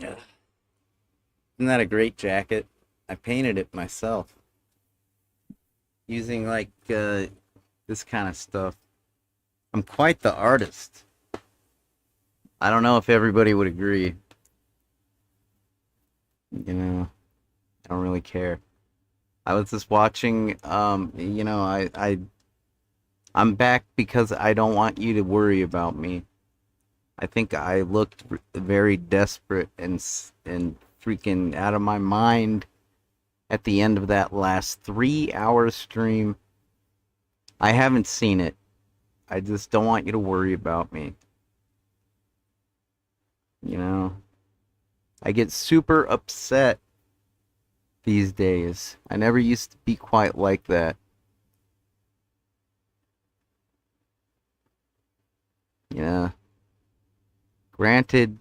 Yeah. Isn't that a great jacket? I painted it myself using this kind of stuff. I'm quite the artist. I don't know if everybody would agree. You know, I don't really care. I was just watching. I'm back because I don't want you to worry about me. I think I looked very desperate and freaking out of my mind at the end of that last 3 hour stream. I haven't seen it. I just don't want you to worry about me. You know, I get super upset these days. I never used to be quite like that. Yeah. Granted,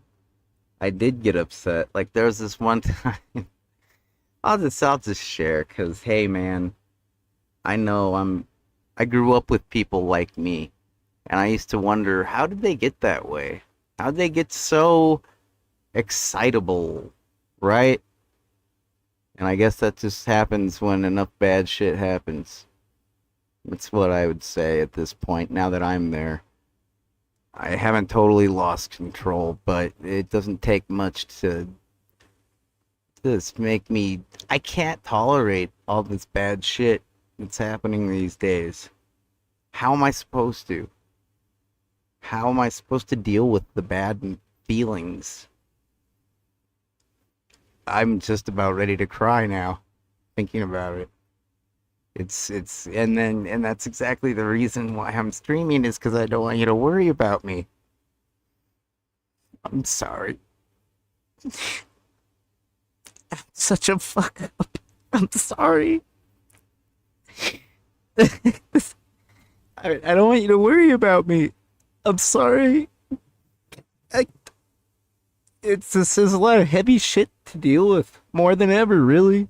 I did get upset. Like there was this one time. I'll just share because hey man, I know I grew up with people like me, and I used to wonder how did they get that way? How did they get so excitable, right? And I guess that just happens when enough bad shit happens. That's what I would say at this point, now that I'm there. I haven't totally lost control, but it doesn't take much to just make me. I can't tolerate all this bad shit that's happening these days. How am I supposed to? How am I supposed to deal with the bad feelings? I'm just about ready to cry now, thinking about it. And that's exactly the reason why I'm streaming is because I don't want you to worry about me. I'm sorry. I'm such a fuck up. I'm sorry. I don't want you to worry about me. I'm sorry. I, there's a lot of heavy shit to deal with more than ever, really.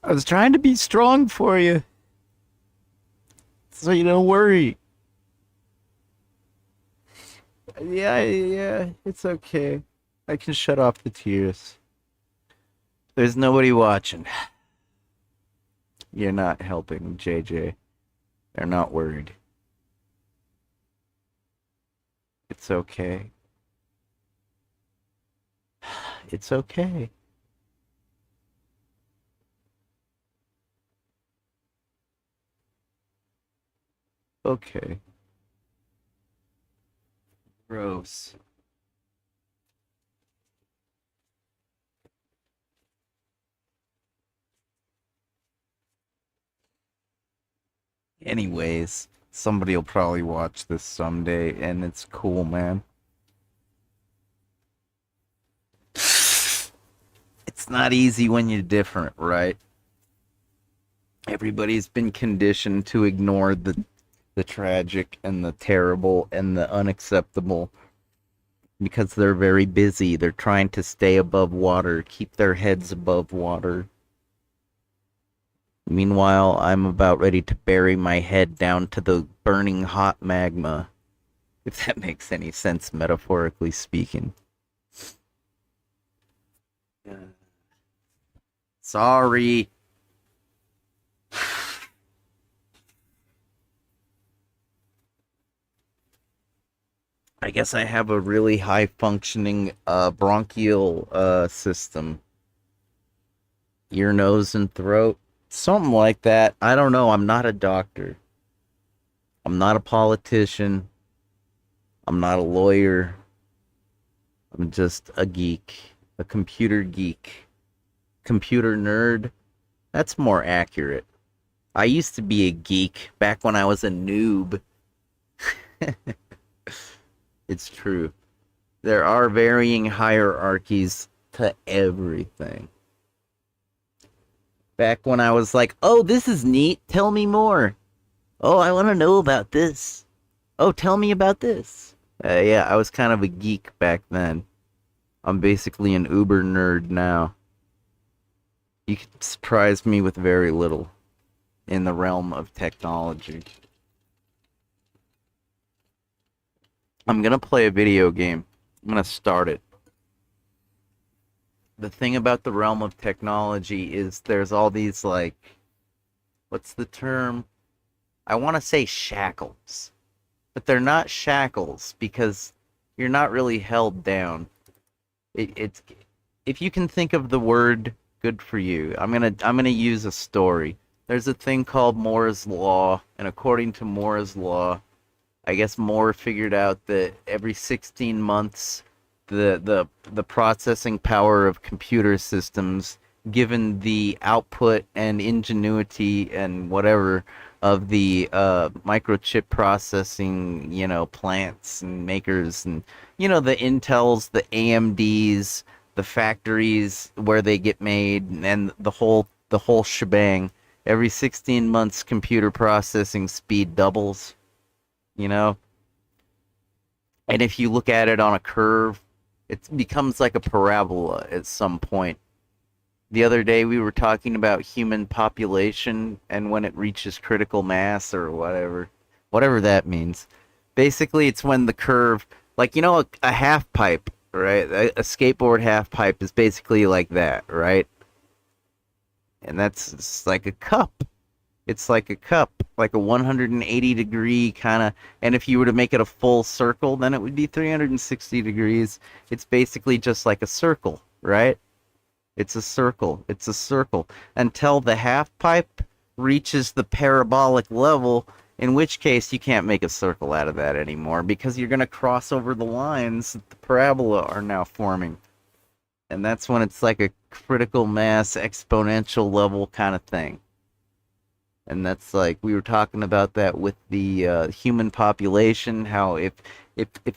I was trying to be strong for you, so you don't worry. Yeah, it's okay. I can shut off the tears. There's nobody watching. You're not helping, JJ. They're not worried. It's okay. It's okay. Okay. Gross. Anyways, somebody will probably watch this someday, and it's cool, man. It's not easy when you're different, right? Everybody's been conditioned to ignore the tragic and the terrible and the unacceptable because they're very busy. They're trying to stay above water, keep their heads above water. Meanwhile, I'm about ready to bury my head down to the burning hot magma, if that makes any sense, metaphorically speaking. Yeah. Sorry. I guess I have a really high functioning bronchial system. Ear, nose, and throat. Something like that. I don't know. I'm not a doctor. I'm not a politician. I'm not a lawyer. I'm just a geek. A computer geek. Computer nerd. That's more accurate. I used to be a geek back when I was a noob. It's true. There are varying hierarchies to everything. Back when I was like, oh, this is neat. Tell me more. Oh, I want to know about this. Oh, tell me about this. Yeah, I was kind of a geek back then. I'm basically an uber nerd now. You could surprise me with very little in the realm of technology. I'm gonna play a video game. I'm gonna start it. The thing about the realm of technology is there's all these like, what's the term? I want to say shackles, but they're not shackles because you're not really held down. It's if you can think of the word good for you. I'm gonna use a story. There's a thing called Moore's law, and according to Moore's law, I guess Moore figured out that every 16 months, the processing power of computer systems, given the output and ingenuity and whatever of the microchip processing, plants and makers, and the Intels, the AMDs, the factories where they get made, and the whole shebang. Every 16 months, computer processing speed doubles, you know? And if you look at it on a curve, it becomes like a parabola at some point. The other day we were talking about human population and when it reaches critical mass or whatever that means. Basically, it's when the curve, like a half pipe, right? A skateboard half pipe is basically like that, right? And that's it's like a cup. It's like a cup, like a 180-degree kind of. And if you were to make it a full circle, then it would be 360 degrees. It's basically just like a circle, right? It's a circle. It's a circle until the half pipe reaches the parabolic level, in which case you can't make a circle out of that anymore because you're going to cross over the lines that the parabola are now forming. And that's when it's like a critical mass exponential level kind of thing. And that's like we were talking about that with the human population. How if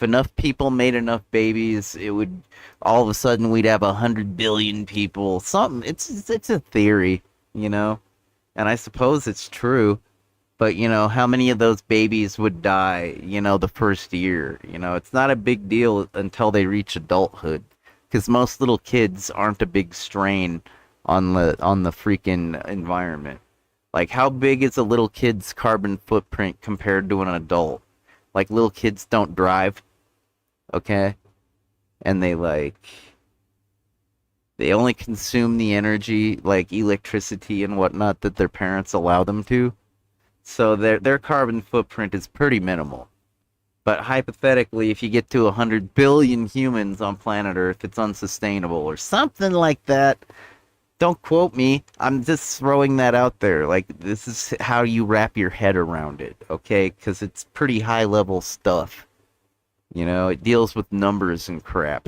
enough people made enough babies, it would all of a sudden we'd have 100 billion people. Something. It's a theory, you know, and I suppose it's true. But how many of those babies would die? The first year. It's not a big deal until they reach adulthood, because most little kids aren't a big strain on the freaking environment. Like, how big is a little kid's carbon footprint compared to an adult? Like, little kids don't drive, okay? And they only consume the energy, like electricity and whatnot, that their parents allow them to. So their carbon footprint is pretty minimal. But hypothetically, if you get to 100 billion humans on planet Earth, it's unsustainable or something like that. Don't quote me. I'm just throwing that out there. Like, this is how you wrap your head around it, okay? Because it's pretty high level stuff. It deals with numbers and crap.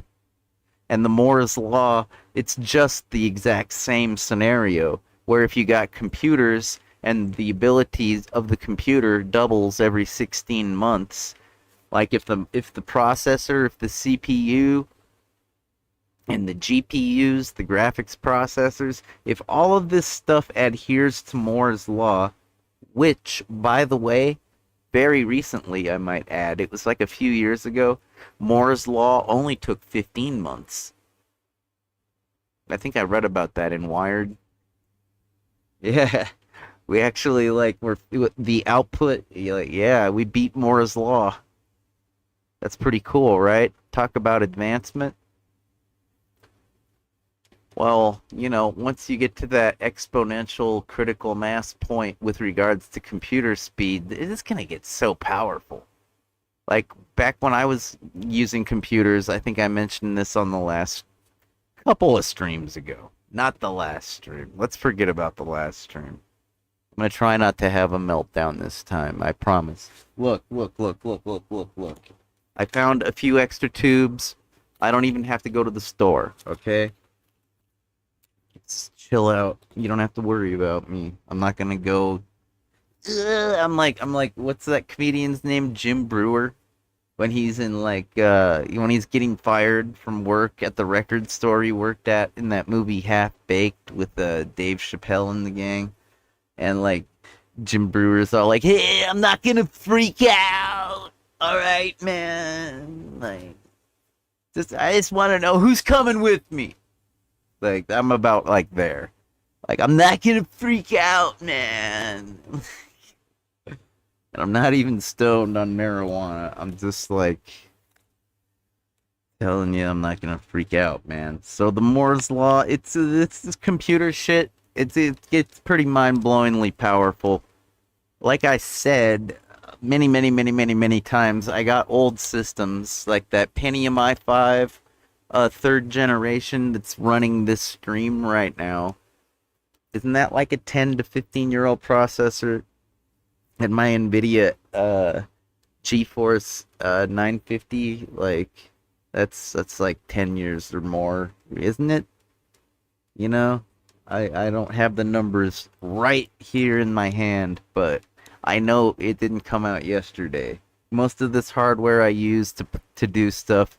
And the Moore's Law, it's just the exact same scenario where if you got computers and the abilities of the computer doubles every 16 months, like if the processor, if the CPU, and the GPUs, the graphics processors, if all of this stuff adheres to Moore's law, which, by the way, very recently, I might add, it was like a few years ago, Moore's law only took 15 months. I think I read about that in Wired. Yeah, we actually were the output. Yeah, we beat Moore's law. That's pretty cool, right? Talk about advancement. Well, once you get to that exponential critical mass point with regards to computer speed, it is going to get so powerful. Like back when I was using computers, I think I mentioned this on the last couple of streams ago. Not the last stream. Let's forget about the last stream. I'm going to try not to have a meltdown this time, I promise. Look, look, look, look, look, look, look. I found a few extra tubes. I don't even have to go to the store, okay? Just chill out. You don't have to worry about me. I'm not gonna go. I'm like, what's that comedian's name? Jim Brewer. When he's when he's getting fired from work at the record store he worked at in that movie Half Baked with Dave Chappelle and the gang, and Jim Brewer's all like, "Hey, I'm not gonna freak out. All right, man. I just want to know who's coming with me." Like, I'm about like there. Like, I'm not gonna freak out, man. And I'm not even stoned on marijuana. I'm just like, Telling you, I'm not gonna freak out, man. So the Moore's law, it's this computer shit. It's pretty mind-blowingly powerful. Like I said, many times, I got old systems like that Pentium i5, third generation that's running this stream right now. Isn't that like a 10 to 15-year-old processor? And my NVIDIA GeForce 950, like that's like 10 years or more, isn't it? You know, I don't have the numbers right here in my hand, but I know it didn't come out yesterday. Most of this hardware I use to do stuff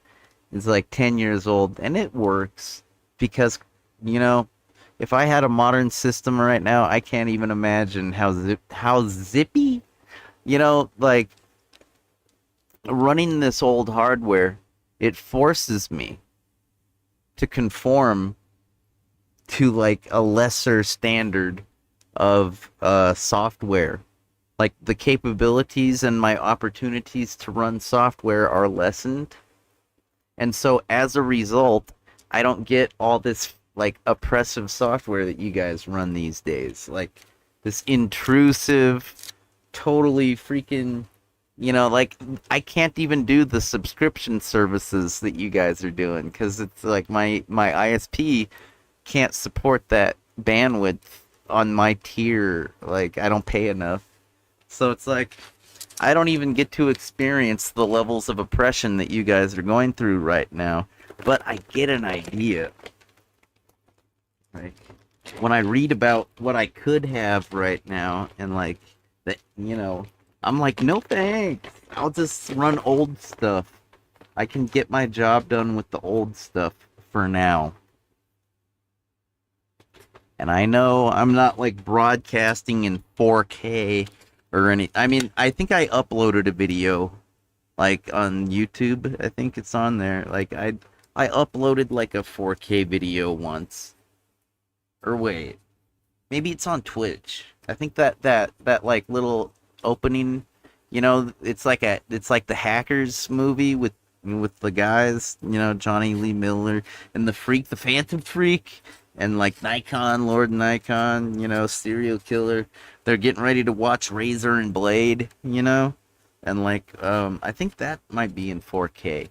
is like 10 years old, and it works because, you know, if I had a modern system right now, I can't even imagine how zippy, like running this old hardware, it forces me to conform to like a lesser standard of software. Like the capabilities and my opportunities to run software are lessened. And so as a result, I don't get all this like oppressive software that you guys run these days. Like this intrusive, totally freaking, like I can't even do the subscription services that you guys are doing because it's like my ISP can't support that bandwidth on my tier. Like I don't pay enough. So it's like I don't even get to experience the levels of oppression that you guys are going through right now. But I get an idea. Like when I read about what I could have right now and like that, I'm like, no thanks. I'll just run old stuff. I can get my job done with the old stuff for now. And I know I'm not like broadcasting in 4K or any. I mean, I think I uploaded a video like on YouTube. I think it's on there. Like I uploaded like a 4K video once. Or wait, maybe it's on Twitch. I think that like little opening, it's like the Hackers movie with the guys, Johnny Lee Miller and the Freak, the Phantom Freak, and like Nikon, Lord Nikon, serial killer. They're getting ready to watch Razor and Blade, and like I think that might be in 4K.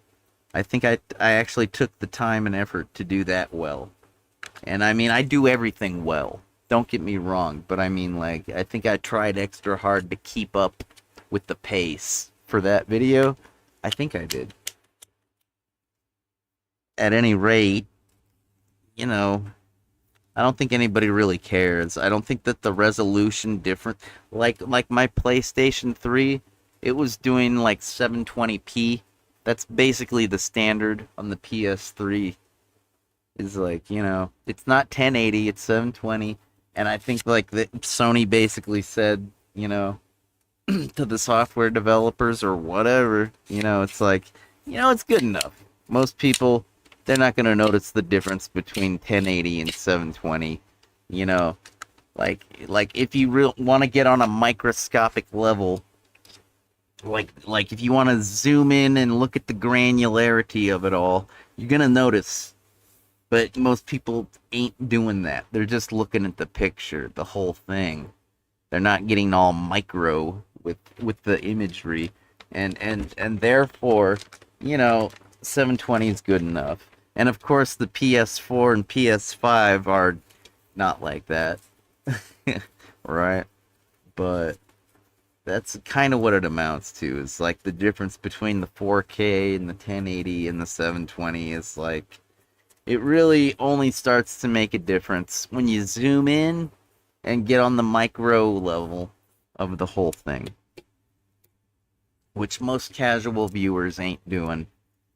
I think I actually took the time and effort to do that well. And I mean, I do everything well. Don't get me wrong, but I mean, like, I think I tried extra hard to keep up with the pace for that video. I think I did. At any rate, you know, I don't think anybody really cares. I don't think that the resolution different, like my PlayStation 3, it was doing like 720p. That's basically the standard on the PS3. Is like, it's not 1080, it's 720. And I think like that Sony basically said, to the software developers or whatever, it's like, it's good enough. Most people, they're not going to notice the difference between 1080 and 720. Like if you want to get on a microscopic level, like if you want to zoom in and look at the granularity of it all, you're going to notice. But most people ain't doing that. They're just looking at the picture, the whole thing. They're not getting all micro with the imagery, and therefore, 720 is good enough. And of course, the PS4 and PS5 are not like that, right? But that's kind of what it amounts to. Is like the difference between the 4K and the 1080 and the 720 is like. It really only starts to make a difference when you zoom in and get on the micro level of the whole thing. Which most casual viewers ain't doing.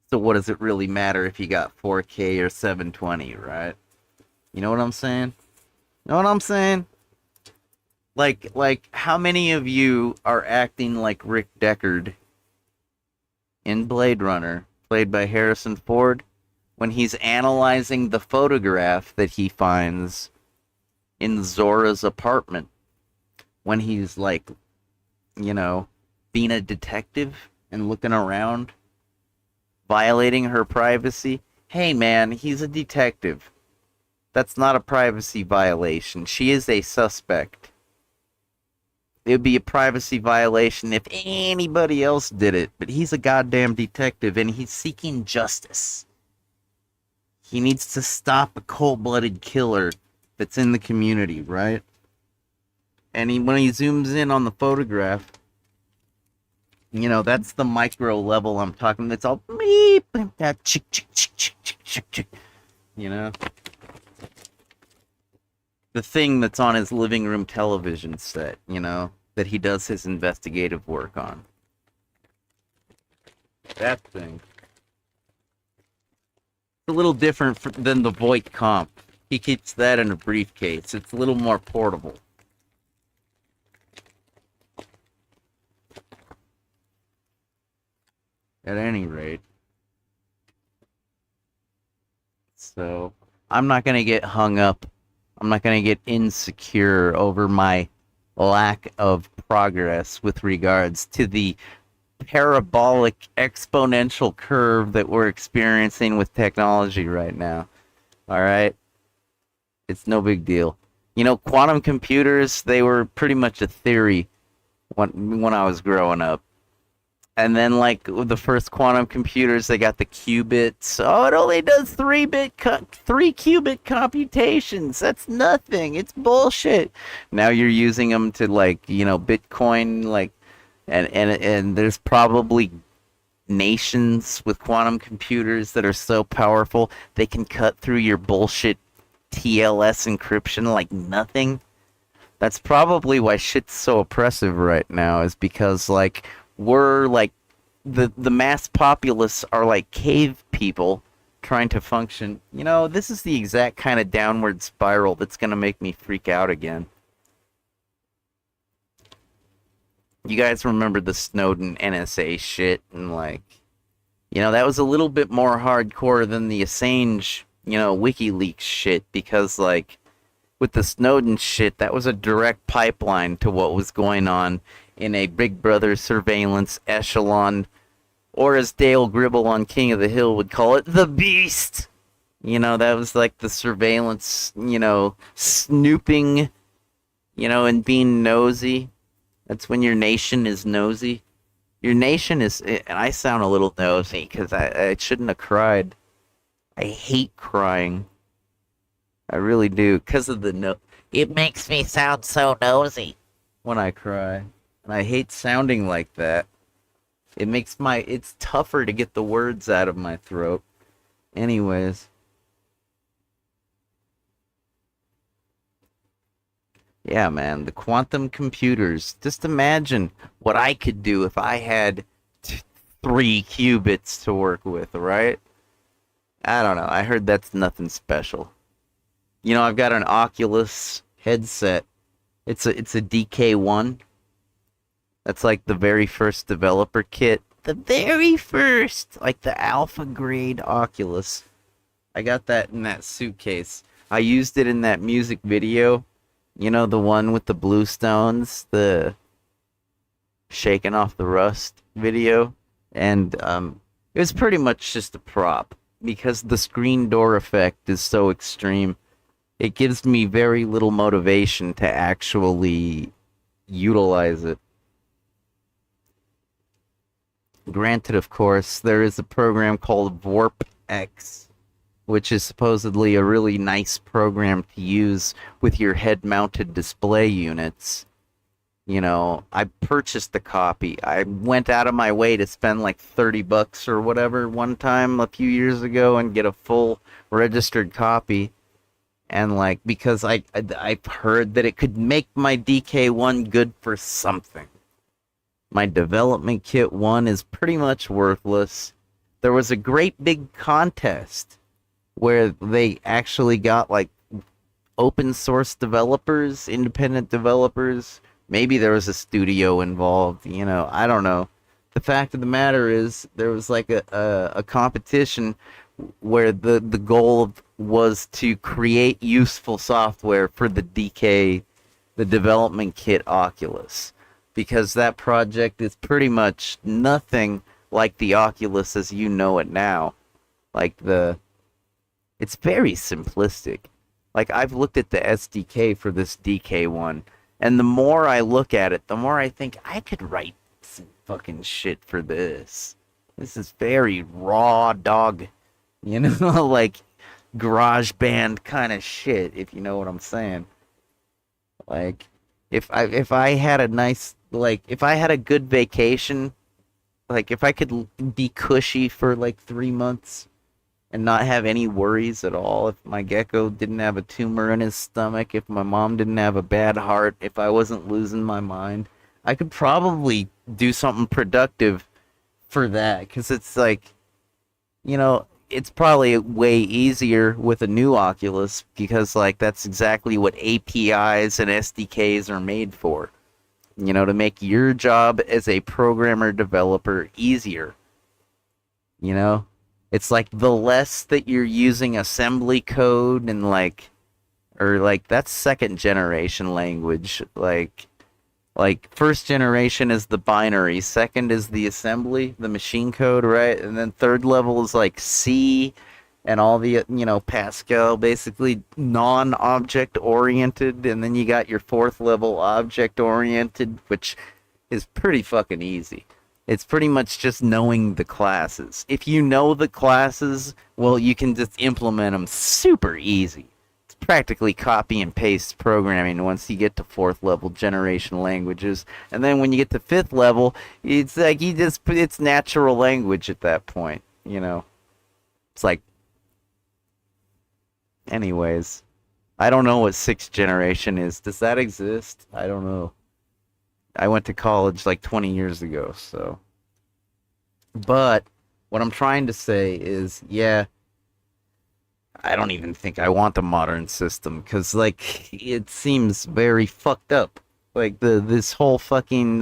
So what does it really matter if you got 4K or 720, right? You know what I'm saying? Know what I'm saying? Like how many of you are acting like Rick Deckard in Blade Runner, played by Harrison Ford? When he's analyzing the photograph that he finds in Zora's apartment. When he's like, being a detective and looking around violating her privacy. Hey man, he's a detective. That's not a privacy violation. She is a suspect. It would be a privacy violation if anybody else did it, but he's a goddamn detective and he's seeking justice. He needs to stop a cold-blooded killer that's in the community, right? And when he zooms in on the photograph, you know, that's the micro level I'm talking. It's all beep, chick, chick, chick, chick, chick, chick, chick. You know? The thing that's on his living room television set, you know, that he does his investigative work on. That thing. It's a little different than the Voight comp. He keeps that in a briefcase. It's a little more portable. At any rate. So, I'm not going to get hung up. I'm not going to get insecure over my lack of progress with regards to the parabolic exponential curve that we're experiencing with technology right now. All right? It's no big deal. You know, quantum computers, they were pretty much a theory when I was growing up. And then, like, with the first quantum computers, they got the qubits. Oh, it only does 3-qubit computations. That's nothing. It's bullshit. Now you're using them to, like, you know, Bitcoin, like, and there's probably nations with quantum computers that are so powerful they can cut through your bullshit TLS encryption like nothing. That's probably why shit's so oppressive right now, is because, like, we're like the mass populace are like cave people trying to function. You know, this is the exact kind of downward spiral that's gonna make me freak out again. You guys remember the Snowden NSA shit, and like, you know, that was a little bit more hardcore than the Assange, you know, WikiLeaks shit, because like with the Snowden shit, that was a direct pipeline to what was going on in a Big Brother surveillance echelon, or as Dale Gribble on King of the Hill would call it, the beast. You know, that was like the surveillance, you know, snooping, you know, and being nosy. That's when your nation is nosy. Your nation is, and I sound a little nosy because I shouldn't have cried. I hate crying. I really do, because of the no. It makes me sound so nosy when I cry. And I hate sounding like that. It makes it's tougher to get the words out of my throat. Anyways. Yeah, man, the quantum computers. Just imagine what I could do if I had 3 qubits to work with, right? I don't know. I heard that's nothing special. You know, I've got an Oculus headset. It's a DK1. That's like the very first developer kit. The very first, like the alpha grade Oculus. I got that in that suitcase. I used it in that music video. You know, the one with the Blue Stones, the Shaking Off the Rust video. And it was pretty much just a prop, because the screen door effect is so extreme. It gives me very little motivation to actually utilize it. Granted, of course, there is a program called VorpX, which is supposedly a really nice program to use with your head-mounted display units. You know, I purchased the copy. I went out of my way to spend like $30 or whatever one time a few years ago and get a full registered copy. And like, because I've heard that it could make my DK1 good for something. My development kit 1 is pretty much worthless. There was a great big contest where they actually got like open source developers, independent developers. Maybe there was a studio involved, you know, I don't know. The fact of the matter is there was like a competition where the goal was to create useful software for the DK, the development kit Oculus, because that project is pretty much nothing like the Oculus as you know it now. Like it's very simplistic. Like I've looked at the SDK for this DK1, and the more I look at it, the more I think I could write some fucking shit for this. This is very raw dog, you know, like garage band kind of shit, if you know what I'm saying. Like if I had a nice, like if I had a good vacation, like if I could be cushy for like 3 months and not have any worries at all, if my gecko didn't have a tumor in his stomach, if my mom didn't have a bad heart, if I wasn't losing my mind, I could probably do something productive for that. Because it's like, you know, it's probably way easier with a new Oculus because, like, that's exactly what APIs and SDKs are made for. You know, to make your job as a programmer developer easier. You know, it's like the less that you're using assembly code and like, or like that's second generation language. Like first generation is the binary, second is the assembly, the machine code, right? And then third level is like C and all the, you know, Pascal, basically non-object oriented, and then you got your fourth level object oriented, which is pretty fucking easy. It's pretty much just knowing the classes. If you know the classes, well, you can just implement them super easy. It's practically copy and paste programming once you get to fourth level generation languages. And then when you get to fifth level, it's like it's natural language at that point, you know. It's like, anyways, I don't know what sixth generation is. Does that exist? I don't know. I went to college like 20 years ago, so. But what I'm trying to say is, yeah, I don't even think I want a modern system because, like, it seems very fucked up. Like this whole fucking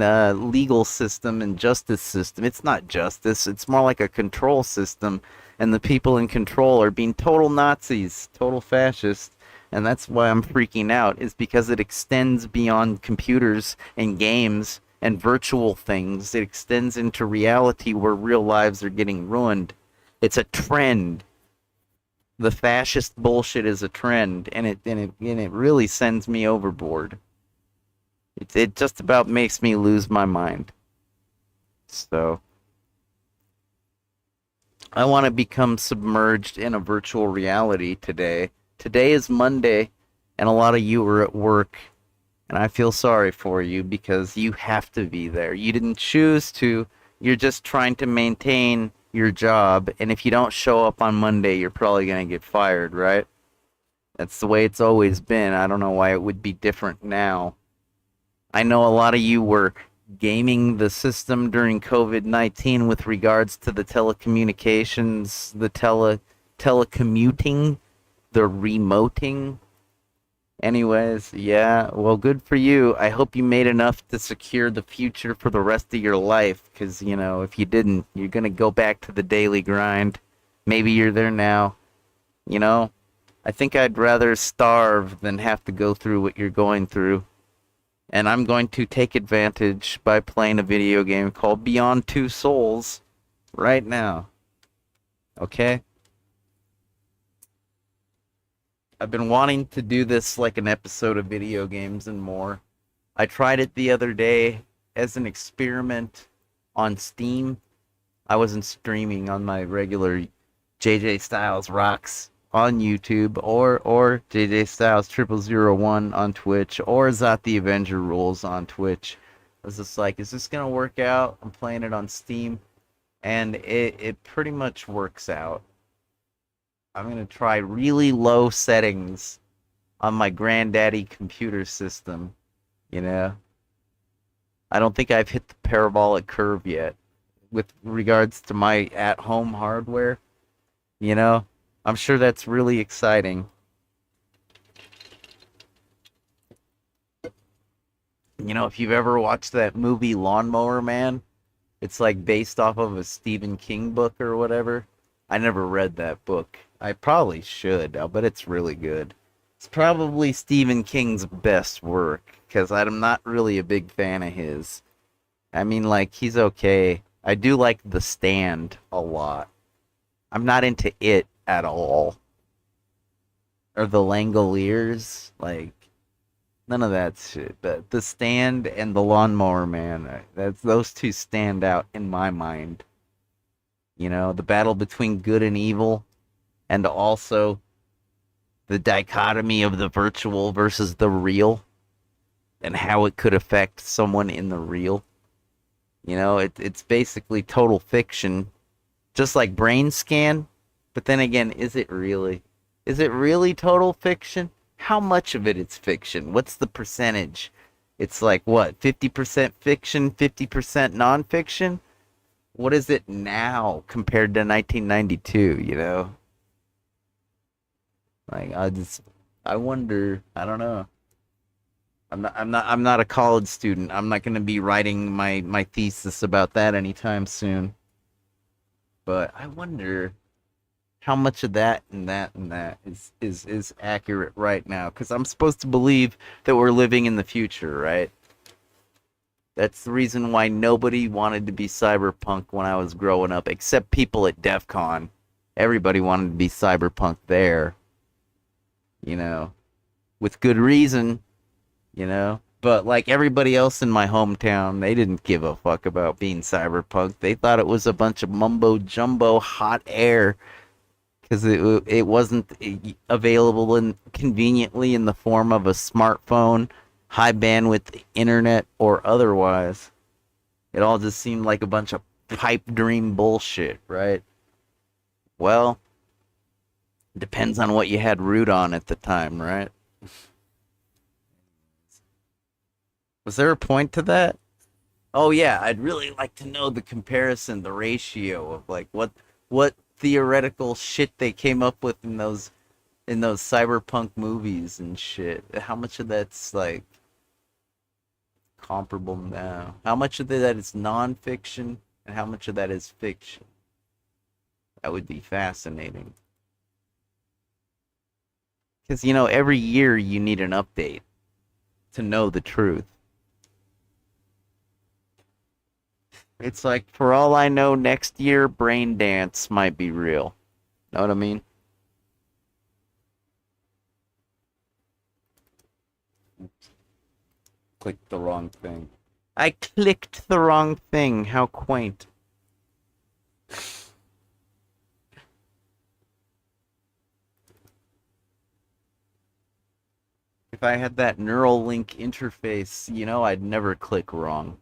legal system and justice system. It's not justice. It's more like a control system, and the people in control are being total Nazis, total fascists. And that's why I'm freaking out, is because it extends beyond computers and games and virtual things. It extends into reality where real lives are getting ruined. It's a trend. The fascist bullshit is a trend, and it really sends me overboard. It just about makes me lose my mind. So I want to become submerged in a virtual reality today. Today is Monday, and a lot of you are at work, and I feel sorry for you because you have to be there. You didn't choose to. You're just trying to maintain your job, and if you don't show up on Monday, you're probably going to get fired, right? That's the way it's always been. I don't know why it would be different now. I know a lot of you were gaming the system during COVID-19 with regards to the telecommunications, the telecommuting, the remoting. Anyways, yeah, well, good for you. I hope you made enough to secure the future for the rest of your life, because, you know, if you didn't, you're going to go back to the daily grind. Maybe you're there now. You know, I think I'd rather starve than have to go through what you're going through. And I'm going to take advantage by playing a video game called Beyond Two Souls right now. Okay? I've been wanting to do this like an episode of video games and more. I tried it the other day as an experiment on Steam. I wasn't streaming on my regular JJ Styles Rocks on YouTube, or JJ Styles 0001 on Twitch, or Zot the Avenger Rules on Twitch. I was just like, is this gonna work out? I'm playing it on Steam, and it pretty much works out. I'm gonna try really low settings on my granddaddy computer system, you know? I don't think I've hit the parabolic curve yet with regards to my at-home hardware, you know? I'm sure that's really exciting. You know, if you've ever watched that movie Lawnmower Man, it's like based off of a Stephen King book or whatever. I never read that book. I probably should, but it's really good. It's probably Stephen King's best work, because I'm not really a big fan of his. I mean, like, he's okay. I do like The Stand a lot. I'm not into it at all. Or The Langoliers, like none of that shit. But The Stand and The Lawnmower Man, that's those two stand out in my mind. You know, the battle between good and evil, and also the dichotomy of the virtual versus the real, and how it could affect someone in the real. You know, it's basically total fiction, just like Brain Scan. But then again, is it really? Is it really total fiction? How much of it is fiction? What's the percentage? It's like what, 50% fiction, 50% nonfiction? What is it now compared to 1992, you know? Like I wonder, I don't know. I'm not a college student. I'm not going to be writing my thesis about that anytime soon. But I wonder how much of that and that and that is accurate right now, cuz I'm supposed to believe that we're living in the future, right? That's the reason why nobody wanted to be cyberpunk when I was growing up, except people at DEF CON. Everybody wanted to be cyberpunk there, you know, with good reason, you know. But like everybody else in my hometown, they didn't give a fuck about being cyberpunk. They thought it was a bunch of mumbo jumbo hot air because it wasn't available and conveniently in the form of a smartphone, high bandwidth internet, or otherwise. It all just seemed like a bunch of pipe dream bullshit, right? Well, depends on what you had root on at the time, right? Was there a point to that? Oh yeah, I'd really like to know the comparison, the ratio of like what theoretical shit they came up with in those cyberpunk movies and shit. How much of that's like comparable now? How much of that is nonfiction and how much of that is fiction? That would be fascinating. Because you know, every year you need an update to know the truth. It's like, for all I know, next year, Brain Dance might be real. Know what I mean? Oops. Clicked the wrong thing. I clicked the wrong thing. How quaint. If I had that Neuralink interface, you know, I'd never click wrong.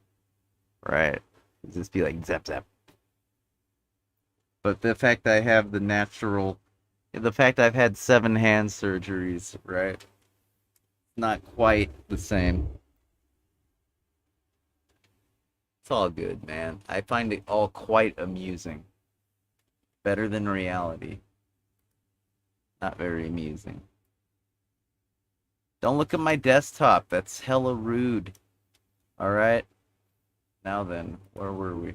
Right? It'd just be like zap zap. But the fact I have the fact I've had 7 hand surgeries, right? Not quite the same. It's all good, man. I find it all quite amusing. Better than reality. Not very amusing. Don't look at my desktop. That's hella rude. Alright? Now then, where were we?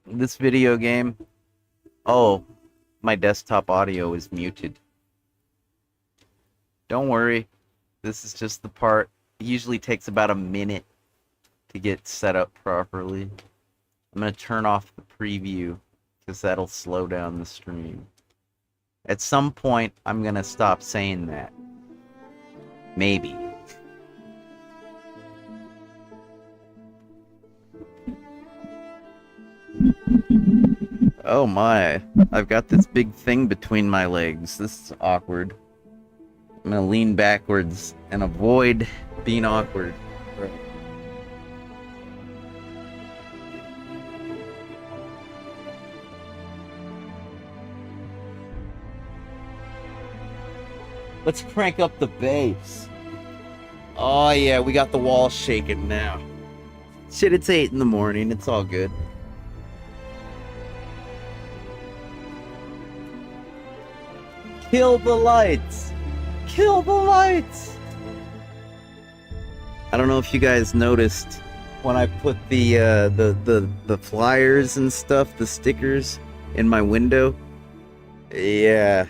This video game. Oh, my desktop audio is muted. Don't worry. This is just the part. It usually takes about a minute to get set up properly. I'm going to turn off the preview because that'll slow down the stream. At some point, I'm going to stop saying that. Maybe. Oh my. I've got this big thing between my legs. This is awkward. I'm going to lean backwards and avoid being awkward. Right. Let's crank up the bass. Oh yeah, we got the walls shaking now. Shit, it's 8 in the morning. It's all good. Kill the lights! Kill the lights! I don't know if you guys noticed when I put the flyers and stuff, the stickers in my window. Yeah,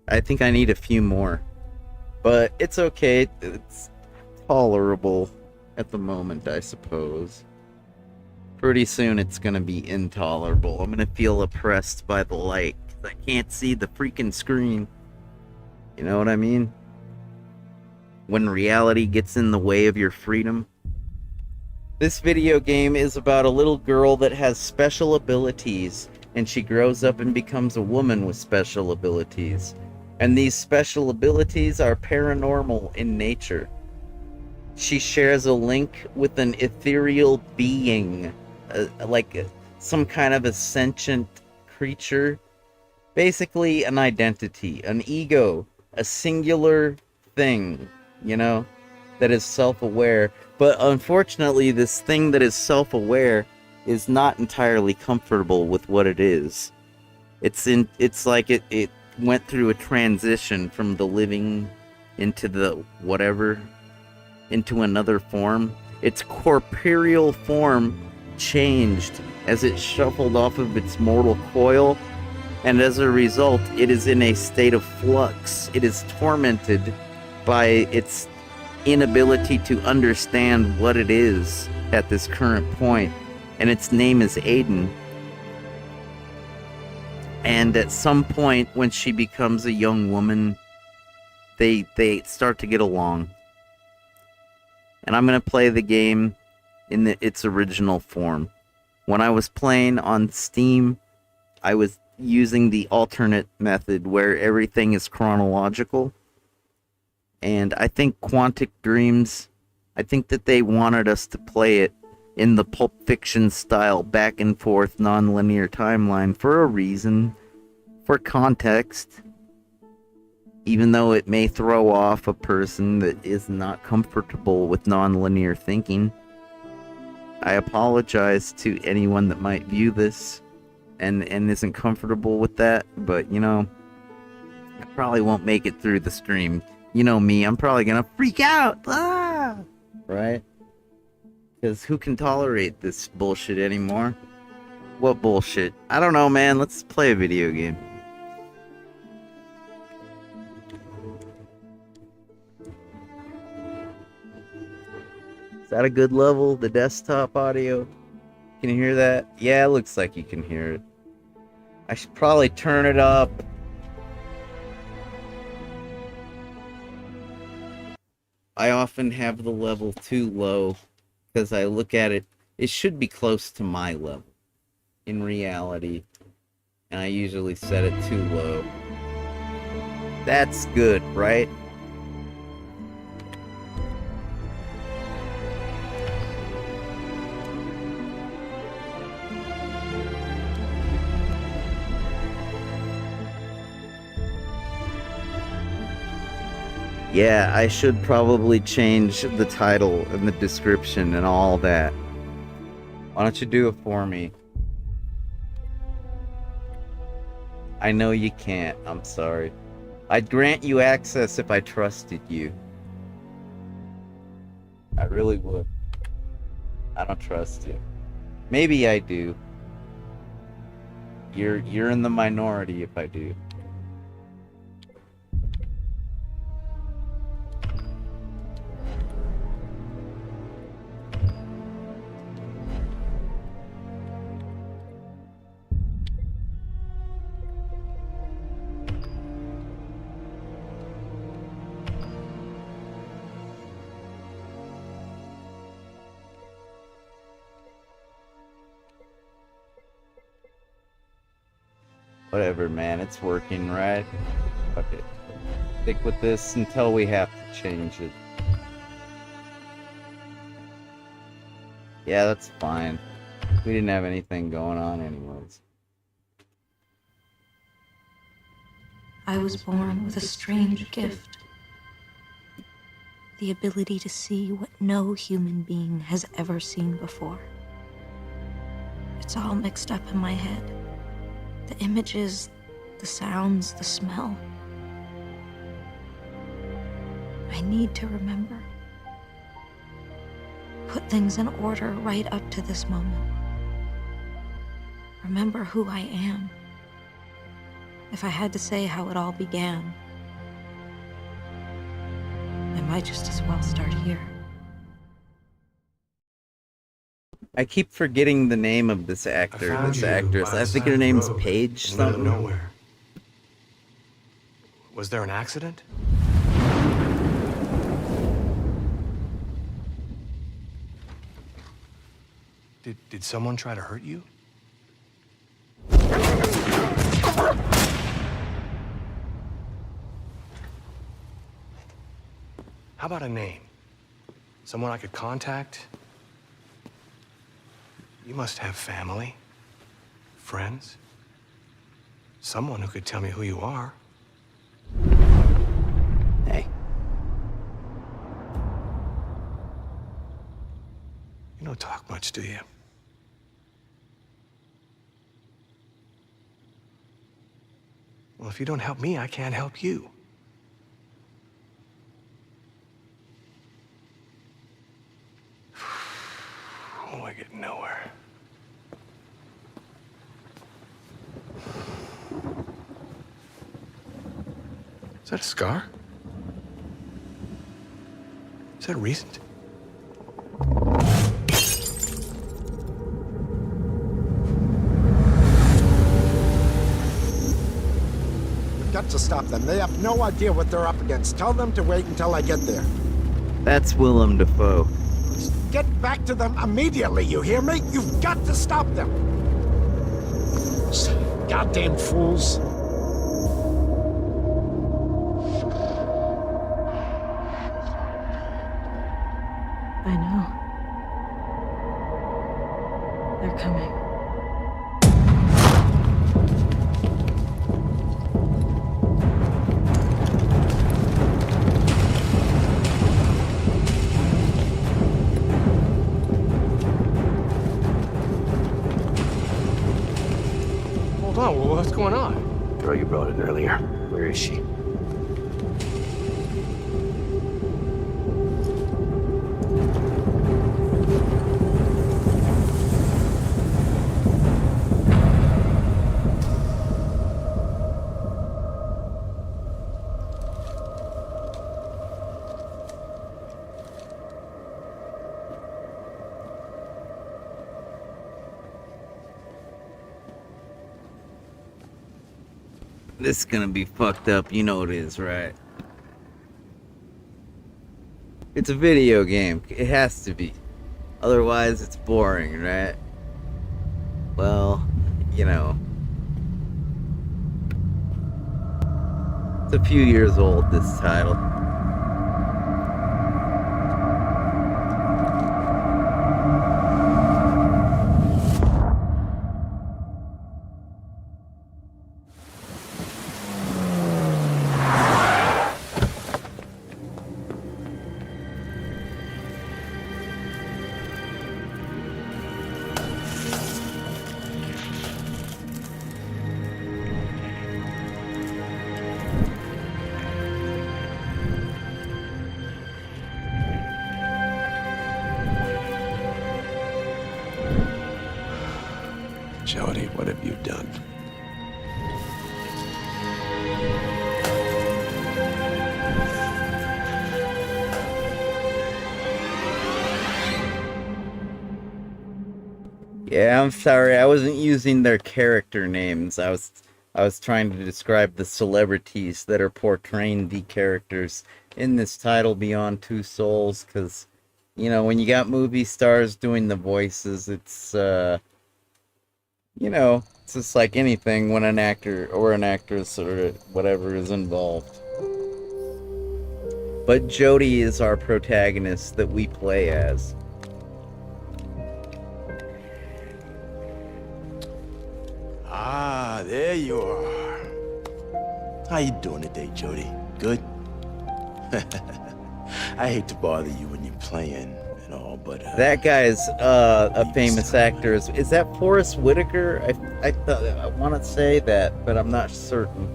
I think I need a few more. But it's okay. It's tolerable at the moment, I suppose. Pretty soon it's gonna be intolerable. I'm gonna feel oppressed by the light 'cause I can't see the freaking screen. You know what I mean? When reality gets in the way of your freedom. This video game is about a little girl that has special abilities, and she grows up and becomes a woman with special abilities. And these special abilities are paranormal in nature. She shares a link with an ethereal being, some kind of a sentient creature. Basically, an identity, an ego, a singular thing, you know, that is self-aware. But unfortunately, this thing that is self-aware is not entirely comfortable with what it is. It's like it went through a transition from the living into the whatever, into another form. Its corporeal form changed as it shuffled off of its mortal coil, and as a result, it is in a state of flux. It is tormented by its inability to understand what it is at this current point, and its name is Aiden. And at some point, when she becomes a young woman, they start to get along. And I'm going to play the game in its original form. When I was playing on Steam, I was using the alternate method where everything is chronological. And I think Quantic Dreams, I think that they wanted us to play it in the Pulp Fiction style, back and forth, non-linear timeline for a reason, for context. Even though it may throw off a person that is not comfortable with non-linear thinking. I apologize to anyone that might view this and isn't comfortable with that, but you know, I probably won't make it through the stream. You know me, I'm probably gonna freak out! Ah! Right? Because who can tolerate this bullshit anymore? What bullshit? I don't know, man. Let's play a video game. Is that a good level? The desktop audio? Can you hear that? Yeah, it looks like you can hear it. I should probably turn it up. I often have the level too low because I look at it, it should be close to my level in reality, and I usually set it too low. That's good, right? Yeah, I should probably change the title and the description and all that. Why don't you do it for me? I know you can't. I'm sorry. I'd grant you access if I trusted you. I really would. I don't trust you. Maybe I do. You're in the minority if I do. Whatever, man. It's working, right? Fuck it. Stick with this until we have to change it. Yeah, that's fine. We didn't have anything going on anyways. I was born with a strange gift. The ability to see what no human being has ever seen before. It's all mixed up in my head. The images, the sounds, the smell. I need to remember. Put things in order right up to this moment. Remember who I am. If I had to say how it all began, I might just as well start here. I keep forgetting the name of this actor, this actress. I think her name's Paige something. Nowhere. Was there an accident? Did someone try to hurt you? How about a name? Someone I could contact? You must have family, friends, someone who could tell me who you are. Hey. You don't talk much, do you? Well, if you don't help me, I can't help you. Oh, I get nowhere. Is that a scar? Is that recent? We've got to stop them. They have no idea what they're up against. Tell them to wait until I get there. That's Willem Dafoe. Get back to them immediately, you hear me? You've got to stop them! Goddamn fools. I know. They're coming. Hold on, well, what's going on? Girl you brought in earlier. Where is she? This is gonna be fucked up, you know it is, right? It's a video game. It has to be. Otherwise, it's boring, right? Well, you know. It's a few years old, this title. Jody, what have you done? Yeah, I'm sorry. I wasn't using their character names. I was trying to describe the celebrities that are portraying the characters in this title Beyond Two Souls, cuz you know, when you got movie stars doing the voices, it's you know, it's just like anything when an actor or an actress or whatever is involved. But Jody is our protagonist that we play as. Ah, there you are. How you doing today, Jody? Good? I hate to bother you when you're playing and all, but That guy's a famous actor. Is that Forrest Whitaker? I want to say that, but I'm not certain.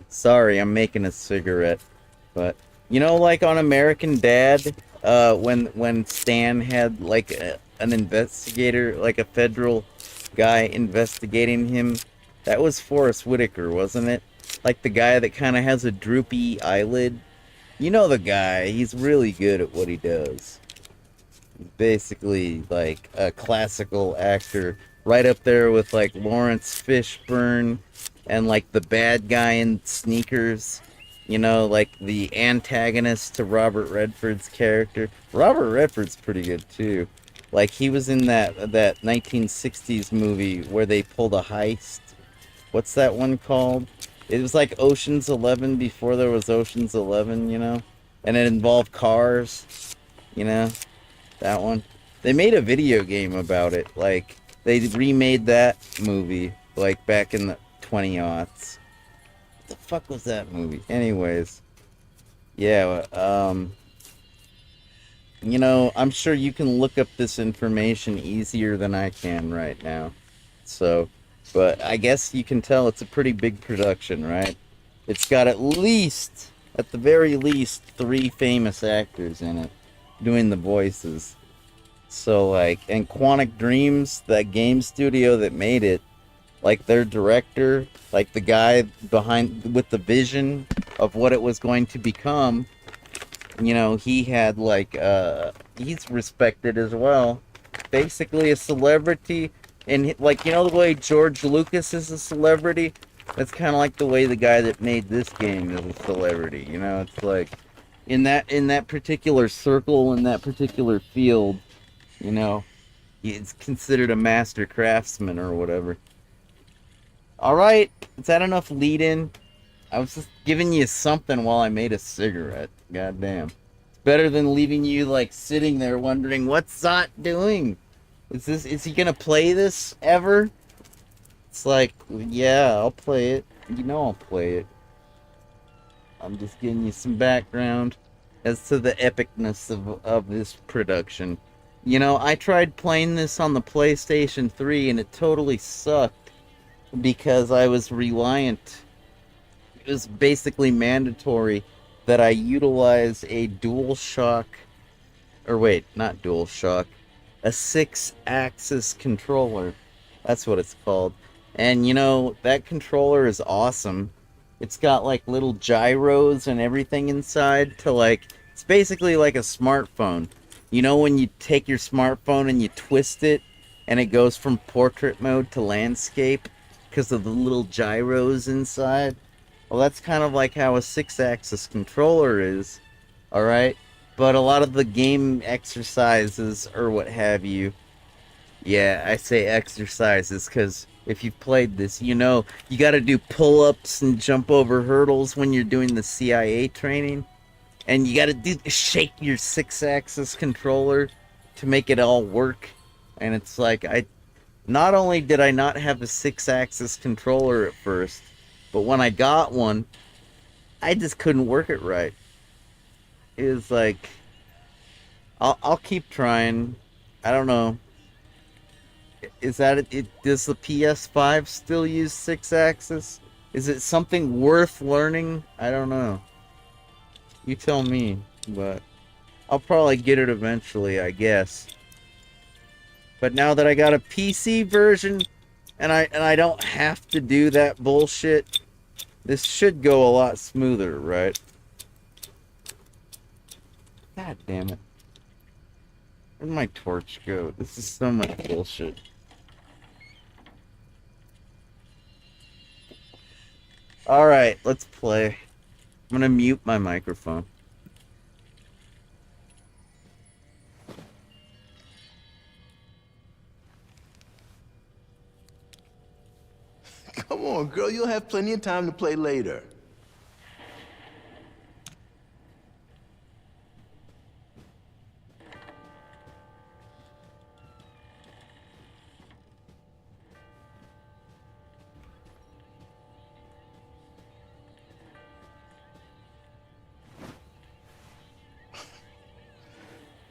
Sorry, I'm making a cigarette. But, you know, like on American Dad, when Stan had like an investigator, like a federal guy investigating him. That was Forrest Whitaker, wasn't it? Like the guy that kind of has a droopy eyelid. You know the guy. He's really good at what he does. Basically like a classical actor, right up there with like Lawrence Fishburne and like the bad guy in Sneakers. You know, like the antagonist to Robert Redford's character. Robert Redford's pretty good too. Like he was in that 1960s movie where they pulled a heist. What's that one called? It was like Ocean's 11 before there was Ocean's 11, you know? And it involved cars, you know? That one. They made a video game about it. Like, they remade that movie, like, back in the 20-aughts. What the fuck was that movie? Anyways. Yeah, you know, I'm sure you can look up this information easier than I can right now. So, but I guess you can tell it's a pretty big production, right? It's got at the very least, 3 famous actors in it doing the voices. So, like, and Quantic Dreams, that game studio that made it, like, their director, like, the guy behind, with the vision of what it was going to become, you know, he had, like, he's respected as well. Basically a celebrity, and, like, you know the way George Lucas is a celebrity? That's kind of like the way the guy that made this game is a celebrity, you know? It's like, in that particular circle, in that particular field, you know, he's considered a master craftsman or whatever. Alright, is that enough lead-in? I was just giving you something while I made a cigarette. Goddamn. It's better than leaving you, like, sitting there wondering, what's Zot doing? Is he gonna play this ever? It's like, yeah, I'll play it. You know I'll play it. I'm just giving you some background as to the epicness of this production. You know, I tried playing this on the PlayStation 3 and it totally sucked because I was reliant. It was basically mandatory that I utilize a DualShock, or wait, not DualShock, a 6-axis controller. That's what it's called. And you know, that controller is awesome. It's got like little gyros and everything inside to like, it's basically like a smartphone. You know when you take your smartphone and you twist it and it goes from portrait mode to landscape because of the little gyros inside? Well, that's kind of like how a 6-axis controller is, alright? But a lot of the game exercises or what have you, yeah, I say exercises because if you've played this, you know you gotta do pull-ups and jump over hurdles when you're doing the CIA training. And you gotta shake your 6-axis controller to make it all work. And it's like, not only did I not have a 6-axis controller at first, but when I got one, I just couldn't work it right. It was like, I'll keep trying. I don't know. Is that it? Does the PS5 still use 6-axis? Is it something worth learning? I don't know. You tell me, but I'll probably get it eventually, I guess. But now that I got a PC version and I don't have to do that bullshit, this should go a lot smoother, right? God damn it. Where'd my torch go? This is so much bullshit. Alright, let's play. I'm gonna mute my microphone. Come on, girl, you'll have plenty of time to play later.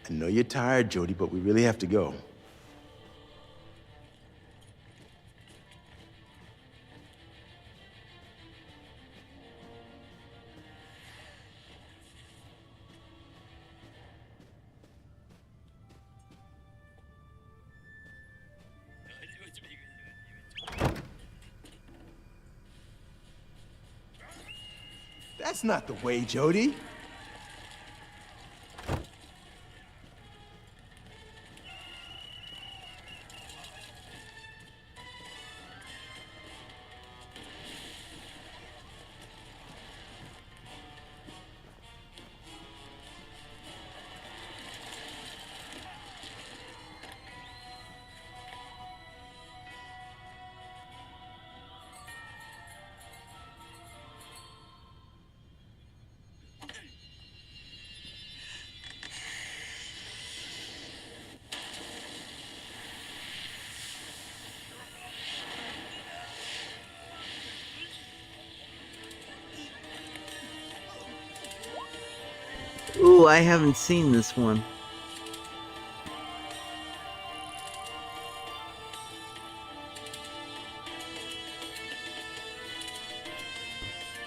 I know you're tired, Jody, but we really have to go. That's not the way, Jody. Ooh, I haven't seen this one.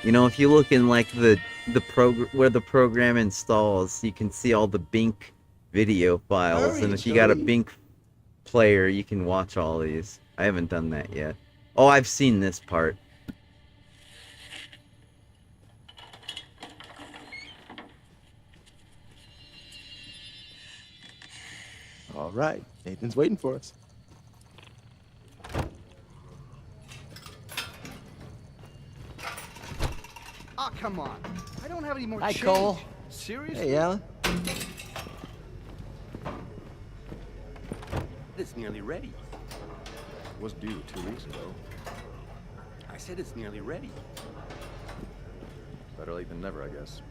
You know, if you look in like the where the program installs, you can see all the Bink video files, Hurry, and if you got a Jody. Bink player, you can watch all these. I haven't done that yet. Oh, I've seen this part. All right, Nathan's waiting for us. Oh, come on. I don't have any more Hi, change. Cole. Seriously? Hey, Alan. It's nearly ready. Was due 2 weeks ago. I said it's nearly ready. Better late than never, I guess.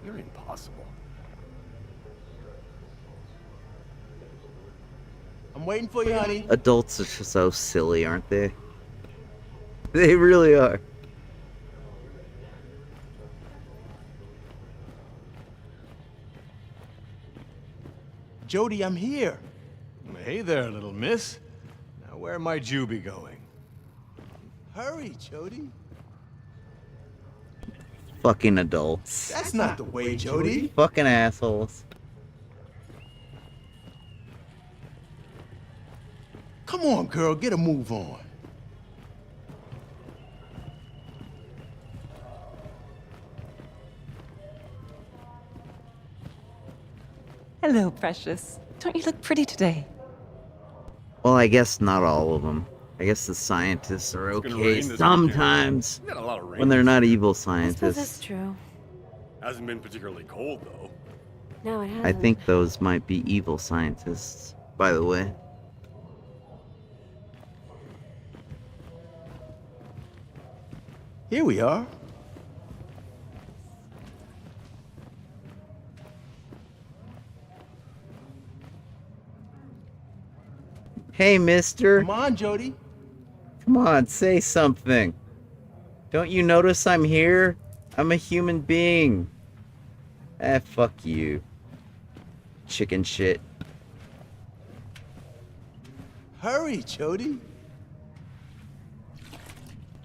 You're impossible. I'm waiting for you, honey. Adults are just so silly, aren't they? They really are. Jody, I'm here. Hey there, little miss. Now, where might you be going? Hurry, Jody. Fucking adults. That's not the way, Jody. Fucking assholes. Come on, girl, get a move on. Hello, precious. Don't you look pretty today? Well, I guess not all of them. I guess the scientists are gonna okay rain this sometimes We got a lot of rain. when they're not evil I suppose that's scientists. true. Hasn't been particularly cold though. No, it hasn't. I think those might be evil scientists, by the way. Here we are. Hey, mister. Come on, Jody. Come on, say something. Don't you notice I'm here? I'm a human being. Fuck you. Chicken shit. Hurry, Jody.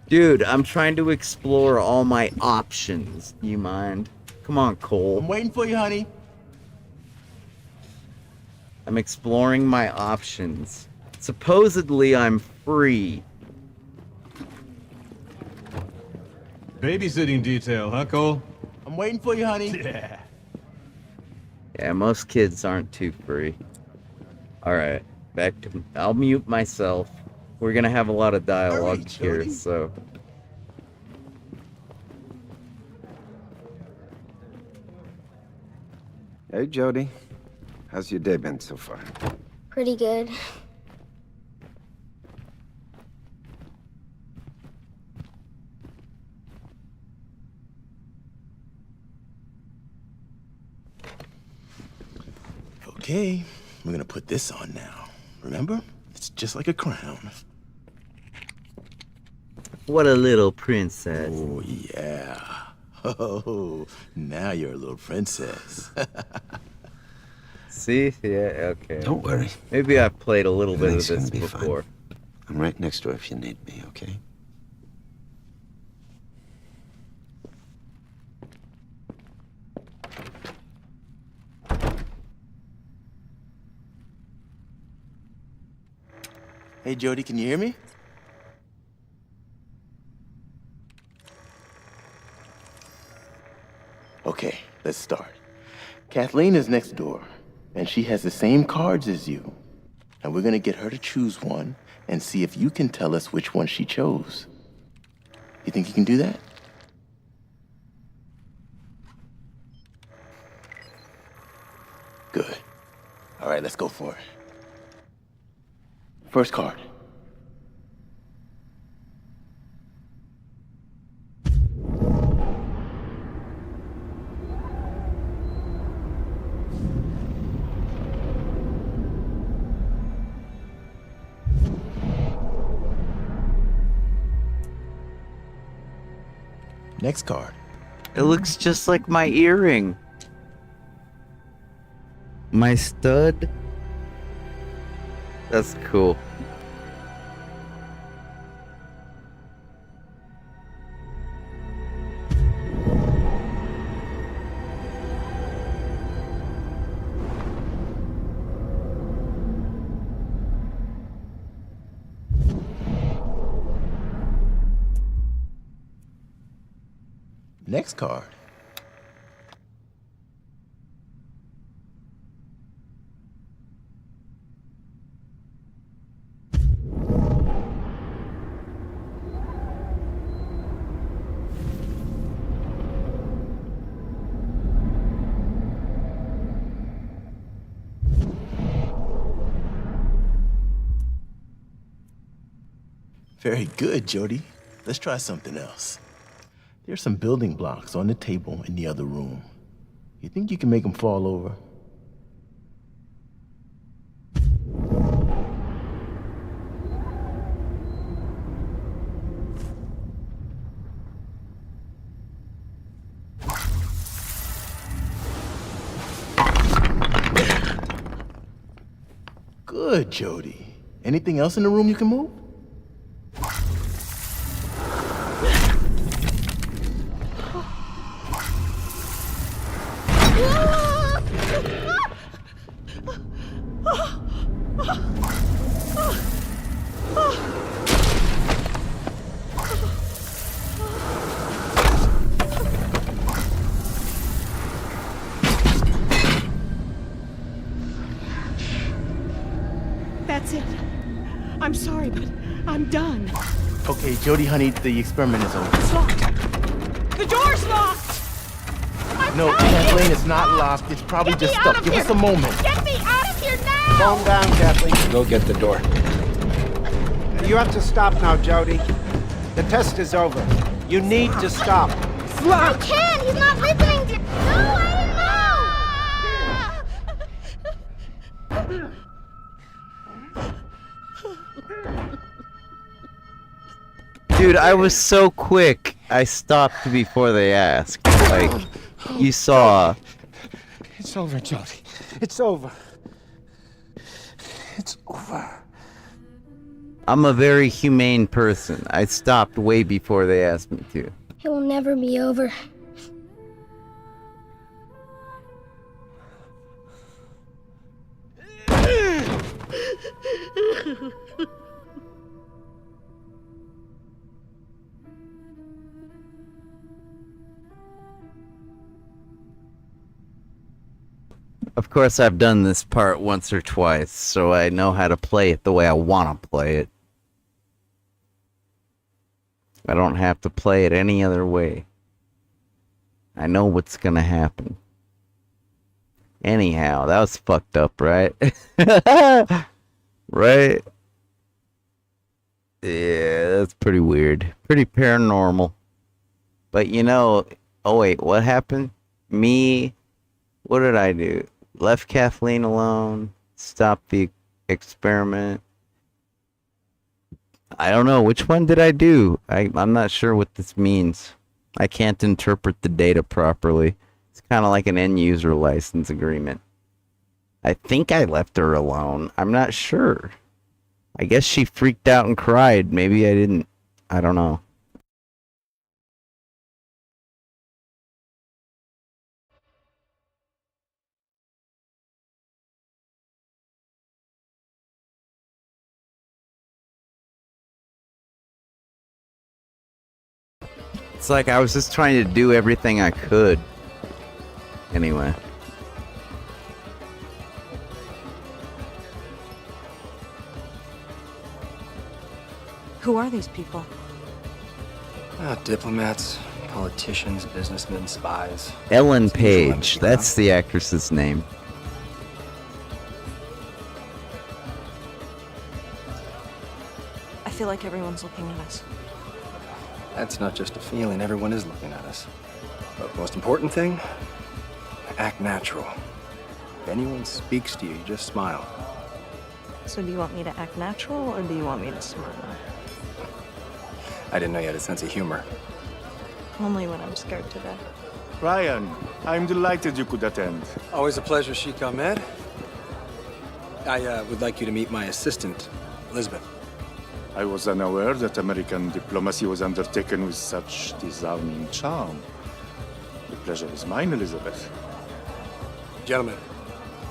Dude, I'm trying to explore all my options. Do you mind? Come on, I'm Cole. waiting for you, honey. I'm exploring my options. Supposedly, I'm free. Babysitting detail, huh, Cole? I'm waiting for you, honey. Yeah. Yeah, most kids aren't too free. Alright, back to... I'll mute myself. We're gonna have a lot of dialogue Hurry, here, Jody. so... Hey, Jody. How's your day been so far? Pretty good. Okay, we're gonna put this on now. Remember? It's just like a crown. What a little princess. Oh, yeah. Oh, now you're a little princess. See? Yeah, okay. Don't worry. Maybe I've played a little bit of Everything's this gonna be fine. before. I'm right next door if you need me, okay? Hey, Jody, can you hear me? let's start. Kathleen is next door, and she has the same cards as you. And we're gonna get her to choose one and see if you can tell us which one she chose. You think you can do that? Good. All right, let's go for it. First card. Next card. It looks just like my earring. My stud. That's cool. Next card. Very good, Jody. Let's try something else. There's some building blocks on the table in the other room. You think you can make them fall over? Good, Jody. Anything else in the room you can move? That's it. I'm sorry, but I'm done. Okay, Jody, honey, the experiment is over. It's locked. The door's locked! No, Kathleen, it's not locked. It's probably just stuck. Give us a moment. Get me out of here now! Calm down, Kathleen. Go get the door. You have to stop now, Jody. The test is over. You need to stop. I can't! He's not listening to... No, I didn't know! Dude, I was so quick. I stopped before they asked. Like, you saw. It's over, Jody. It's over. It's over. I'm a very humane person. I stopped way before they asked me to. It will never be over. Of course, I've done this part once or twice, so I know how to play it the way I want to play it. I don't have to play it any other way. I know what's gonna happen. Anyhow, that was fucked up, right? Right? Yeah, that's pretty weird. Pretty paranormal. But you know, oh wait, what happened? What did I do? Left Kathleen alone, stopped the experiment. I don't know, which one did I do? I'm not sure what this means. I can't interpret the data properly. It's kind of like an end user license agreement. I think I left her alone. I'm not sure. I guess she freaked out and cried. Maybe I didn't. I don't know. It's like I was just trying to do everything I could. Anyway. Who are these people? Diplomats, politicians, businessmen, spies. Ellen It's the usual Page. MSG, That's huh? the actress's name. I feel like everyone's looking at us. That's not just a feeling. Everyone is looking at us. But the most important thing, act natural. If anyone speaks to you, you just smile. So do you want me to act natural, or do you want me to smile? I didn't know you had a sense of humor. Only when I'm scared to death. Ryan, I'm delighted you could attend. Always a pleasure, Sheikh Ahmed. I would like you to meet my assistant, Elizabeth. I was unaware that American diplomacy was undertaken with such disarming charm. The pleasure is mine, Elizabeth. Gentlemen,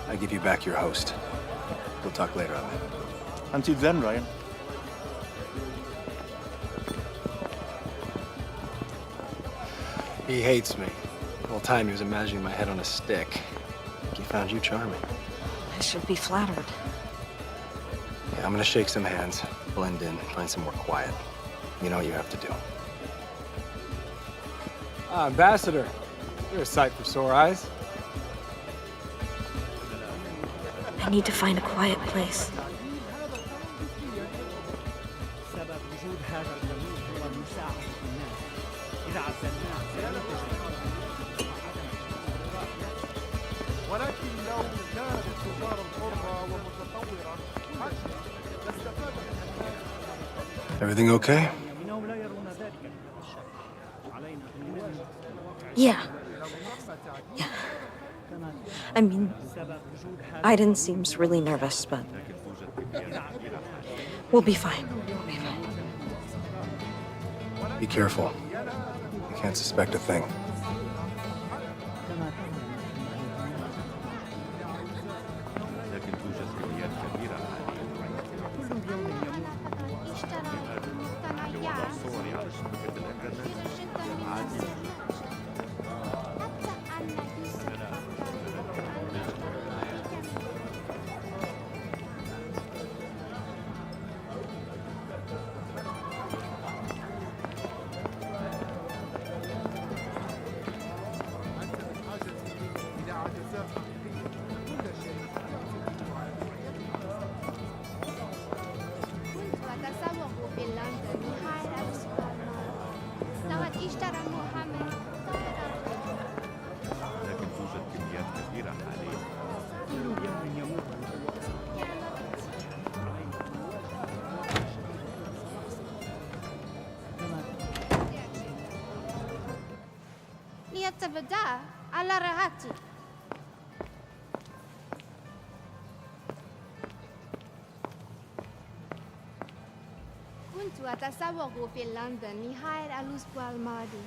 I give you back your host. We'll talk later, Ahmed. Until then, Ryan. He hates me. The whole time he was imagining my head on a stick. I think he found you charming. I should be flattered. Yeah, I'm gonna shake some hands, blend in, find somewhere quiet. You know what you have to do. Ambassador, you're a sight for sore eyes. I need to find a quiet place. ولكن لو كانت التجارة الحرة ومتطورة لاستفاد Everything okay? Yeah. Yeah. I mean, Aiden seems really nervous, but we'll be fine. We'll be fine. Be careful. You can't suspect a thing. ليتبدأ على راحتي. كنت أتسوق في لندن نهاية الأسبوع الماضي.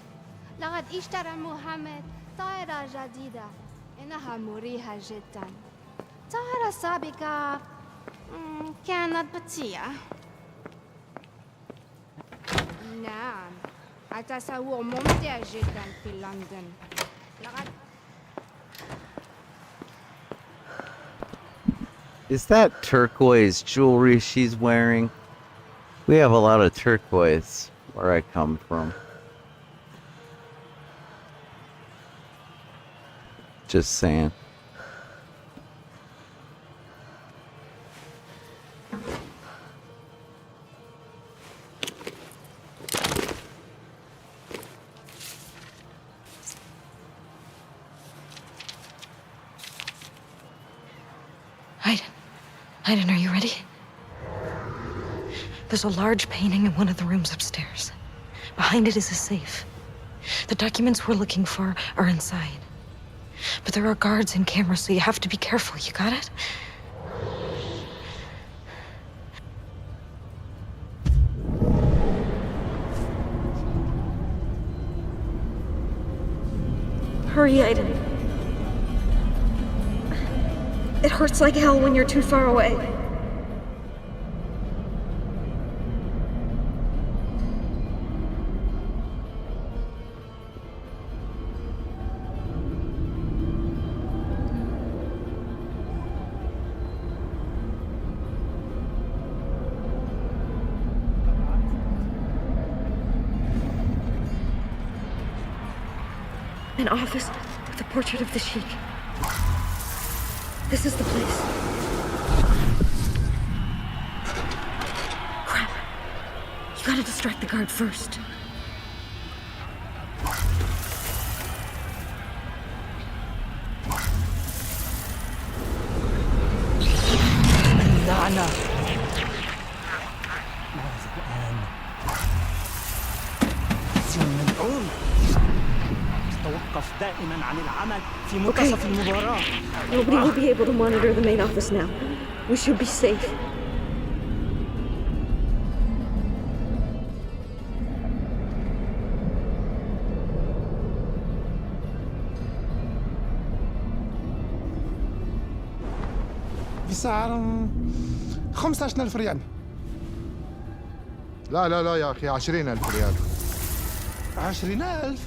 لقد اشترى محمد طائرة جديدة. إنها مريحة جدا. الطائرة السابقة كانت بطيئة. نعم، التسوق ممتع جدا في لندن. لقد Is that turquoise jewelry she's wearing? We have a lot of turquoise where I come from. Just saying. Aiden, are you ready? There's a large painting in one of the rooms upstairs. Behind it is a safe. The documents we're looking for are inside. But there are guards and cameras, so you have to be careful. You got it? Hurry, Aiden. It hurts like hell when you're too far away. An office with a portrait of the Sheik. This is the place. Crap. You gotta distract the guard first. اللعنة. ماذا الآن؟ سيون ملعون. توقف دائما عن العمل في منتصف المباراة. Nobody will be able to monitor the main office now. We should be safe. بسعر 15,000 ريال. لا لا لا يا أخي 20,000 ريال. 20,000؟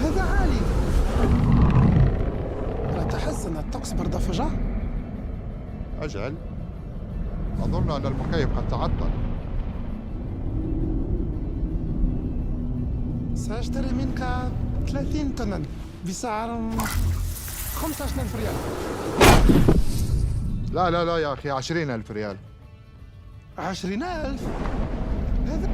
هذا عالي. لا تحس أن الطقس برد فجأة؟ أجل، أظن أن المكيف قد تعطل. سأشتري منك 30 طنا بسعر 15,000 ريال. لا لا لا يا أخي 20,000 ريال. 20,000؟ هذا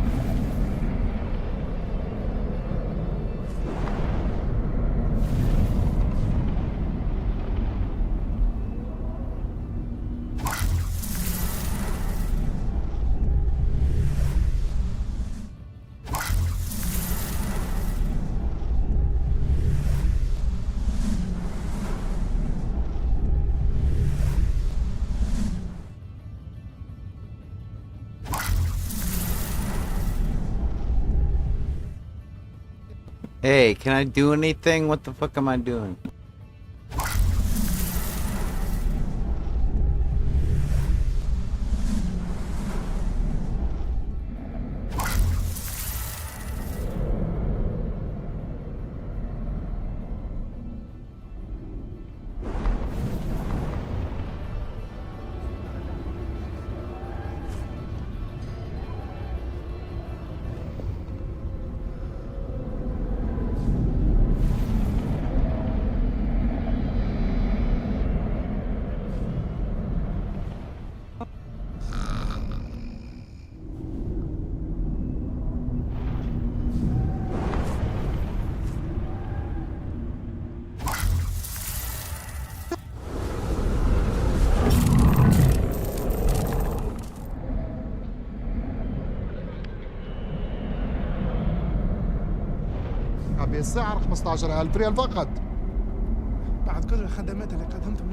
Hey, can I do anything? What the fuck am I doing? بسعر 15,000 ريال فقط. بعد كل الخدمات اللي قدمتها.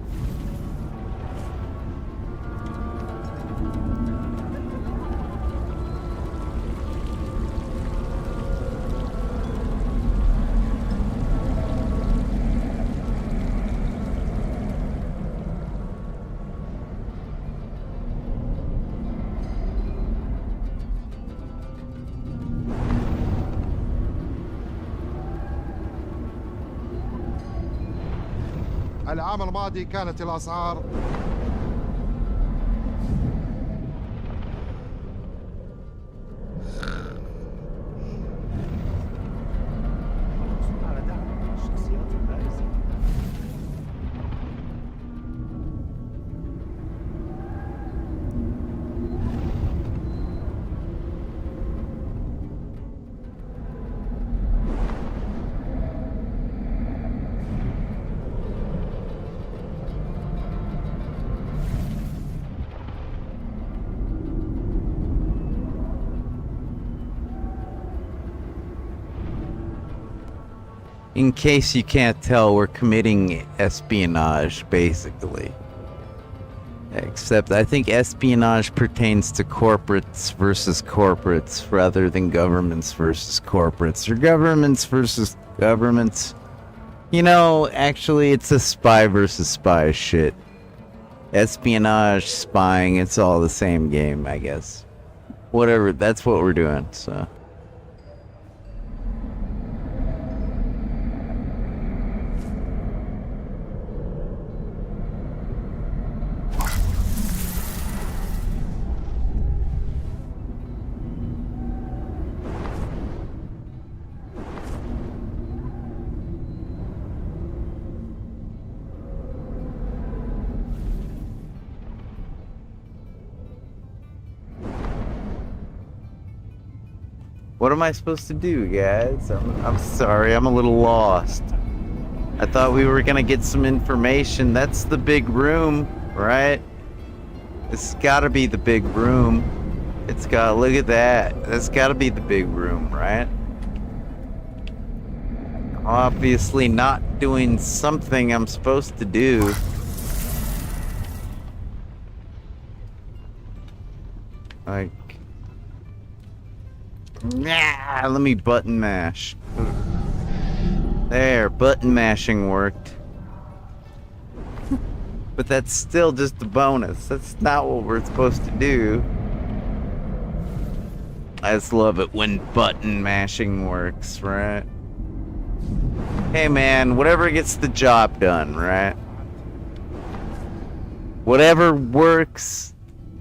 العام الماضي كانت الأسعار In case you can't tell, we're committing espionage, basically. Except I think espionage pertains to corporates versus corporates rather than governments versus corporates, or governments versus governments. You know, actually, it's a spy versus spy shit. Espionage, spying, it's all the same game, I guess. Whatever, that's what we're doing, so... What am I supposed to do, guys? I'm sorry, I'm a little lost. I thought we were gonna get some information. That's the big room, right? It's gotta be the big room. It's gotta, look at that. That's gotta be the big room, right? Obviously not doing something I'm supposed to do. Like... Nah, let me button mash. There, button mashing worked. But that's still just a bonus. That's not what we're supposed to do. I just love it when button mashing works, right? Hey man, whatever gets the job done, right? Whatever works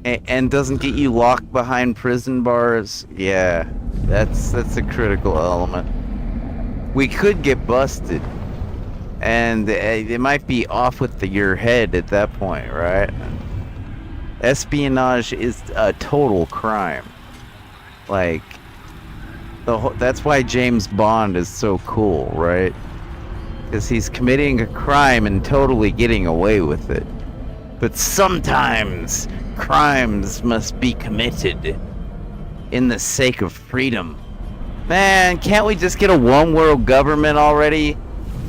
and doesn't get you locked behind prison bars, yeah, that's a critical element. We could get busted, and it might be off with your head at that point, right? Espionage is a total crime. Like, that's why James Bond is so cool, right? Because he's committing a crime and totally getting away with it. But sometimes crimes must be committed in the sake of freedom. Man, can't we just get a one world government already?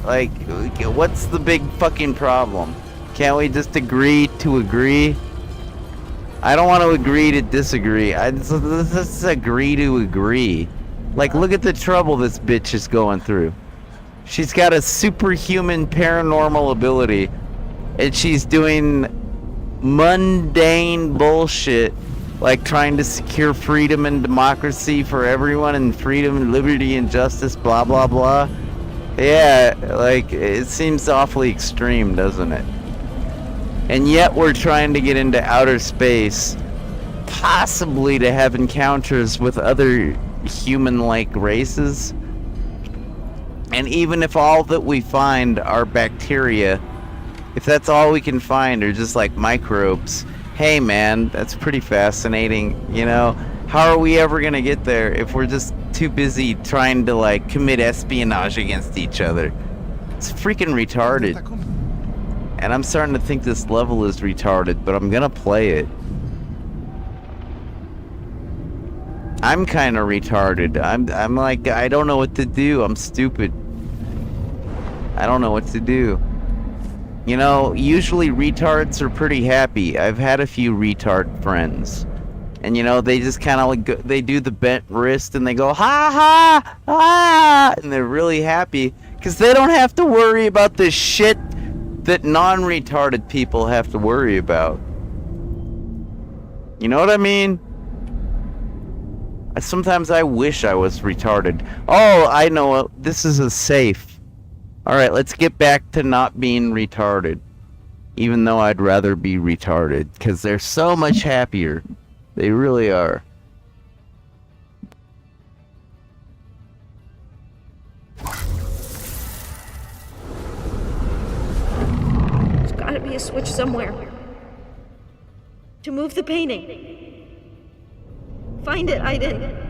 Like, what's the big fucking problem? Can't we just agree to agree? I don't want to agree to disagree. Let's just agree to agree. Like, look at the trouble this bitch is going through. She's got a superhuman paranormal ability, and she's doing mundane bullshit, like trying to secure freedom and democracy for everyone, and freedom and liberty and justice, blah blah blah. Yeah, like, it seems awfully extreme, doesn't it? And yet we're trying to get into outer space, possibly to have encounters with other human-like races. And even if all that we find are bacteria, if that's all we can find are just like microbes, hey man, that's pretty fascinating, you know? How are we ever gonna get there if we're just too busy trying to, like, commit espionage against each other? It's freaking retarded. And I'm starting to think this level is retarded, but I'm gonna play it. I'm kind of retarded. I'm like, I don't know what to do. I'm stupid. I don't know what to do. You know, usually retards are pretty happy. I've had a few retard friends. And, you know, they just kind of like, they do the bent wrist and they go, ha ha, ah, and they're really happy because they don't have to worry about the shit that non-retarded people have to worry about. You know what I mean? Sometimes I wish I was retarded. Oh, I know, this is a safe. Alright, let's get back to not being retarded. Even though I'd rather be retarded, because they're so much happier. They really are. There's gotta be a switch somewhere. To move the painting. Find it, Aiden.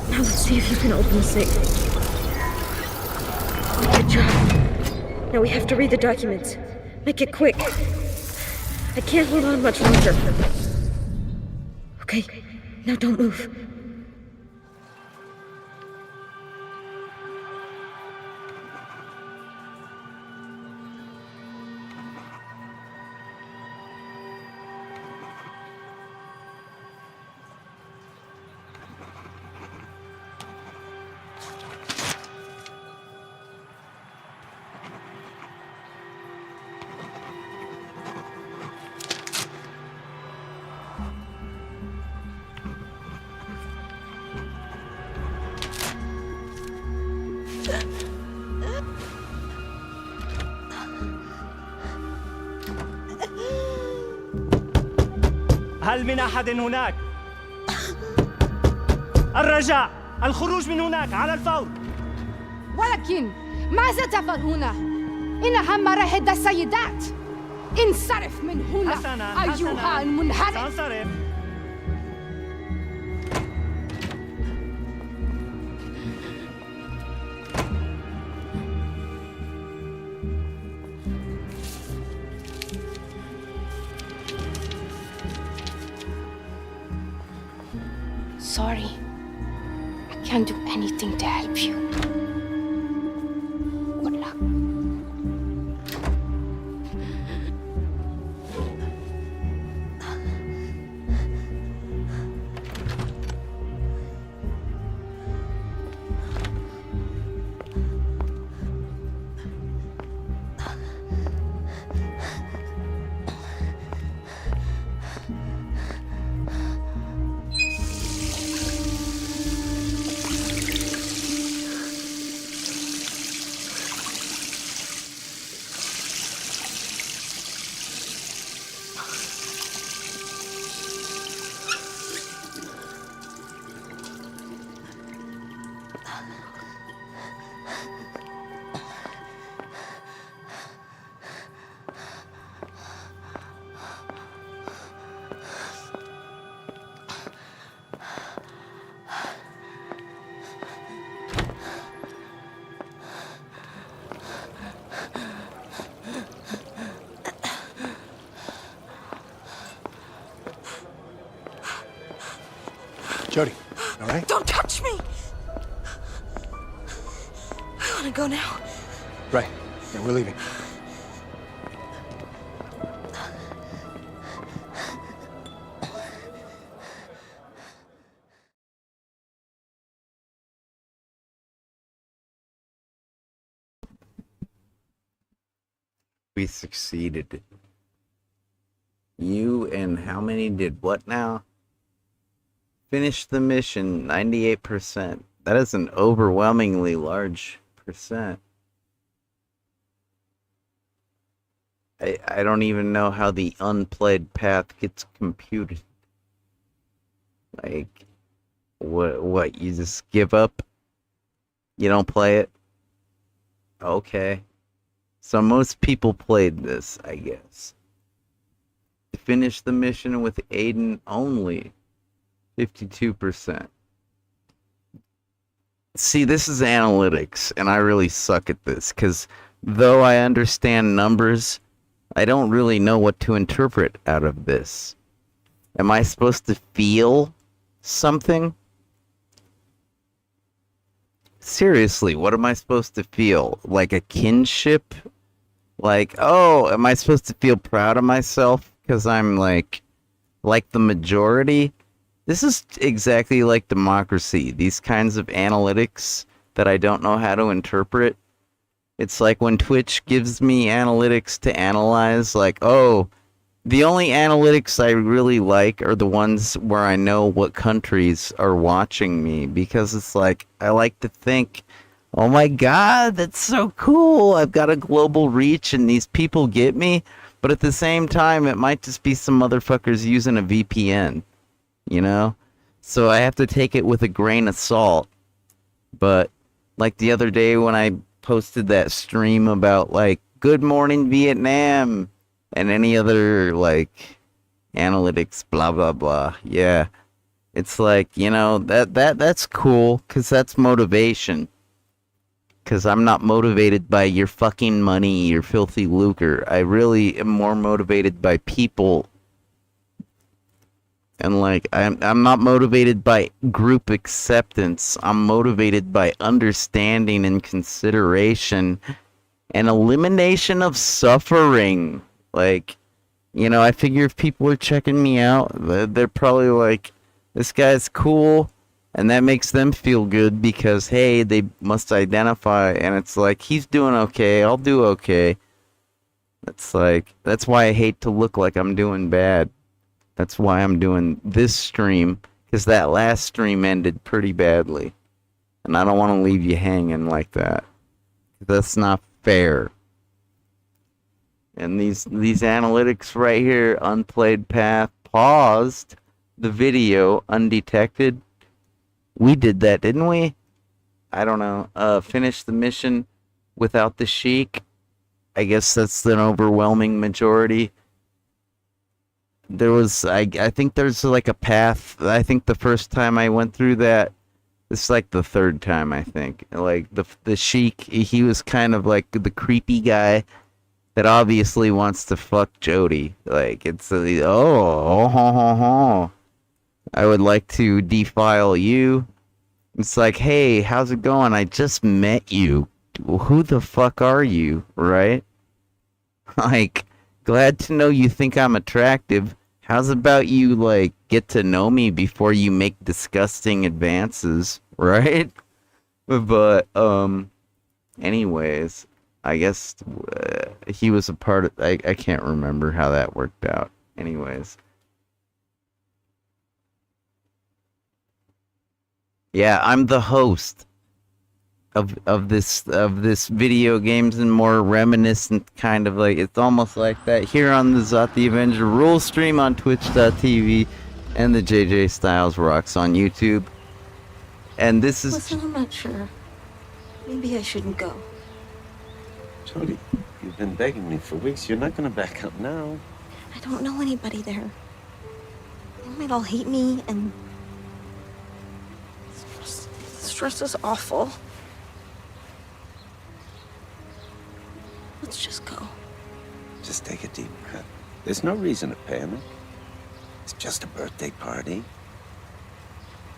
Now let's see if you can open the safe. Good job. Now we have to read the documents. Make it quick. I can't hold on much longer. Okay, now don't move. هل من أحد هناك؟ الرجاء الخروج من هناك على الفور. ولكن ماذا تفعل هنا؟ إنها مراهد السيدات. انصرف من هنا حسنا أيها المنحرف. سأنصرف. Sorry. I can't do anything to help you. Good luck. Jody, all right? Don't touch me! I want to go now. Right. Yeah, we're leaving. We succeeded. You and how many did what now? Finish the mission, 98%. That is an overwhelmingly large percent. I don't even know how the unplayed path gets computed. Like, what, you just give up? You don't play it? Okay. So most people played this, I guess. Finish the mission with Aiden only. 52%. See, this is analytics, and I really suck at this, because though I understand numbers, I don't really know what to interpret out of this. Am I supposed to feel something? Seriously, what am I supposed to feel? Like a kinship? Like, oh, am I supposed to feel proud of myself because I'm like the majority? This is exactly like democracy. These kinds of analytics that I don't know how to interpret. It's like when Twitch gives me analytics to analyze, like, oh, the only analytics I really like are the ones where I know what countries are watching me, because it's like, I like to think, oh my god, that's so cool. I've got a global reach and these people get me. But at the same time, it might just be some motherfuckers using a VPN, you know? So I have to take it with a grain of salt. But like the other day when I posted that stream about like, good morning Vietnam, and any other like analytics, blah, blah, blah. Yeah. It's like, you know, that's cool, because that's motivation. Because I'm not motivated by your fucking money, your filthy lucre. I really am more motivated by people. And like, I'm not motivated by group acceptance. I'm motivated by understanding and consideration and elimination of suffering. Like, you know, I figure if people are checking me out, they're probably like, this guy's cool. And that makes them feel good because, hey, they must identify. And it's like, he's doing okay. I'll do okay. It's like, that's why I hate to look like I'm doing bad. That's why I'm doing this stream. Because that last stream ended pretty badly. And I don't want to leave you hanging like that. That's not fair. And these analytics right here, unplayed path, paused the video undetected. We did that, didn't we? I don't know. Finish the mission without the Sheik. I guess that's an overwhelming majority. There was, I think there's like a path. I think the first time I went through that, it's like the third time, I think. Like the Sheik, he was kind of like the creepy guy that obviously wants to fuck Jodie. Like it's I would like to defile you. It's like, hey, how's it going? I just met you. Who the fuck are you, right? Like, glad to know you think I'm attractive. How's about you, like, get to know me before you make disgusting advances, right? But, anyways, I guess he was a part of... I can't remember how that worked out. Anyways. Yeah, I'm the host of this video games and more reminiscent kind of like, it's almost like that here on the Zot the Avenger Rule stream on twitch.tv and the JJ Styles Rocks on YouTube. And this is... Listen, I'm not sure. Maybe I shouldn't go. Jodie, you've been begging me for weeks. You're not gonna back out now. I don't know anybody there. They might all hate me, and... Stress is awful. Let's just go. Just take a deep breath. There's no reason to panic. It's just a birthday party.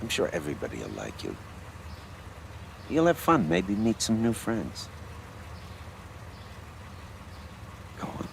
I'm sure everybody will like you. You'll have fun, maybe meet some new friends. Go on.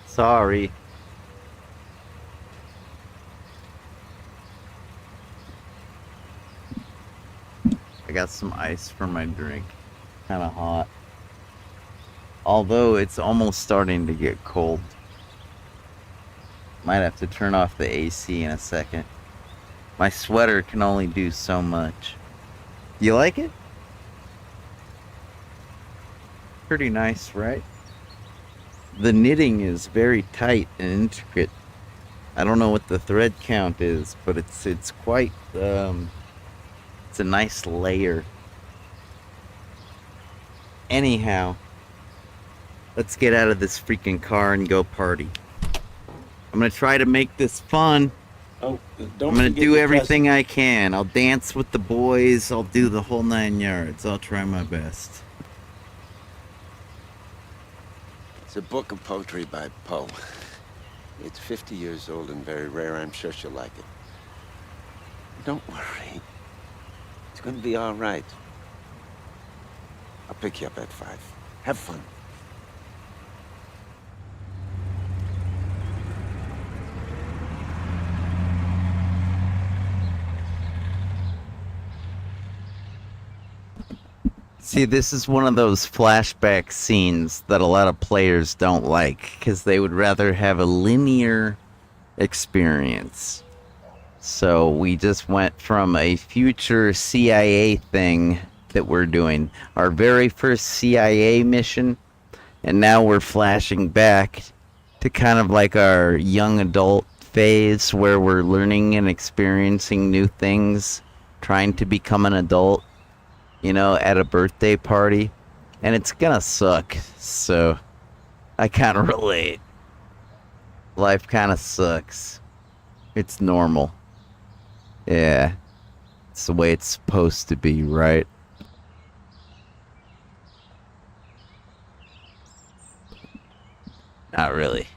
Sorry. I got some ice for my drink. Kind of hot. Although it's almost starting to get cold. Might have to turn off the AC in a second. My sweater can only do so much. You like it? Pretty nice, right? The knitting is very tight and intricate. I don't know what the thread count is, but it's quite it's a nice layer. Anyhow, let's get out of this freaking car and go party. I'm gonna try to make this fun. Oh, I'm gonna do everything I can. I'll dance with the boys. I'll do the whole 9 yards. I'll try my best. It's a book of poetry by Poe. It's 50 years old and very rare. I'm sure she'll like it. Don't worry. It's gonna be all right. I'll pick you up at 5. Have fun. See, this is one of those flashback scenes that a lot of players don't like, because they would rather have a linear experience. So we just went from a future CIA thing that we're doing, our very first CIA mission, and now we're flashing back to kind of like our young adult phase where we're learning and experiencing new things, trying to become an adult, you know, at a birthday party. And it's gonna suck, so I kind of relate. Life kind of sucks. It's normal. Yeah, it's the way it's supposed to be, right? Not really.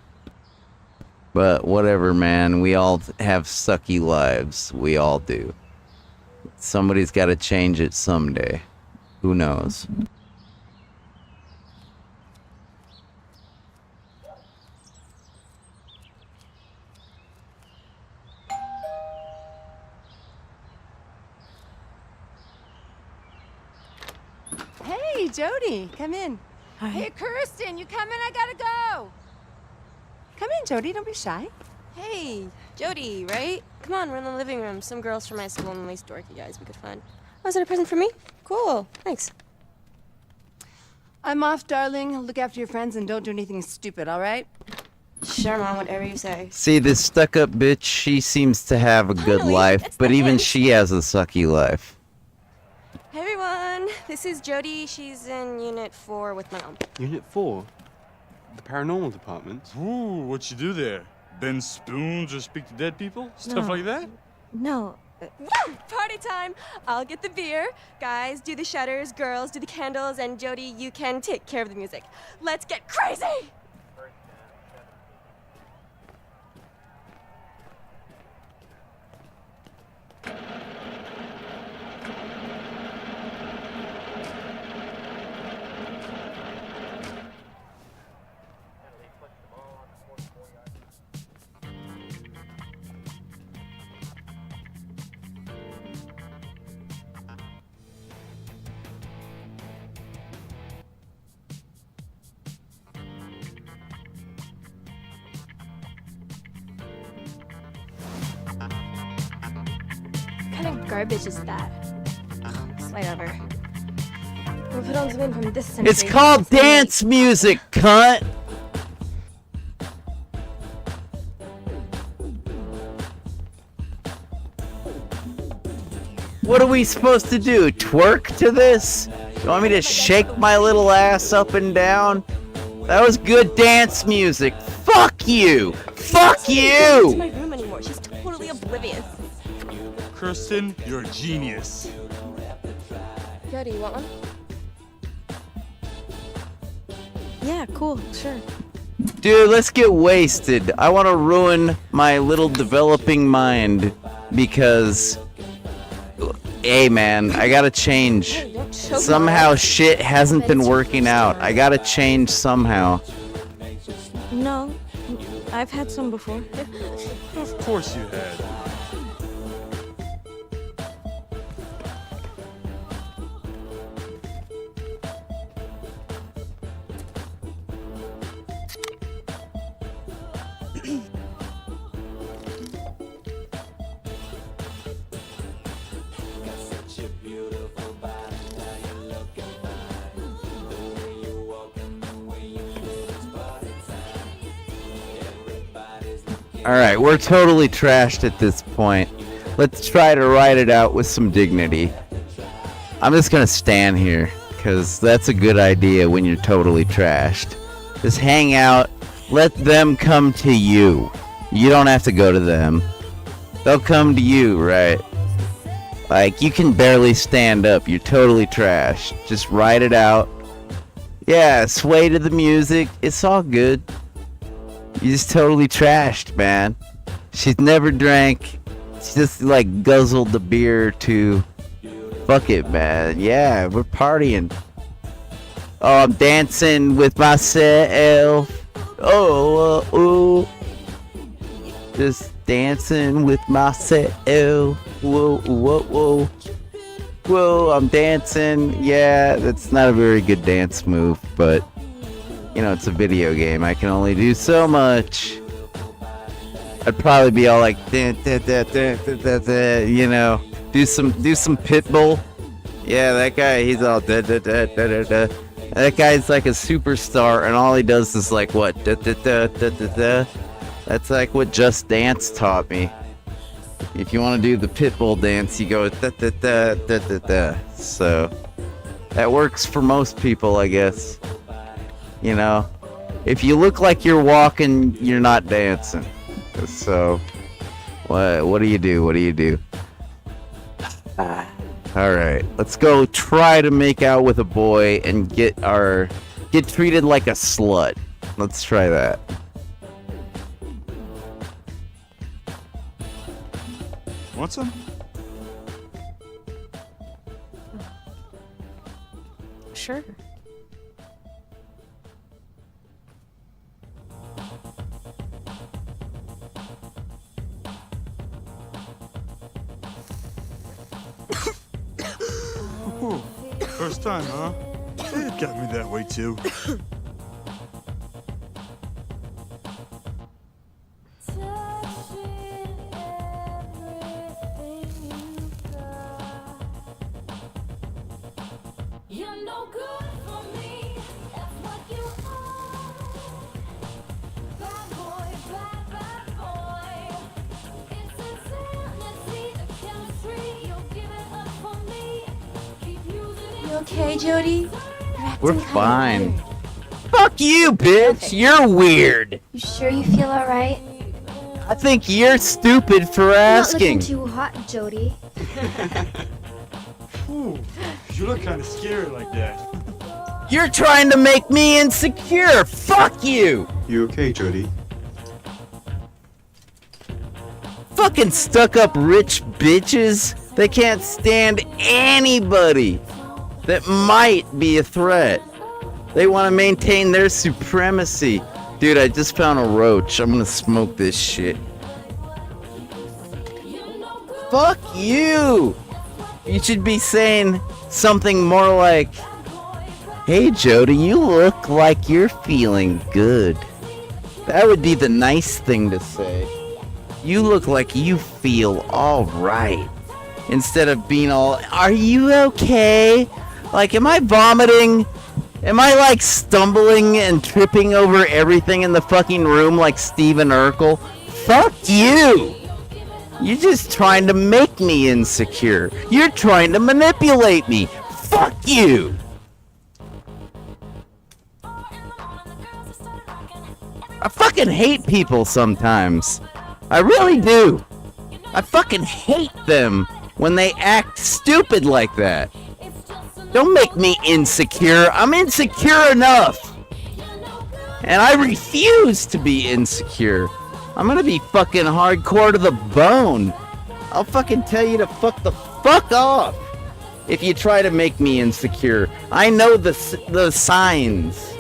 But whatever, man. We all have sucky lives. We all do. Somebody's got to change it someday. Who knows? Hey, Jody, come in. Hi. Hey, Kirsten, you coming? I gotta go. Come in, Jody. Don't be shy. Hey, Jody, right? Come on, we're in the living room. Some girls from my school and nice dorky guys we could find. Oh, is that a present for me? Cool, thanks. I'm off, darling. Look after your friends and don't do anything stupid, all right? Sure, Mom, whatever you say. See, this stuck-up bitch, she seems to have a good Finally, life, it's but the even end. she has a sucky life. Hey, everyone. This is Jody. She's in Unit 4 with my mom. Unit 4? The paranormal department? Ooh, what you do there? Bend spoons or speak to dead people? Stuff No. like that? No. Woo! Party time! I'll get the beer. Guys, do the shutters. Girls, do the candles. And Jody, you can take care of the music. Let's get crazy! What kind of garbage is that? Slide over. We'll put on something from this century. It's called dance music, cunt! What are we supposed to do? Twerk to this? You want me to shake my little ass up and down? That was good dance music. Fuck you! Fuck To you! my room anymore. She's totally oblivious. Kirsten, you're a genius. Jody, you want one? Yeah, cool, sure. Dude, let's get wasted. I want to ruin my little developing mind because, hey man, I gotta change. Hey, don't choke Somehow on it. shit hasn't been working out. I gotta change somehow. No, I've had some before. Of course you had. Alright, we're totally trashed at this point. Let's try to ride it out with some dignity. I'm just gonna stand here, because that's a good idea when you're totally trashed. Just hang out, let them come to you. You don't have to go to them. they'll come to you, right? Like, you can barely stand up. You're totally trashed. Just write it out. Yeah, sway to the music. It's all good. You're just totally trashed, man. She's never drank. She just, like, guzzled the beer to... Fuck it, man. Yeah, we're partying. Oh, I'm dancing with myself. Oh. Just dancing with myself. Whoa. Whoa, I'm dancing. Yeah, that's not a very good dance move, but, you know, it's a video game. I can only do so much. I'd probably be all like, you know, do some Pitbull. Yeah, that guy, he's all That guy's like a superstar, and all he does is like what? That's like what Just Dance taught me. If you want to do the Pitbull dance, you go So that works for most people, I guess. You know, if you look like you're walking, you're not dancing. So what do you do? What do you do? All right, let's go try to make out with a boy and get treated like a slut. Let's try that. Want some? Sure. First time, huh? It got me that way too. Okay, Jody? We're fine. Fuck you, bitch! Okay. You're weird! You sure you feel alright? I think you're stupid for asking. Not looking too hot, Jody. Ooh, you look kind of scared like that. You're trying to make me insecure! Fuck you! You okay, Jody? Fucking stuck-up rich bitches! They can't stand anybody that might be a threat. They want to maintain their supremacy. Dude, I just found a roach. I'm gonna smoke this shit. Fuck you! You should be saying something more like, hey Jody, you look like you're feeling good. That would be the nice thing to say. You look like you feel alright. Instead of being all, are you okay? Like, am I vomiting? Am I, like, stumbling and tripping over everything in the fucking room like Steven Urkel? Fuck you! You're just trying to make me insecure. You're trying to manipulate me. Fuck you! I fucking hate people sometimes. I really do. I fucking hate them when they act stupid like that. Don't make me insecure. I'm insecure enough. And I refuse to be insecure. I'm gonna be fucking hardcore to the bone. I'll fucking tell you to fuck the fuck off if you try to make me insecure. I know the signs.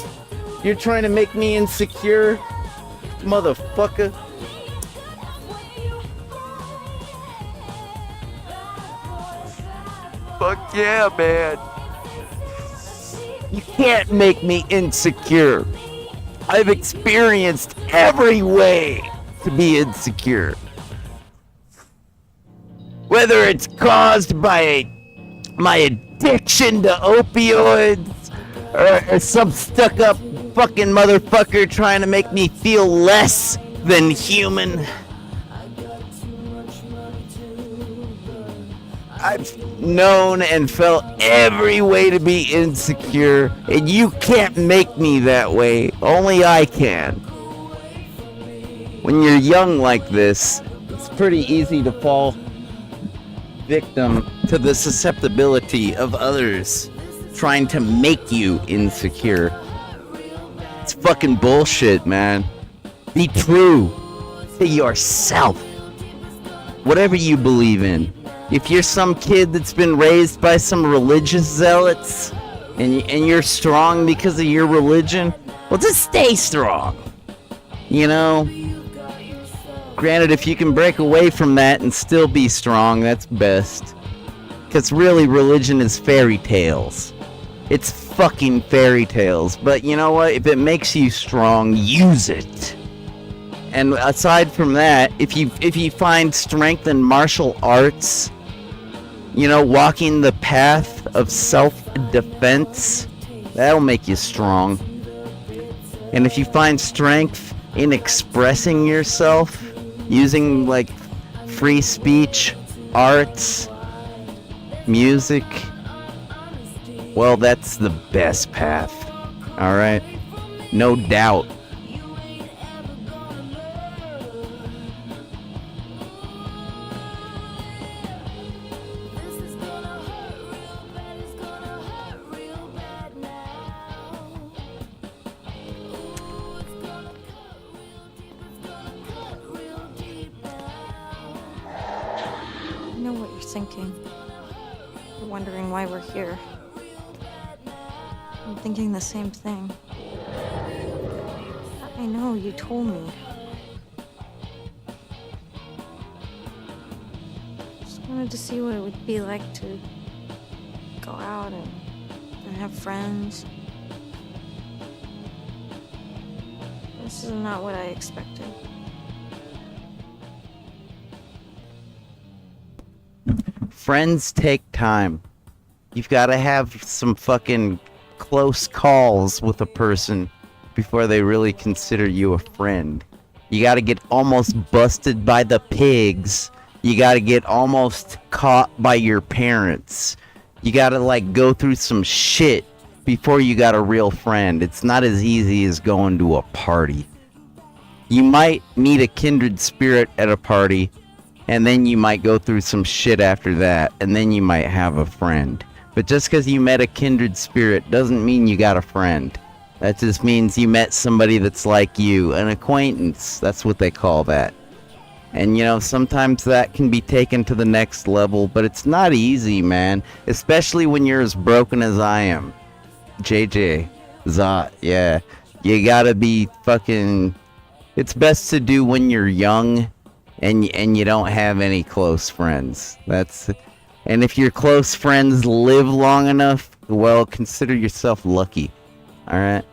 You're trying to make me insecure, motherfucker. Fuck yeah, man. You can't make me insecure. I've experienced every way to be insecure. Whether it's caused by my addiction to opioids, or some stuck-up fucking motherfucker trying to make me feel less than human. I've known and felt every way to be insecure, and you can't make me that way. Only I can. When you're young like this, it's pretty easy to fall victim to the susceptibility of others trying to make you insecure. It's fucking bullshit, man. Be true to yourself. Whatever you believe in. If you're some kid that's been raised by some religious zealots and you're strong because of your religion, well, just stay strong. You know? Granted, if you can break away from that and still be strong, that's best. Because really, religion is fairy tales. It's fucking fairy tales. But you know what? If it makes you strong, use it. And aside from that, if you find strength in martial arts, you know, walking the path of self-defense, that'll make you strong. And if you find strength in expressing yourself, using like free speech, arts, music, well, that's the best path. All right? No doubt. I know what you're thinking. You're wondering why we're here. I'm thinking the same thing. I know, you told me. Just wanted to see what it would be like to go out and have friends. This is not what I expected. Friends take time. You've got to have some fucking close calls with a person before they really consider you a friend. You got to get almost busted by the pigs. You got to get almost caught by your parents. You got to like go through some shit before you got a real friend. It's not as easy as going to a party. You might meet a kindred spirit at a party, and then you might go through some shit after that, and then you might have a friend. But just because you met a kindred spirit doesn't mean you got a friend. That just means you met somebody that's like you, an acquaintance. That's what they call that. And you know, sometimes that can be taken to the next level, but it's not easy, man. Especially when you're as broken as I am. JJ. Zot, yeah. You gotta be fucking... It's best to do when you're young and you don't have any close friends. And if your close friends live long enough, well, consider yourself lucky. Alright?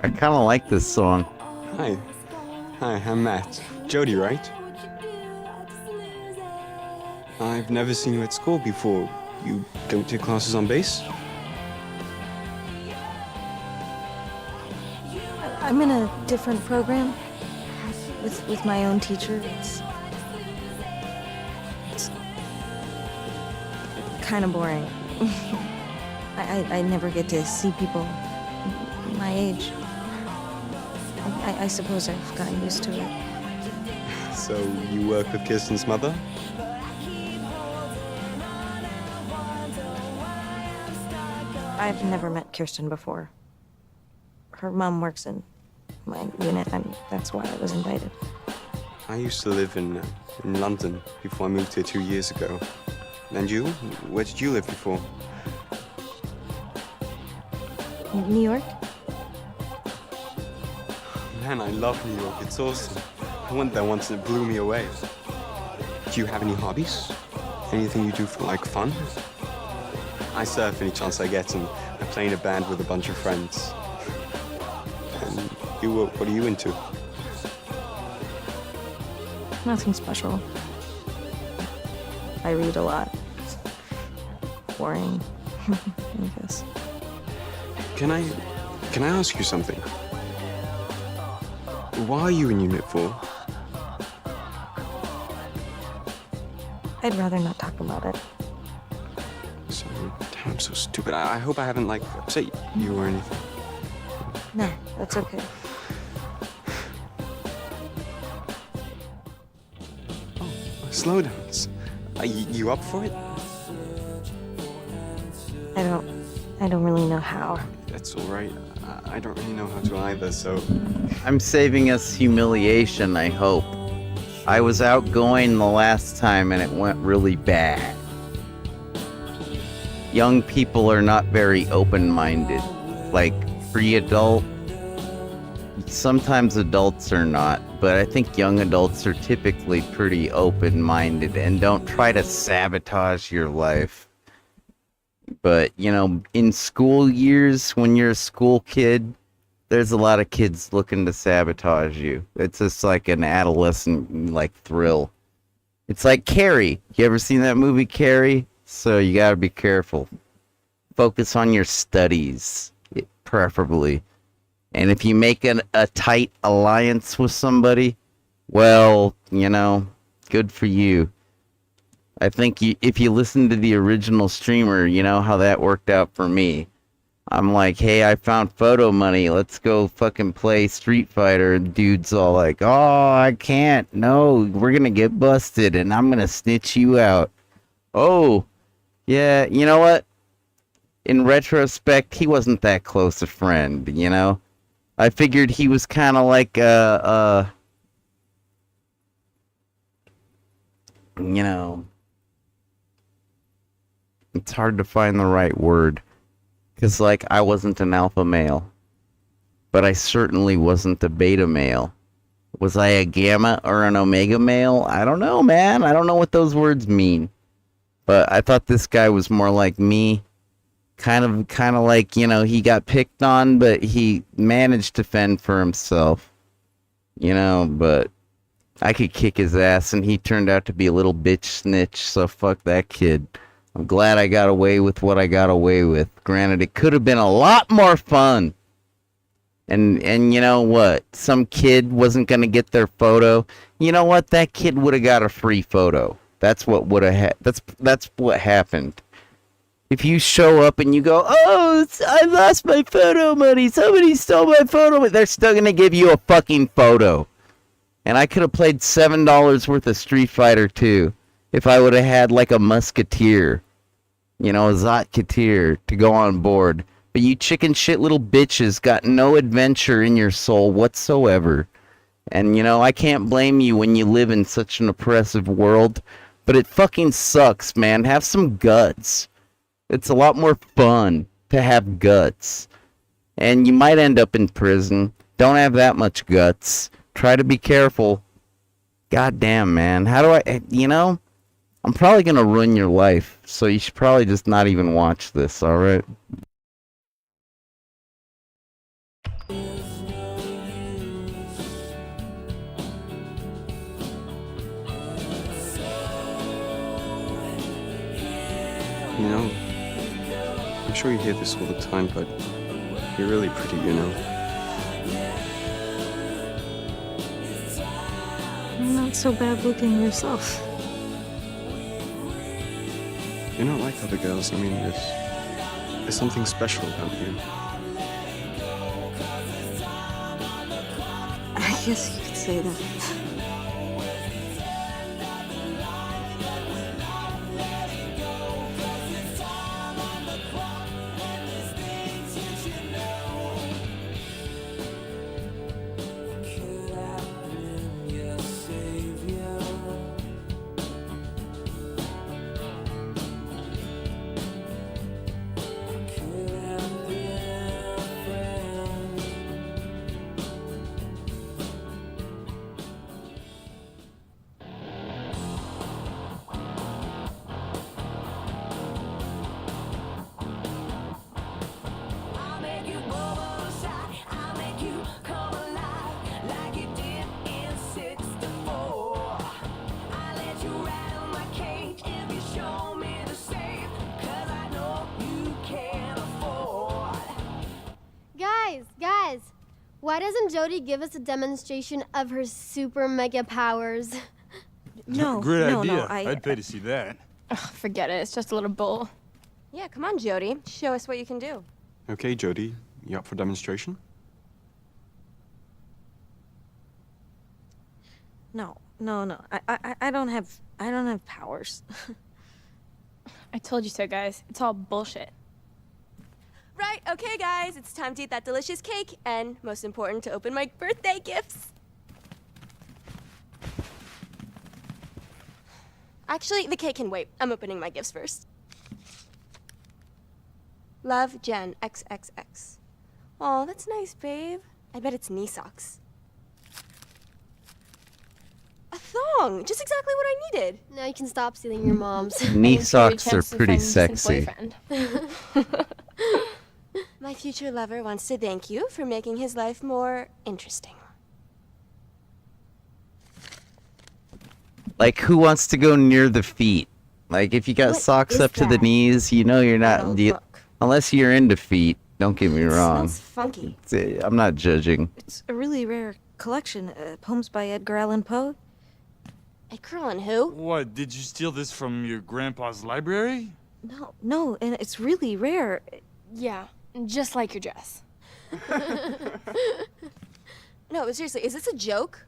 I kind of like this song. Hi. Hi, I'm Matt. Jody, right? I've never seen you at school before. You don't take classes on bass? I'm in a different program with my own teacher. It's kind of boring. I never get to see people my age. I suppose I've gotten used to it. So you work with Kirsten's mother? I've never met Kirsten before. Her mom works in my unit, and that's why I was invited. I used to live in London before I moved here 2 years ago. And you? Where did you live before? New York? Man, I love New York. It's awesome. I went there once and it blew me away. Do you have any hobbies? Anything you do for, like, fun? I surf any chance I get, and I play in a band with a bunch of friends. And you, what are you into? Nothing special. I read a lot. Boring, I guess. Can I ask you something? Why are you in Unit 4? I'd rather not talk about it. Damn, I'm so stupid. I hope I haven't, like, upset you or anything. Nah, that's okay. Slow dance. Are you up for it? I don't really know how. That's all right. I don't really know how to either, so... I'm saving us humiliation, I hope. I was outgoing the last time and it went really bad. Young people are not very open-minded. Like, pre-adult, sometimes adults are not, but I think young adults are typically pretty open-minded and don't try to sabotage your life. But, you know, in school years, when you're a school kid, there's a lot of kids looking to sabotage you. It's just like an adolescent, like, thrill. It's like Carrie. You ever seen that movie, Carrie? So you gotta be careful. Focus on your studies, preferably. And if you make a tight alliance with somebody, well, you know, good for you. I think if you listen to the original streamer, you know how that worked out for me. I'm like, hey, I found photo money. Let's go fucking play Street Fighter. And dude's all like, oh, I can't. No, we're going to get busted and I'm going to snitch you out. Oh, yeah, you know what? In retrospect, he wasn't that close a friend, you know? I figured he was kind of like, you know, it's hard to find the right word. Because, like, I wasn't an alpha male. But I certainly wasn't a beta male. Was I a gamma or an omega male? I don't know, man. I don't know what those words mean. But I thought this guy was more like me. Kind of like, you know, he got picked on, but he managed to fend for himself. You know, but I could kick his ass, and he turned out to be a little bitch snitch, so fuck that kid. I'm glad I got away with what I got away with. Granted, it could have been a lot more fun. And you know what? Some kid wasn't going to get their photo. You know what? That kid would have got a free photo. That's what would have that's what happened. If you show up and you go, oh, I lost my photo money. Somebody stole my photo money. They're still going to give you a fucking photo. And I could have played $7 worth of Street Fighter 2 if I would have had like a musketeer. You know, a Zotketeer to go on board. But you chicken shit little bitches got no adventure in your soul whatsoever. And, you know, I can't blame you when you live in such an oppressive world. But it fucking sucks, man. Have some guts. It's a lot more fun to have guts. And you might end up in prison. Don't have that much guts. Try to be careful. God damn, man. How do I, you know? I'm probably going to ruin your life, so you should probably just not even watch this, alright? You know, I'm sure you hear this all the time, but you're really pretty, you know? You're not so bad looking yourself. You're not like other girls. I mean, there's something special about you. I guess you could say that. Why doesn't Jody give us a demonstration of her super mega powers? Great idea. I'd pay to see that. Ugh, forget it. It's just a little bull. Yeah, come on, Jody. Show us what you can do. Okay, Jody, you up for demonstration? No. I don't have powers. I told you so, guys. It's all bullshit. Right, okay, guys. It's time to eat that delicious cake, and most important, to open my birthday gifts. Actually, the cake can wait. I'm opening my gifts first. Love, Jen, XXX. Aw, that's nice, babe. I bet it's knee socks. A thong! Just exactly what I needed. Now you can stop stealing your mom's. Knee socks are pretty sexy. My future lover wants to thank you for making his life more interesting. Like, who wants to go near the feet? Like, if you got What socks is up to the that? knees, you know you're not... Look. Unless you're into feet, don't get me wrong. Smells funky. I'm not judging. It's a really rare collection. Poems by Edgar Allan Poe. Edgar Allan who? What, did you steal this from your grandpa's library? No, and it's really rare. Yeah, just like your dress. No, but seriously, is this a joke?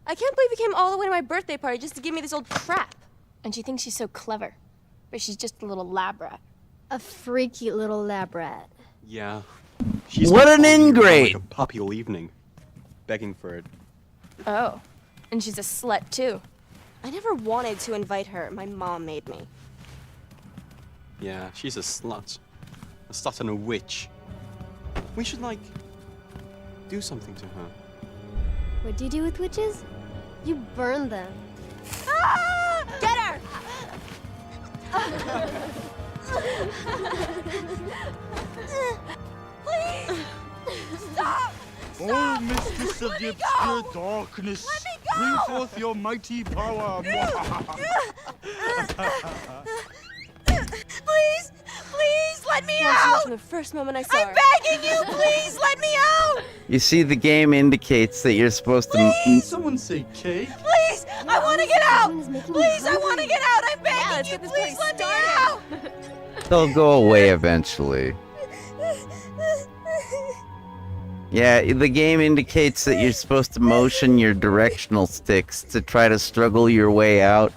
I can't believe you came all the way to my birthday party just to give me this old crap. And she thinks she's so clever. But she's just a little lab rat. A freaky little lab rat. Yeah. What an been following me around ingrate! Like a puppy all evening, begging for it. Oh, and she's a slut too. I never wanted to invite her. My mom made me. Yeah, she's a slut. A slut and a witch. We should, like, do something to her. What do you do with witches? You burn them. Ah! Get her! Please! Stop! Oh, mistress of the obscure darkness, bring forth your mighty power. Please! Please let me out! From the first moment I saw her. I'm begging you! Please let me out! You see, the game indicates that you're supposed to... Someone say cake. Please! I want to get out! Please, I want to get out! I'm begging you! Please let me out! They'll go away eventually. Yeah, the game indicates that you're supposed to motion your directional sticks to try to struggle your way out,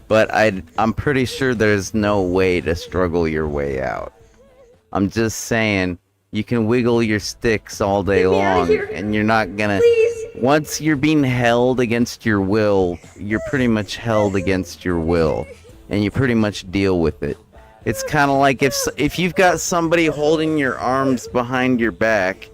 but I'm pretty sure there's no way to struggle your way out. I'm just saying, you can wiggle your sticks all day long, and you're not gonna... Once you're being held against your will, you're pretty much held against your will, and you pretty much deal with it. It's kind of like if you've got somebody holding your arms behind your back,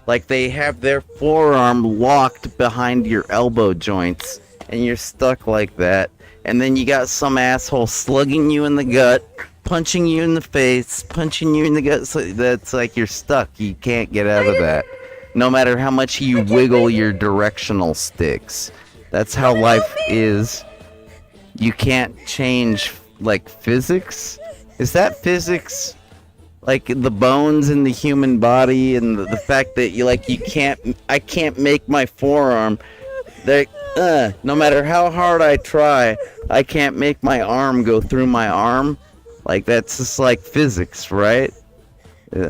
like they have their forearm locked behind your elbow joints, and you're stuck like that, and then you got some asshole slugging you in the gut, punching you in the face, punching you in the gut, so that's like you're stuck. You can't get out of that. No matter how much you wiggle your directional sticks. That's how life is. You can't change, like, physics? Is that physics? Like the bones in the human body and the fact that I can't make my forearm. No matter how hard I try, I can't make my arm go through my arm. Like, that's just like physics, right?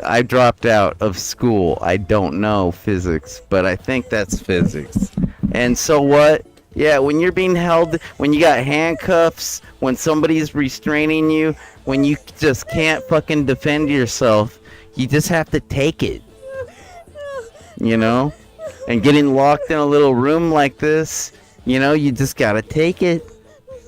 I dropped out of school. I don't know physics, but I think that's physics. And so what? Yeah, when you're being held, when you got handcuffs, when somebody's restraining you, when you just can't fucking defend yourself, you just have to take it. You know? And getting locked in a little room like this, you know, you just gotta take it.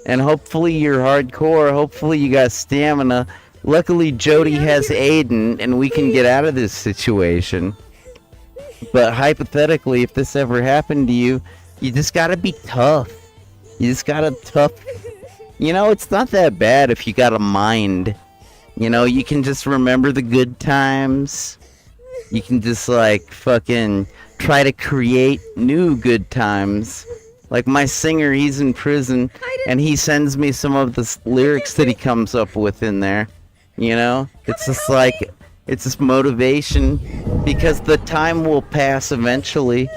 And hopefully you're hardcore, hopefully you got stamina. Luckily Jody has Aiden, and we can get out of this situation. But hypothetically, if this ever happened to you, you just gotta be tough. You just gotta tough. You know, it's not that bad if you got a mind. You know, you can just remember the good times. You can just, like, fucking try to create new good times. Like my singer, he's in prison, and he sends me some of the lyrics that he comes up with in there. You know? It's just like, It's this motivation because the time will pass eventually.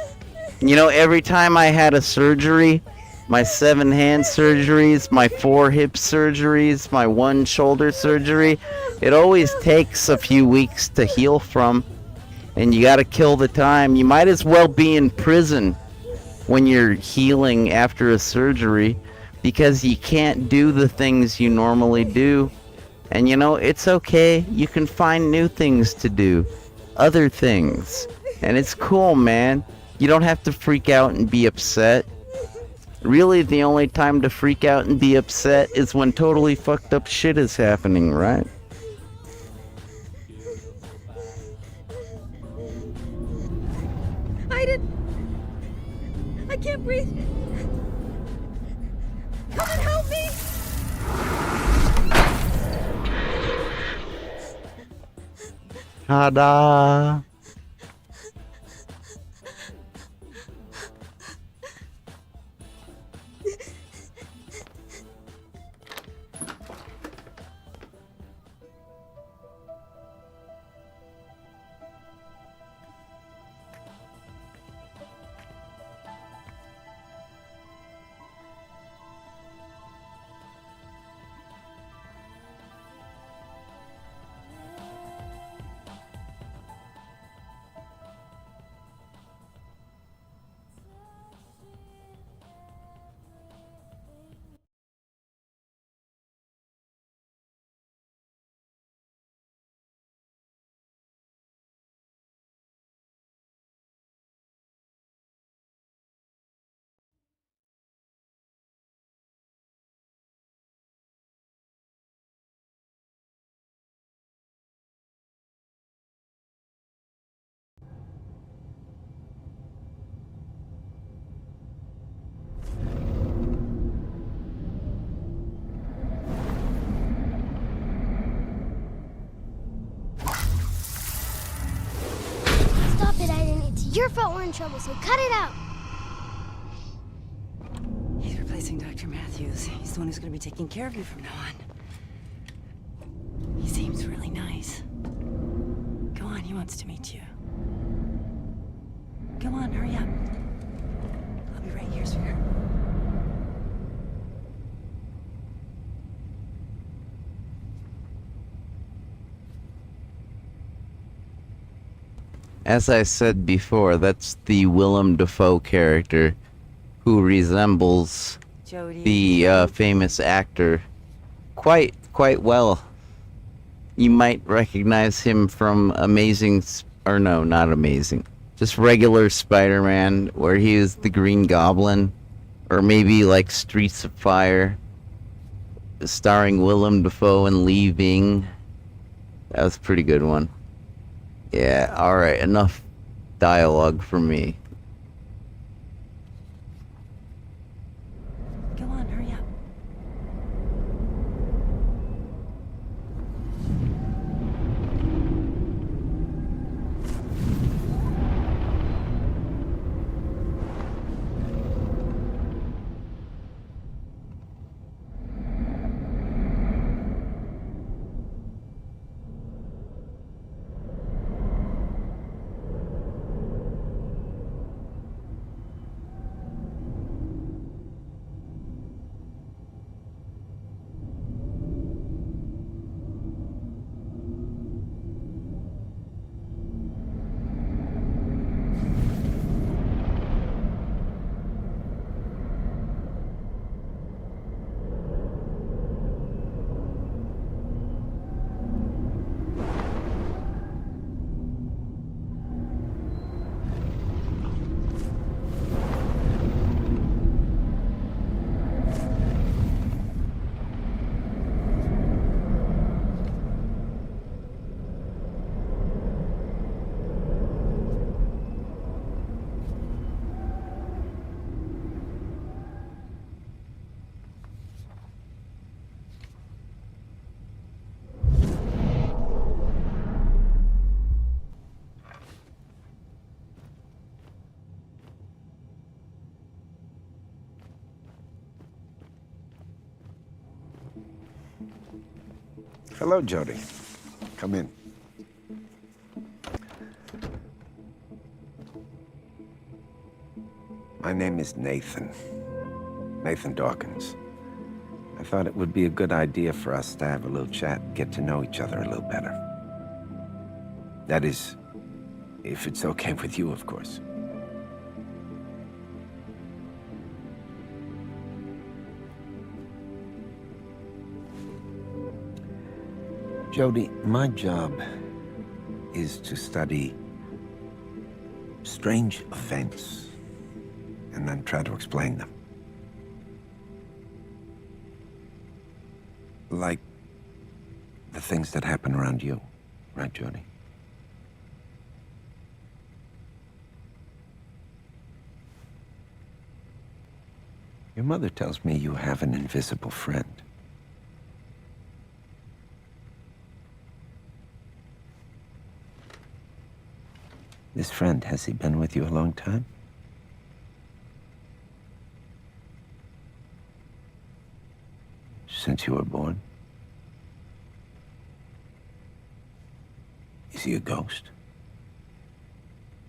You know, every time I had a surgery, my 7 hand surgeries, my 4 hip surgeries, my 1 shoulder surgery, it always takes a few weeks to heal from. And you gotta kill the time. You might as well be in prison when you're healing after a surgery because you can't do the things you normally do. And you know, it's okay. You can find new things to do, other things. And it's cool, man. You don't have to freak out and be upset. Really, the only time to freak out and be upset is when totally fucked up shit is happening, right? I can't breathe. Come and help me! Ta-da! Stop it, Aiden. It's your fault we're in trouble, so cut it out. He's replacing Dr. Matthews. He's the one who's going to be taking care of you from now on. He seems really nice. Go on, he wants to meet you. Go on, hurry up. I'll be right here, sweetheart. As I said before, that's the Willem Dafoe character who resembles the famous actor quite well. You might recognize him from not Amazing, just regular Spider-Man, where he is the Green Goblin, or maybe like Streets of Fire, starring Willem Dafoe and Lee Ving. That was a pretty good one. Yeah, alright, enough dialogue for me. Go on, hurry up. Hello, Jody. Come in. My name is Nathan. Nathan Dawkins. I thought it would be a good idea for us to have a little chat and get to know each other a little better. That is, if it's okay with you, of course. Jody, my job is to study strange events and then try to explain them. Like the things that happen around you, right, Jody? Your mother tells me you have an invisible friend. This friend, has he been with you a long time? Since you were born? Is he a ghost?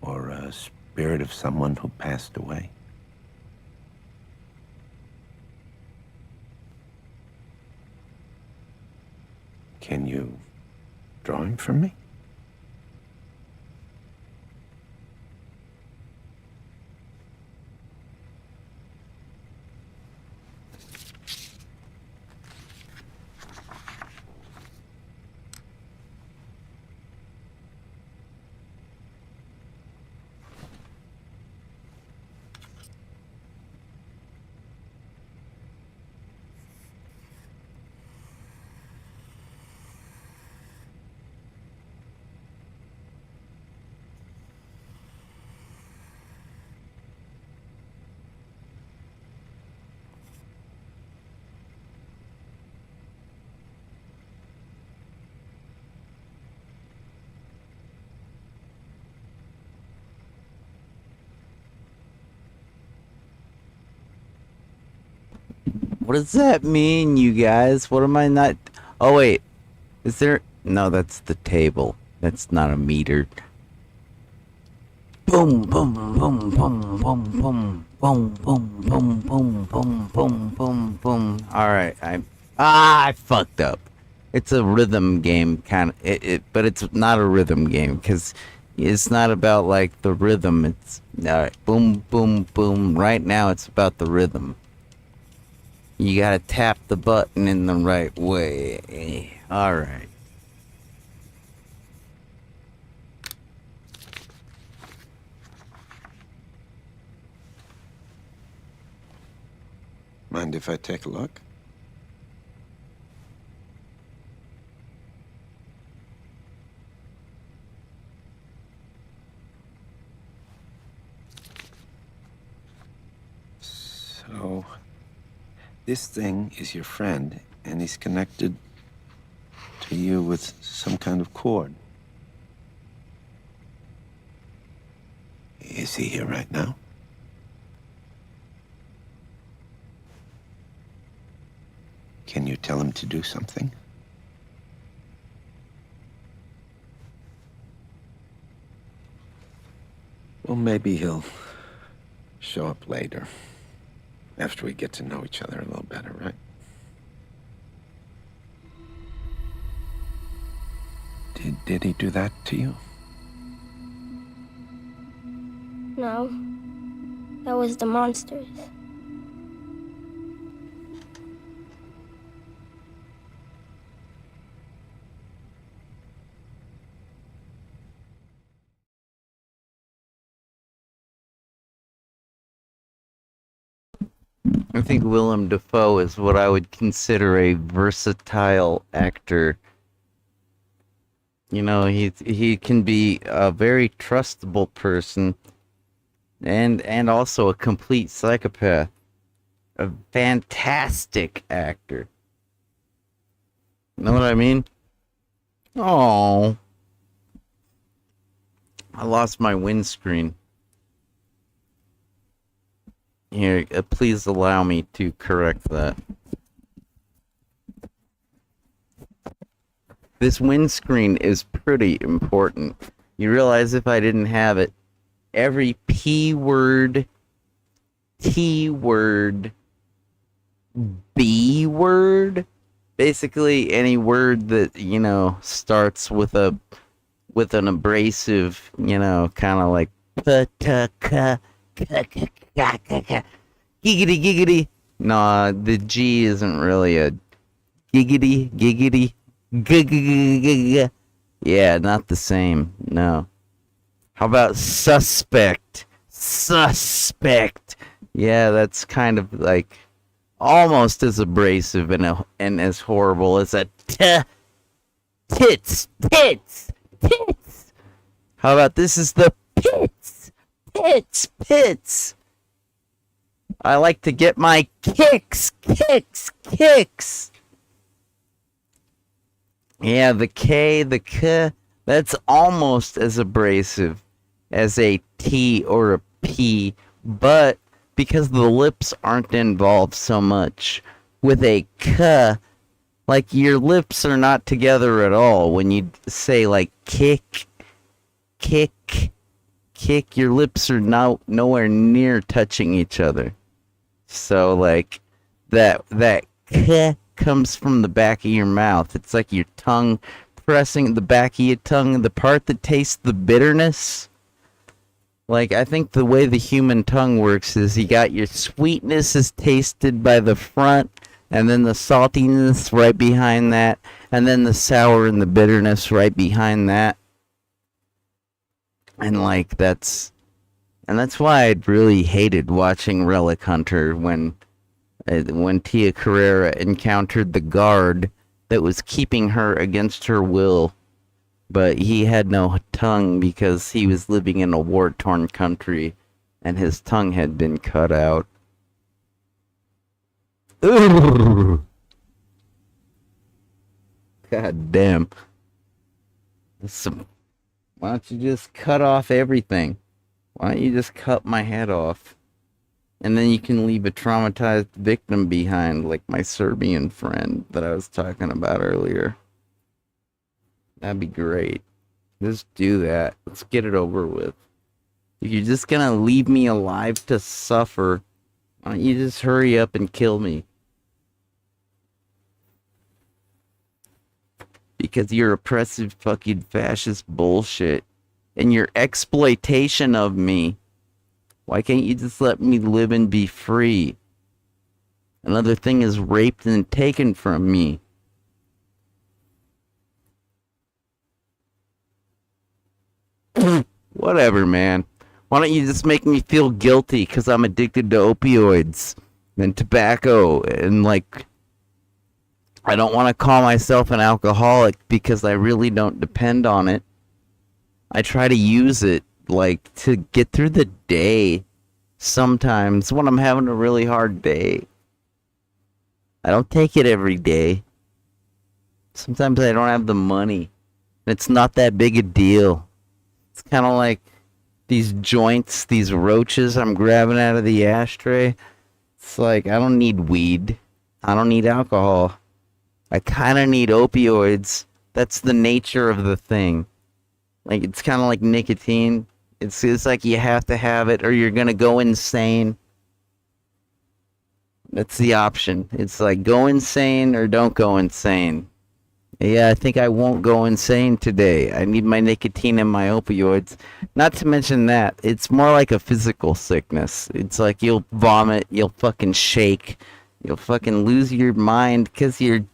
Or a spirit of someone who passed away? Can you draw him for me? What does that mean, you guys? What am I not... Oh, wait. Is there... No, that's the table. That's not a meter. Boom, boom, boom, boom, boom, boom, boom, boom, boom, boom, boom, boom, boom, boom. Alright, I fucked up. It's a rhythm game, kind of... but it's not a rhythm game, because it's not about, like, the rhythm. It's... Alright, boom, boom, boom. Right now, it's about the rhythm. You gotta tap the button in the right way. Alright. Mind if I take a look? So... this thing is your friend, and he's connected to you with some kind of cord. Is he here right now? Can you tell him to do something? Well, maybe he'll show up later. After we get to know each other a little better, right? Did he do that to you? No. That was the monsters. I think Willem Dafoe is what I would consider a versatile actor. You know, he can be a very trustable person and also a complete psychopath. A fantastic actor. Know what I mean? Oh, I lost my windscreen. Here, please allow me to correct that. This windscreen is pretty important. You realize if I didn't have it, every P word T word, B word. Basically, any word that, starts with an abrasive, kind of like giggity giggity. Nah, the G isn't really a giggity giggity. Yeah, not the same. No. How about suspect? Suspect. Yeah, that's kind of like almost as abrasive and as horrible as a tits. How about this is the pits. I like to get my kicks. Yeah, the K, the K, that's almost as abrasive as a T or a P, but because the lips aren't involved so much, with a K, like your lips are not together at all. When you say like kick, your lips are nowhere near touching each other. So like that K comes from the back of your mouth. It's like your tongue pressing the back of your tongue, the part that tastes the bitterness. Like, I think the way the human tongue works is you got your sweetness is tasted by the front, and then the saltiness right behind that, and then the sour and the bitterness right behind that. And like that's why I really hated watching Relic Hunter when Tia Carrera encountered the guard that was keeping her against her will, but he had no tongue because he was living in a war-torn country and his tongue had been cut out. Ugh. God damn. Why don't you just cut off everything? Why don't you just cut my head off? And then you can leave a traumatized victim behind, like my Serbian friend that I was talking about earlier. That'd be great. Just do that. Let's get it over with. If you're just gonna leave me alive to suffer, why don't you just hurry up and kill me? Because your oppressive fucking fascist bullshit and your exploitation of me. Why can't you just let me live and be free? Another thing is raped and taken from me. Whatever, man. Why don't you just make me feel guilty because I'm addicted to opioids and tobacco and like I don't want to call myself an alcoholic because I really don't depend on it. I try to use it like to get through the day sometimes when I'm having a really hard day. I don't take it every day. Sometimes I don't have the money. It's not that big a deal. It's kind of like these joints, these roaches I'm grabbing out of the ashtray. It's like I don't need weed. I don't need alcohol. I kind of need opioids. That's the nature of the thing. Like, it's kind of like nicotine. It's like you have to have it or you're going to go insane. That's the option. It's like go insane or don't go insane. Yeah, I think I won't go insane today. I need my nicotine and my opioids. Not to mention that, it's more like a physical sickness. It's like you'll vomit, you'll fucking shake, you'll fucking lose your mind because you're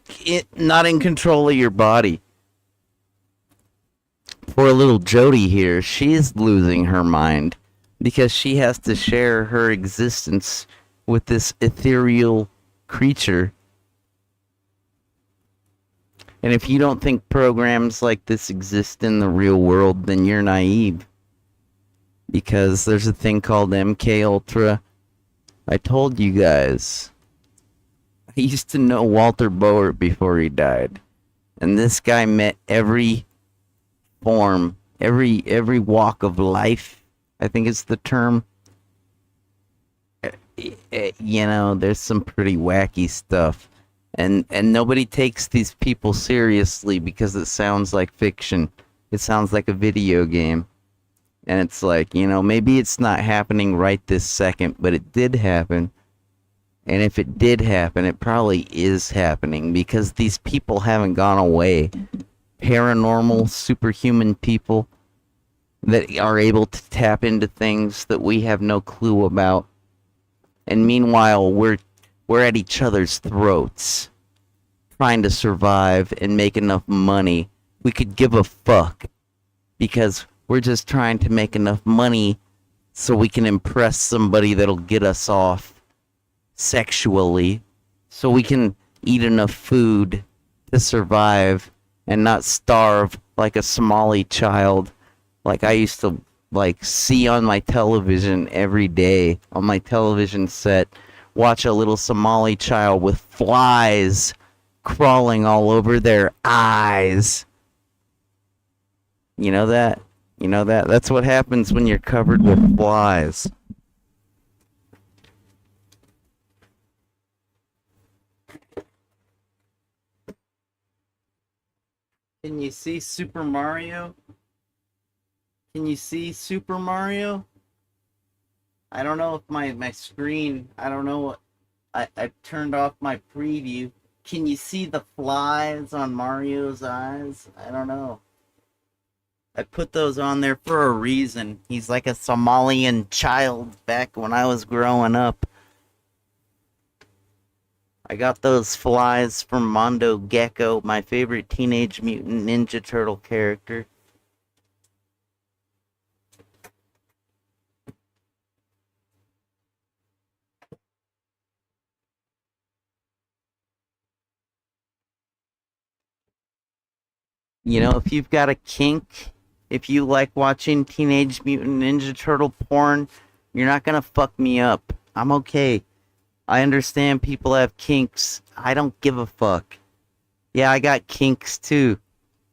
not in control of your body. Poor little Jody here, she's losing her mind because she has to share her existence with this ethereal creature. And if you don't think programs like this exist in the real world, then you're naive. Because there's a thing called MK Ultra. I told you guys. I used to know Walter Boert before he died. And this guy met every form, every walk of life, I think is the term. You know, there's some pretty wacky stuff. And nobody takes these people seriously because it sounds like fiction. It sounds like a video game. And it's like, you know, maybe it's not happening right this second, but it did happen. And if it did happen, it probably is happening because these people haven't gone away. Paranormal, superhuman people that are able to tap into things that we have no clue about. And meanwhile, we're at each other's throats, trying to survive and make enough money. We could give a fuck because we're just trying to make enough money so we can impress somebody that'll get us off sexually, so we can eat enough food to survive and not starve like a Somali child, like I used to like see on my television every day on my television set. Watch a little Somali child with flies crawling all over their eyes. You know that? You know that? That's what happens when you're covered with flies. Can you see Super Mario? Can you see Super Mario? I don't know if my screen, I don't know what, I turned off my preview. Can you see the flies on Mario's eyes? I don't know. I put those on there for a reason. He's like a Somalian child back when I was growing up. I got those flies from Mondo Gecko, my favorite Teenage Mutant Ninja Turtle character. You know, if you've got a kink, if you like watching Teenage Mutant Ninja Turtle porn, you're not gonna fuck me up. I'm okay. I understand people have kinks. I don't give a fuck. Yeah, I got kinks too.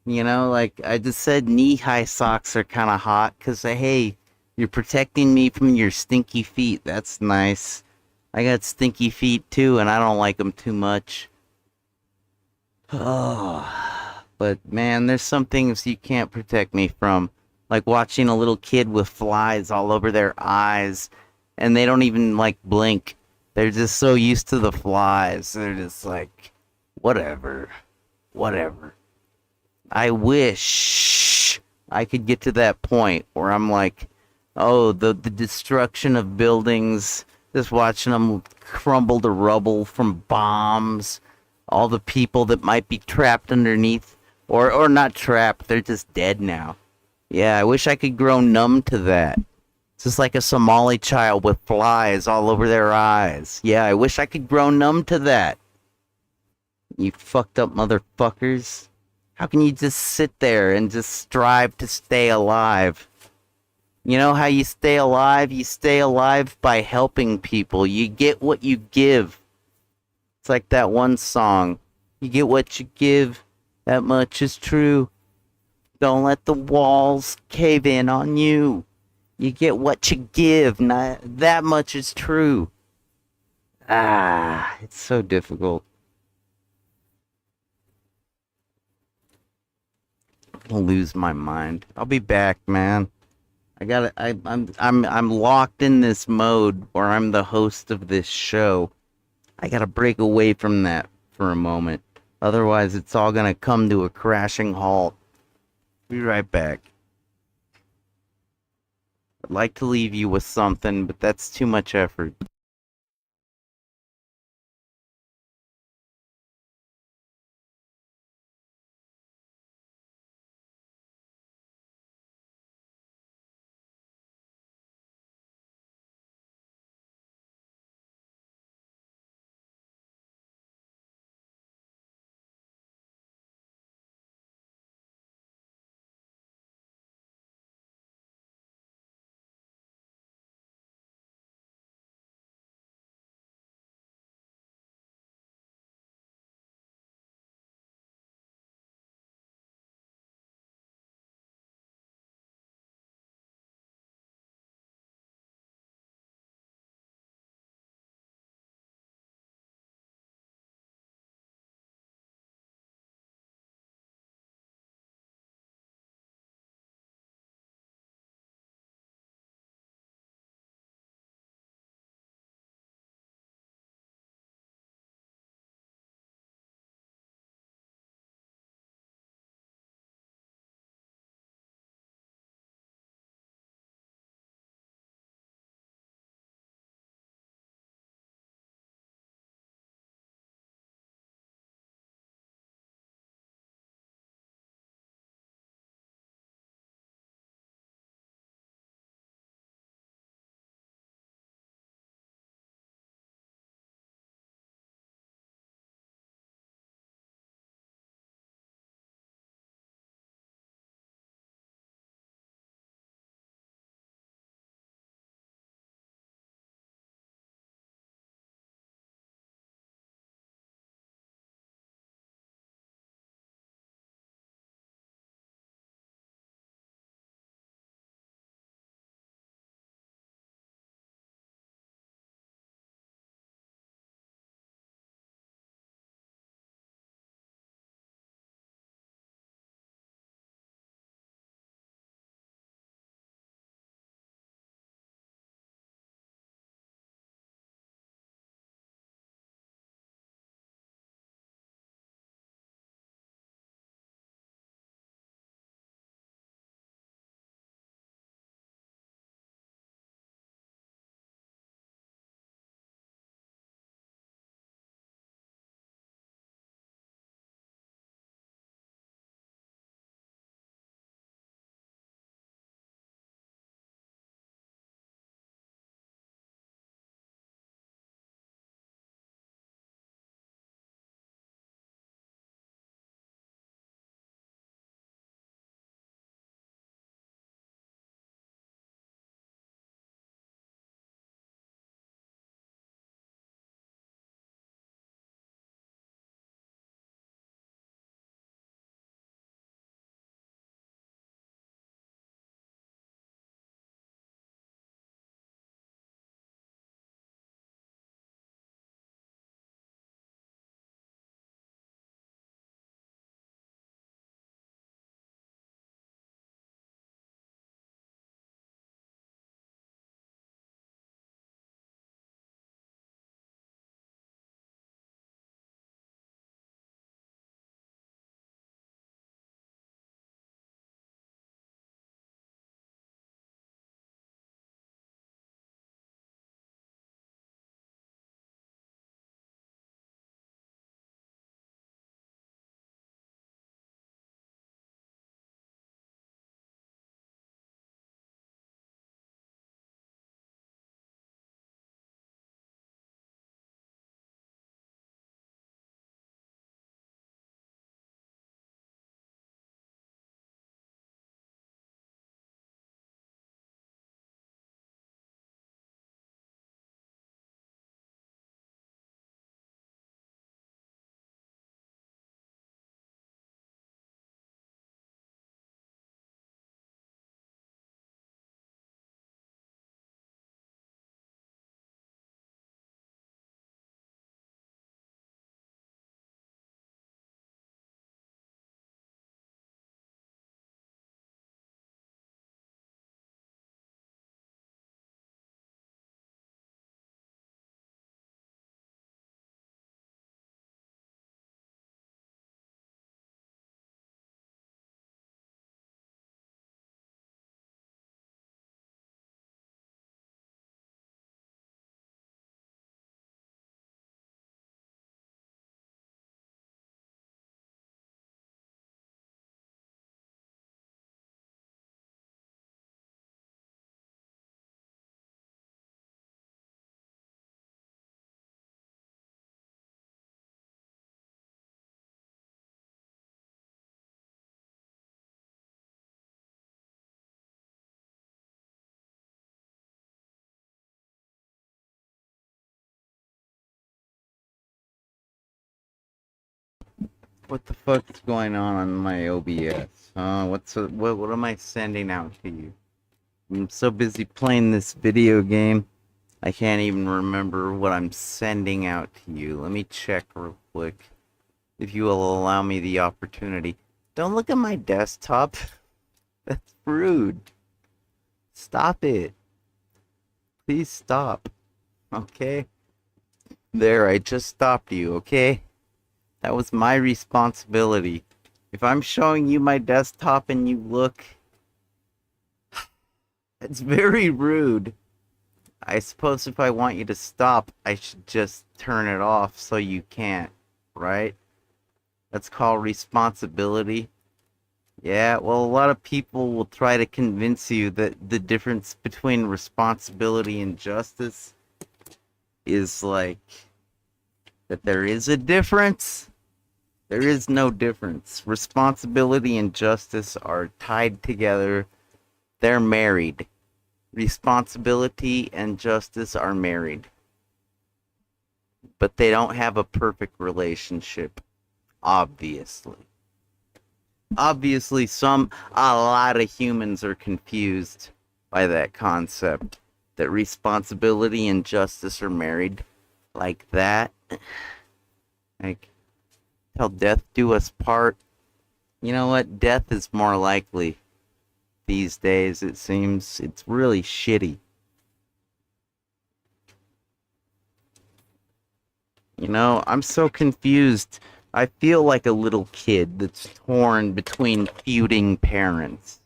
You know, like I just said, knee-high socks are kind of hot because, hey, you're protecting me from your stinky feet. That's nice. I got stinky feet too, and I don't like them too much. Oh. But man, there's some things you can't protect me from. Like watching a little kid with flies all over their eyes, and they don't even like blink. They're just so used to the flies. They're just like, whatever. Whatever. I wish I could get to that point where I'm like, oh, the destruction of buildings, just watching them crumble to rubble from bombs, all the people that might be trapped underneath, or not trapped, they're just dead now. Yeah, I wish I could grow numb to that. It's just like a Somali child with flies all over their eyes. Yeah, I wish I could grow numb to that. You fucked up motherfuckers. How can you just sit there and just strive to stay alive? You know how you stay alive? You stay alive by helping people. You get what you give. It's like that one song. You get what you give. That much is true. Don't let the walls cave in on you. You get what you give. Not that much is true. Ah, it's so difficult. I'll lose my mind. I'll be back, man. I'm locked in this mode where I'm the host of this show. I gotta break away from that for a moment. Otherwise, it's all gonna come to a crashing halt. Be right back. I'd like to leave you with something, but that's too much effort. What the fuck's going on my OBS? What am I sending out to you? I'm so busy playing this video game, I can't even remember what I'm sending out to you. Let me check real quick, if you will allow me the opportunity. Don't look at my desktop. That's rude. Stop it. Please stop. Okay? There, I just stopped you, okay? That was my responsibility. If I'm showing you my desktop and you look, it's very rude. I suppose if I want you to stop, I should just turn it off so you can't, right? That's called responsibility. Yeah, well, a lot of people will try to convince you that the difference between responsibility and justice is like that there is a difference. There is no difference. Responsibility and justice are tied together. They're married. Responsibility and justice are married. But they don't have a perfect relationship, obviously. Obviously, a lot of humans are confused by that concept, that responsibility and justice are married like that. Like, till death do us part. You know what? Death is more likely these days, it seems. It's really shitty. You know, I'm so confused. I feel like a little kid that's torn between feuding parents.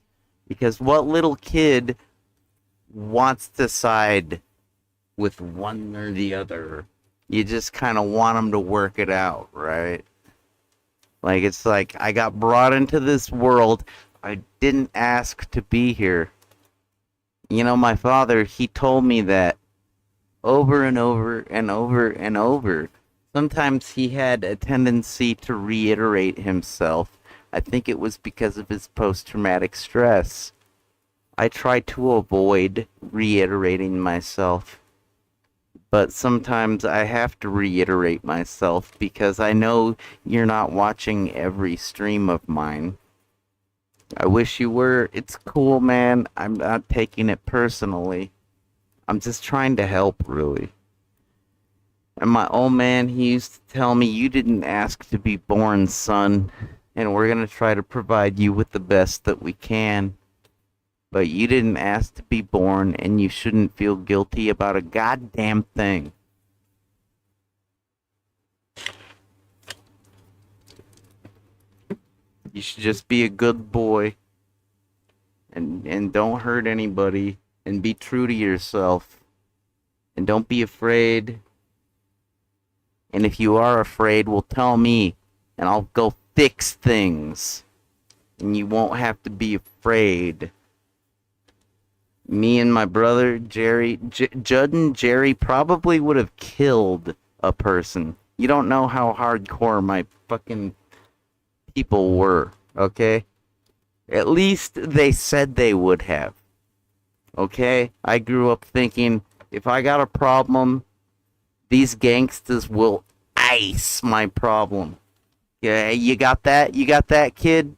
Because what little kid wants to side with one or the other? You just kind of want them to work it out, right? Like, it's like, I got brought into this world. I didn't ask to be here. You know, my father, he told me that over and over and over and over. Sometimes he had a tendency to reiterate himself. I think it was because of his post-traumatic stress. I try to avoid reiterating myself. But sometimes I have to reiterate myself because I know you're not watching every stream of mine. I wish you were. It's cool, man. I'm not taking it personally. I'm just trying to help, really. And my old man, he used to tell me, you didn't ask to be born, son. And we're going to try to provide you with the best that we can. But you didn't ask to be born, and you shouldn't feel guilty about a goddamn thing. You should just be a good boy. And don't hurt anybody. And be true to yourself. And don't be afraid. And if you are afraid, well, tell me. And I'll go fix things. And you won't have to be afraid. Me and my brother, Jerry, Judd and Jerry probably would have killed a person. You don't know how hardcore my fucking people were, okay? At least they said they would have. Okay? I grew up thinking, if I got a problem, these gangsters will ice my problem. Yeah, you got that? You got that, kid?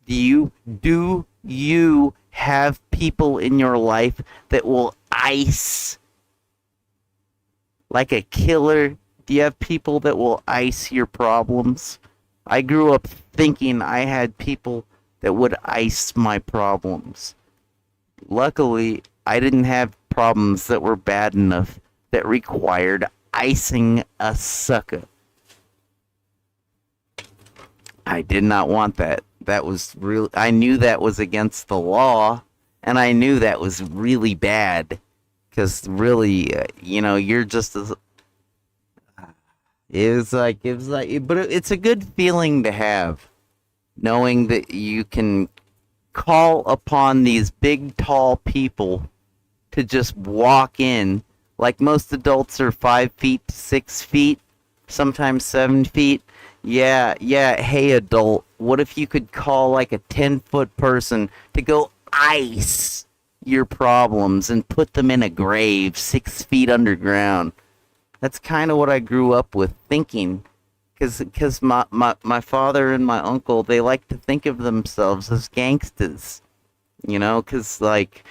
Do you have people in your life that will ice like a killer? Do you have people that will ice your problems? I grew up thinking I had people that would ice my problems. Luckily, I didn't have problems that were bad enough that required icing a sucker. I did not want that. That was real. I knew that was against the law, and I knew that was really bad. Because really, you know, you're just as... It was like, but it's a good feeling to have, knowing that you can call upon these big, tall people to just walk in. Like most adults are 5 feet to 6 feet, sometimes 7 feet. Yeah, hey adult, what if you could call like a 10-foot person to go ice your problems and put them in a grave 6 feet underground? That's kind of what I grew up with thinking. Because my father and my uncle, they like to think of themselves as gangsters. You know, because, like,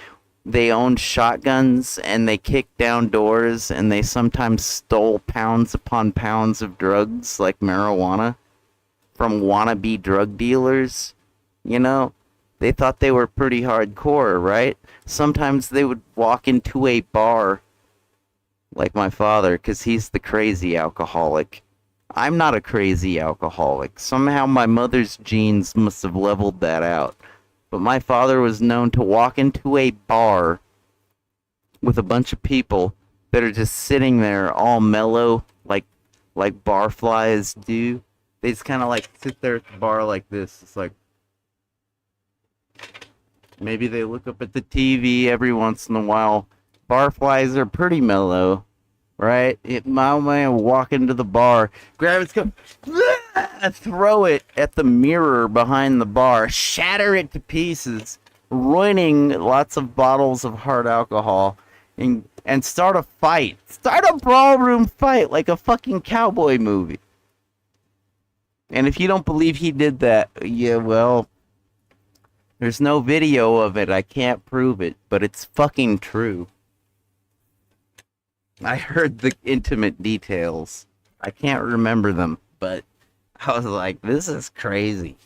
they owned shotguns and they kicked down doors and they sometimes stole pounds upon pounds of drugs, like marijuana, from wannabe drug dealers. You know, they thought they were pretty hardcore, right? Sometimes they would walk into a bar, like my father, because he's the crazy alcoholic. I'm not a crazy alcoholic. Somehow my mother's genes must have leveled that out. But my father was known to walk into a bar with a bunch of people that are just sitting there all mellow, like barflies do. They just kind of like sit there at the bar like this. It's like, maybe they look up at the TV every once in a while. Barflies are pretty mellow, right? My man will walk into the bar, grab his cup, throw it at the mirror behind the bar, shatter it to pieces, ruining lots of bottles of hard alcohol, and start a fight. Start a ballroom fight like a fucking cowboy movie. And if you don't believe he did that, yeah, well, there's no video of it. I can't prove it, but it's fucking true. I heard the intimate details. I can't remember them, but I was like, this is crazy.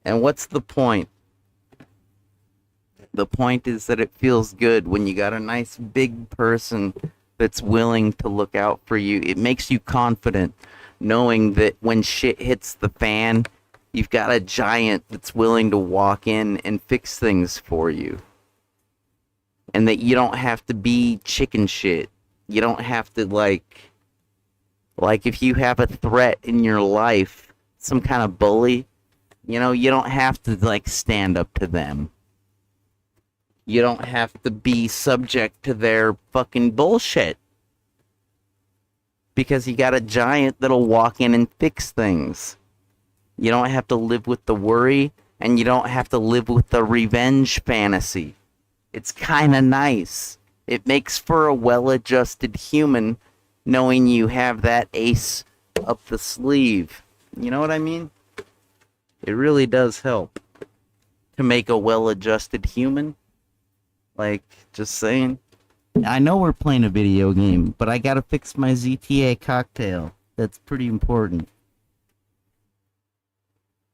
And what's the point? The point is that it feels good when you got a nice big person that's willing to look out for you. It makes you confident knowing that when shit hits the fan, you've got a giant that's willing to walk in and fix things for you. And that you don't have to be chicken shit. You don't have to, like if you have a threat in your life, some kind of bully, you know, you don't have to, like, stand up to them. You don't have to be subject to their fucking bullshit. Because you got a giant that'll walk in and fix things. You don't have to live with the worry, and you don't have to live with the revenge fantasy. It's kind of nice. It makes for a well-adjusted human knowing you have that ace up the sleeve. You know what I mean? It really does help to make a well-adjusted human. Like, just saying. I know we're playing a video game, but I gotta fix my ZTA cocktail. That's pretty important.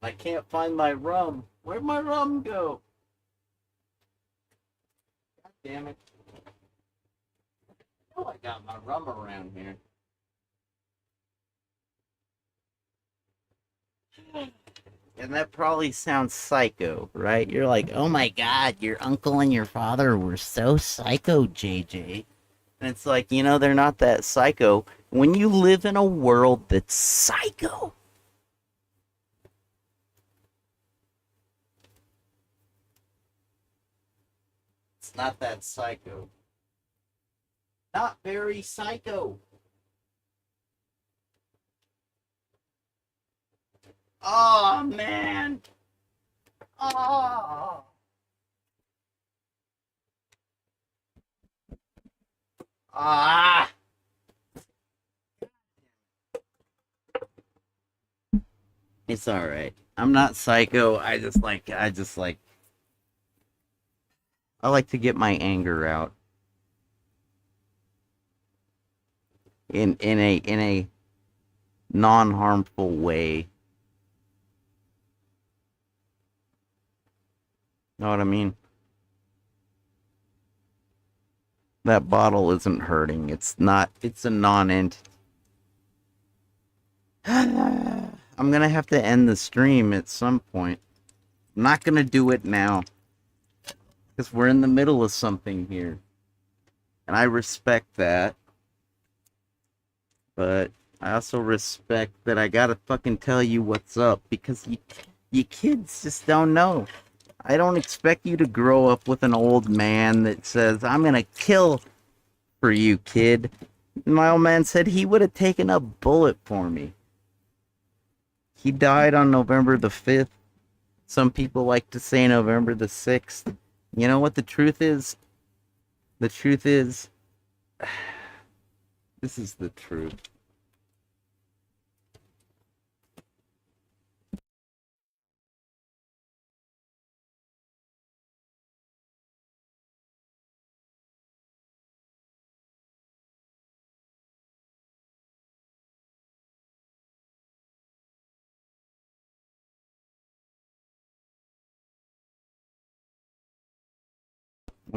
I can't find my rum. Where'd my rum go? God damn it. I know I got my rum around here. And that probably sounds psycho, right? You're like, oh my god, your uncle and your father were so psycho, JJ. And it's like, you know, they're not that psycho. When you live in a world that's psycho, it's not that psycho. Not very psycho. Oh, man. Oh. Ah. It's all right. I'm not psycho. I like to get my anger out in a non-harmful way. Know what I mean? That bottle isn't hurting. It's a non-entity. I'm gonna have to end the stream at some point. I'm not gonna do it now. Because we're in the middle of something here. And I respect that. But I also respect that I gotta fucking tell you what's up. Because you kids just don't know. I don't expect you to grow up with an old man that says, I'm gonna kill for you, kid. My old man said he would have taken a bullet for me. He died on November the 5th. Some people like to say November the 6th. You know what the truth is? The truth is, this is the truth.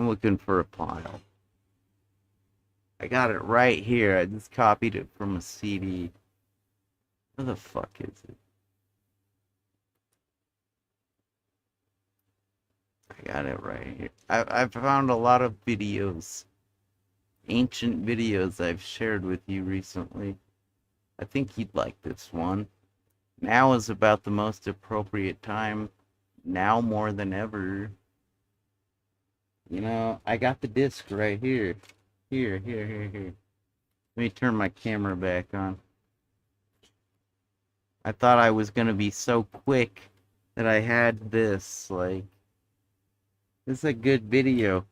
I'm looking for a file. I got it right here. I just copied it from a CD. Where the fuck is it? I got it right here. I found a lot of videos. Ancient videos I've shared with you recently. I think you'd like this one. Now is about the most appropriate time. Now more than ever. You know, I got the disc right here. Here. Let me turn my camera back on. I thought I was gonna be so quick that I had this, like... This is a good video.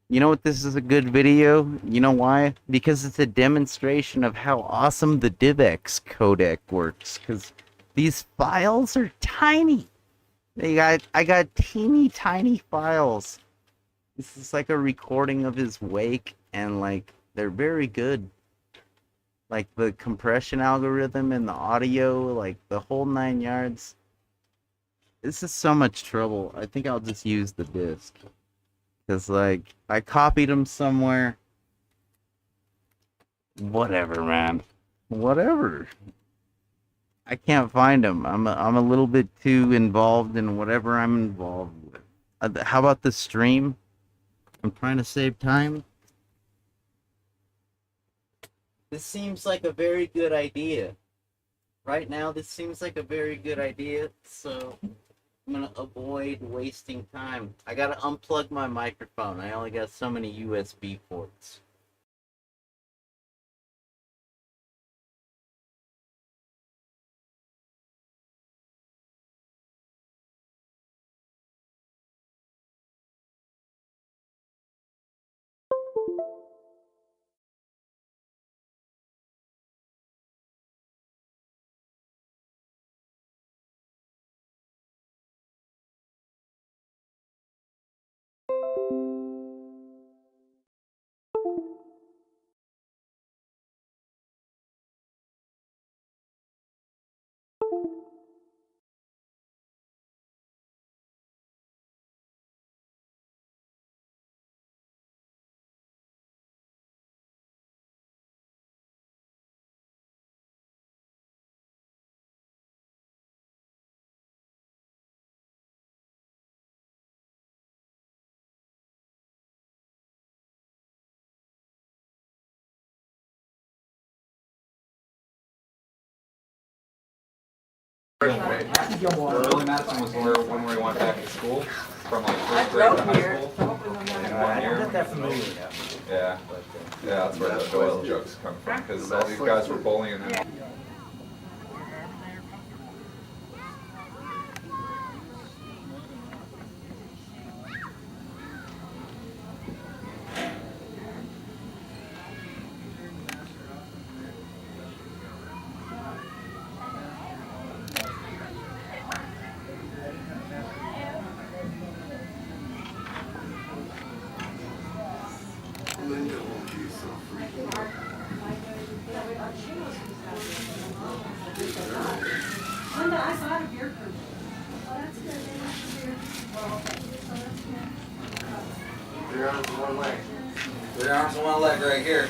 You know what this is a good video? You know why? Because it's a demonstration of how awesome the DivX codec works. Because these files are tiny. I got teeny tiny files. This is like a recording of his wake, and like they're very good. Like the compression algorithm and the audio, like the whole 9 yards. This is so much trouble. I think I'll just use the disc. Because, like, I copied them somewhere. Whatever, man. Whatever. I can't find them. I'm a little bit too involved in whatever I'm involved with. How about the stream? I'm trying to save time. This seems like a very good idea. Right now, this seems like a very good idea, so I'm gonna avoid wasting time. I gotta unplug my microphone. I only got so many USB ports. Early Madison was one where he went back to school from like first grade to high school in 1 year. Not that familiar. Yeah, that's where the Doyle jokes come from because all these guys were bullying him. Linda, I saw a beer cooler. Oh, that's good. Three arms and one leg. 3 arms and 1 leg right here.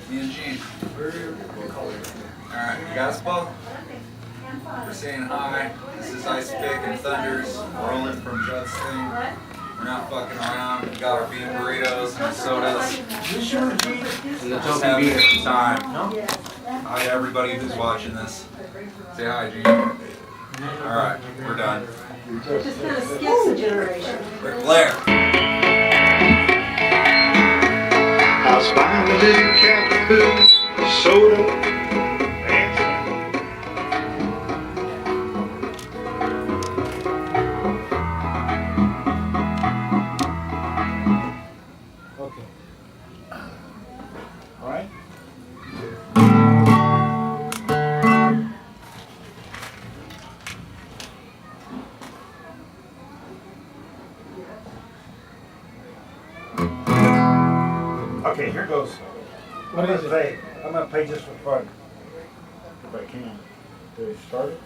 Me and Gene. Alright, you got us both? We're saying hi. This is Ice Pick and Thunders. Rolling from Judd's thing. We're not fucking around. We got our bean burritos and sodas. And just having a good time. Hi to everybody who's watching this. Say hi, Gene. Alright, we're done. It just kind of skips a generation. Ric Flair. House finally cat food, soda. Okay. All right. Okay, here goes. I'm gonna play just for fun, if I can. Do we start it?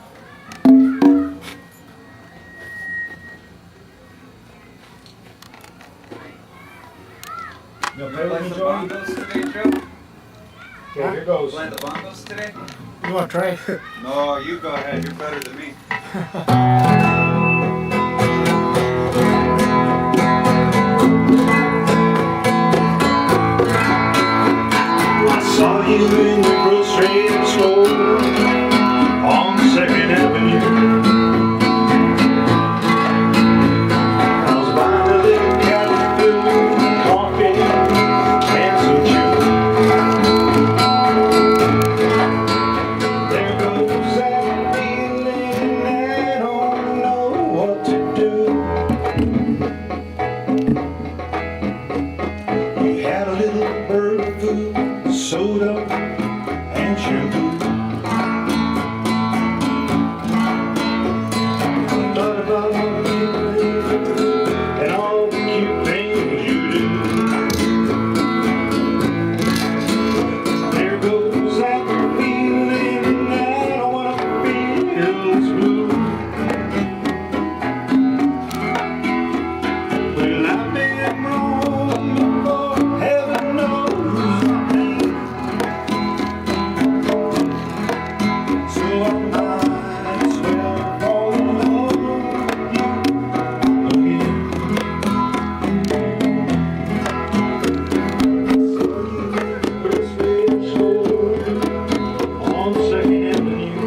You play with me, the Jody? bongos today, Joe? Okay, here goes. Playing the bongos today? You want to try? No, you go ahead. You're better than me. I saw you in the grocery store on 2nd Avenue. I was buying a little cat food, coffee, and some chew. There goes that feeling, I don't know what to do. We had a little bird of food, soda, and shampoo. I thought about you and all the cute things you do. There goes that feeling, I don't wanna feel this blue. Well, I've been wrong before, heaven knows I think. So I might as well fall in love with you again. Grocery store on 2nd Avenue.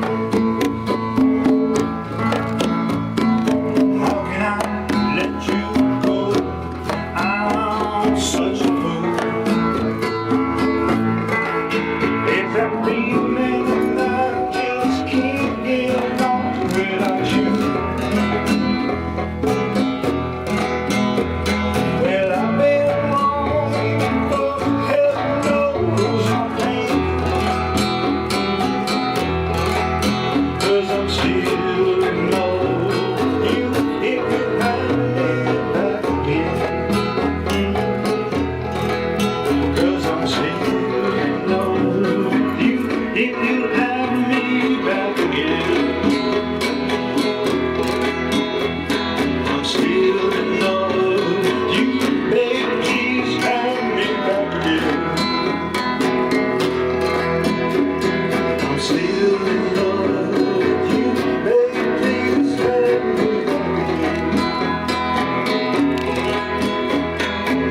How can I let you go? I'm such a fool. It's that feeling I just can't get on without you. Well, I've been wrong, but heaven knows I think. 'Cause I'm still in love with you if you had me back again. 'Cause I'm still in love with you if you have me back again. I'm still in love with you, baby, please have me back again. I'm still in love with you, baby, please have me back again.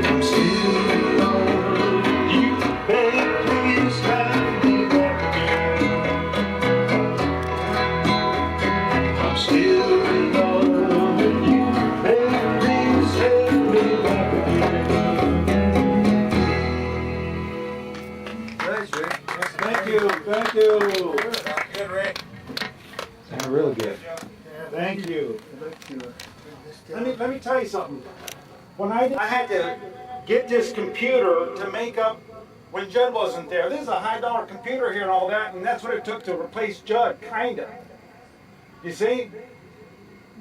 I'm still in love with you, baby, please have me back again. I'm still in love with you, baby, please have me back again. Thanks, Ray. Thank you, thank you. Sounds good, Ray. Sound really good. Thank you. Let me tell you something. When I had to get this computer to make up when Judd wasn't there. This is a high-dollar computer here and all that, and that's what it took to replace Judd, kinda. You see?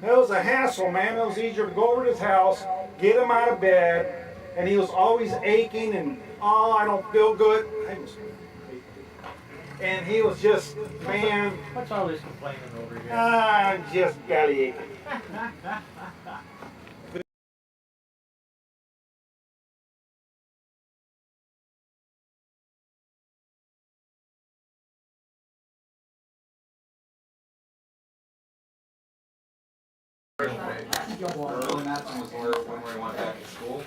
It was a hassle, man. It was easier to go over to his house, get him out of bed, and he was always aching and, oh, I don't feel good. And he was just, man. What's all this complaining over here? I'm just belly aching. Early Matson was when we went back to school.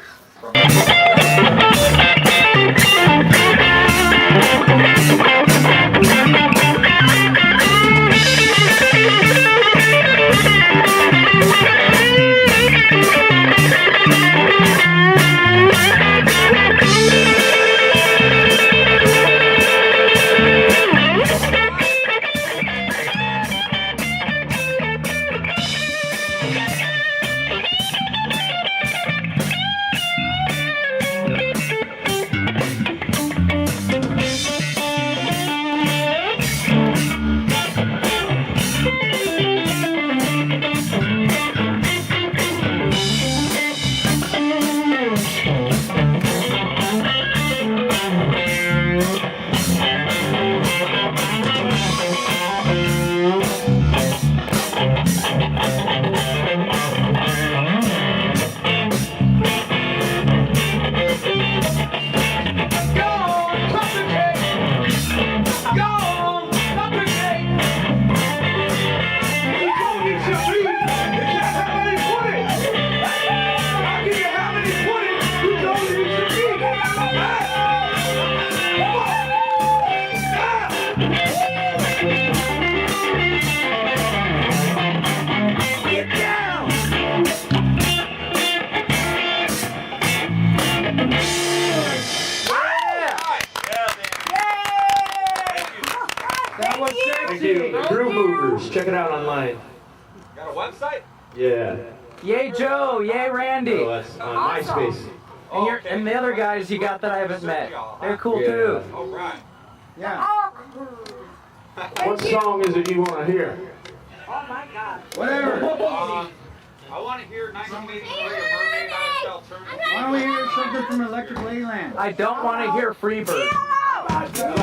Thank you. Groove Movers. Check it out online. Got a website? Yeah. Yay Joe, yay Randy. Oh, that's on MySpace. And the other guys you got that I haven't met. They're cool too. All right. Yeah. What song is it you want to hear? Oh my God. Whatever. I want to hear 1983 Mermaid Irish Alternative. Why don't we hear something from Electric Ladyland? I don't want to hear Freebird.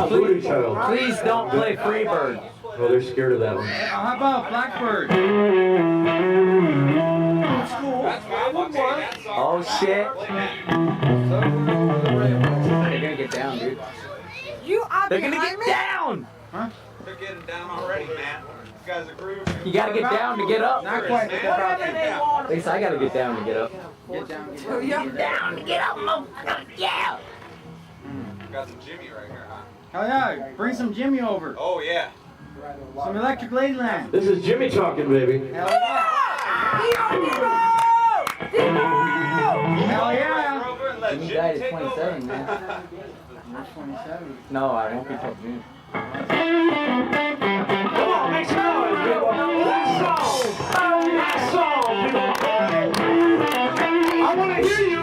Booty Child. Please don't play Freebird. Oh, they're scared of that one. How about Blackbird? Oh shit. They're gonna get down, dude. They're gonna get down! Huh? They're getting down already, man. You guys are grooving. You gotta get down to get up. Not quite. At least I gotta get down to get up. Get down. Get down to get up, motherfucker. Yeah! Got some Jimmy right here, huh? Hell yeah, bring some Jimmy over. Oh, yeah. Some Electric Ladyland. This is Jimmy talking, baby. Hell yeah. Hell yeah. Jimmy died at 27, man. You're 27. No, I won't be till June. Come on, make some noise, people. Last song, people. I want to hear you.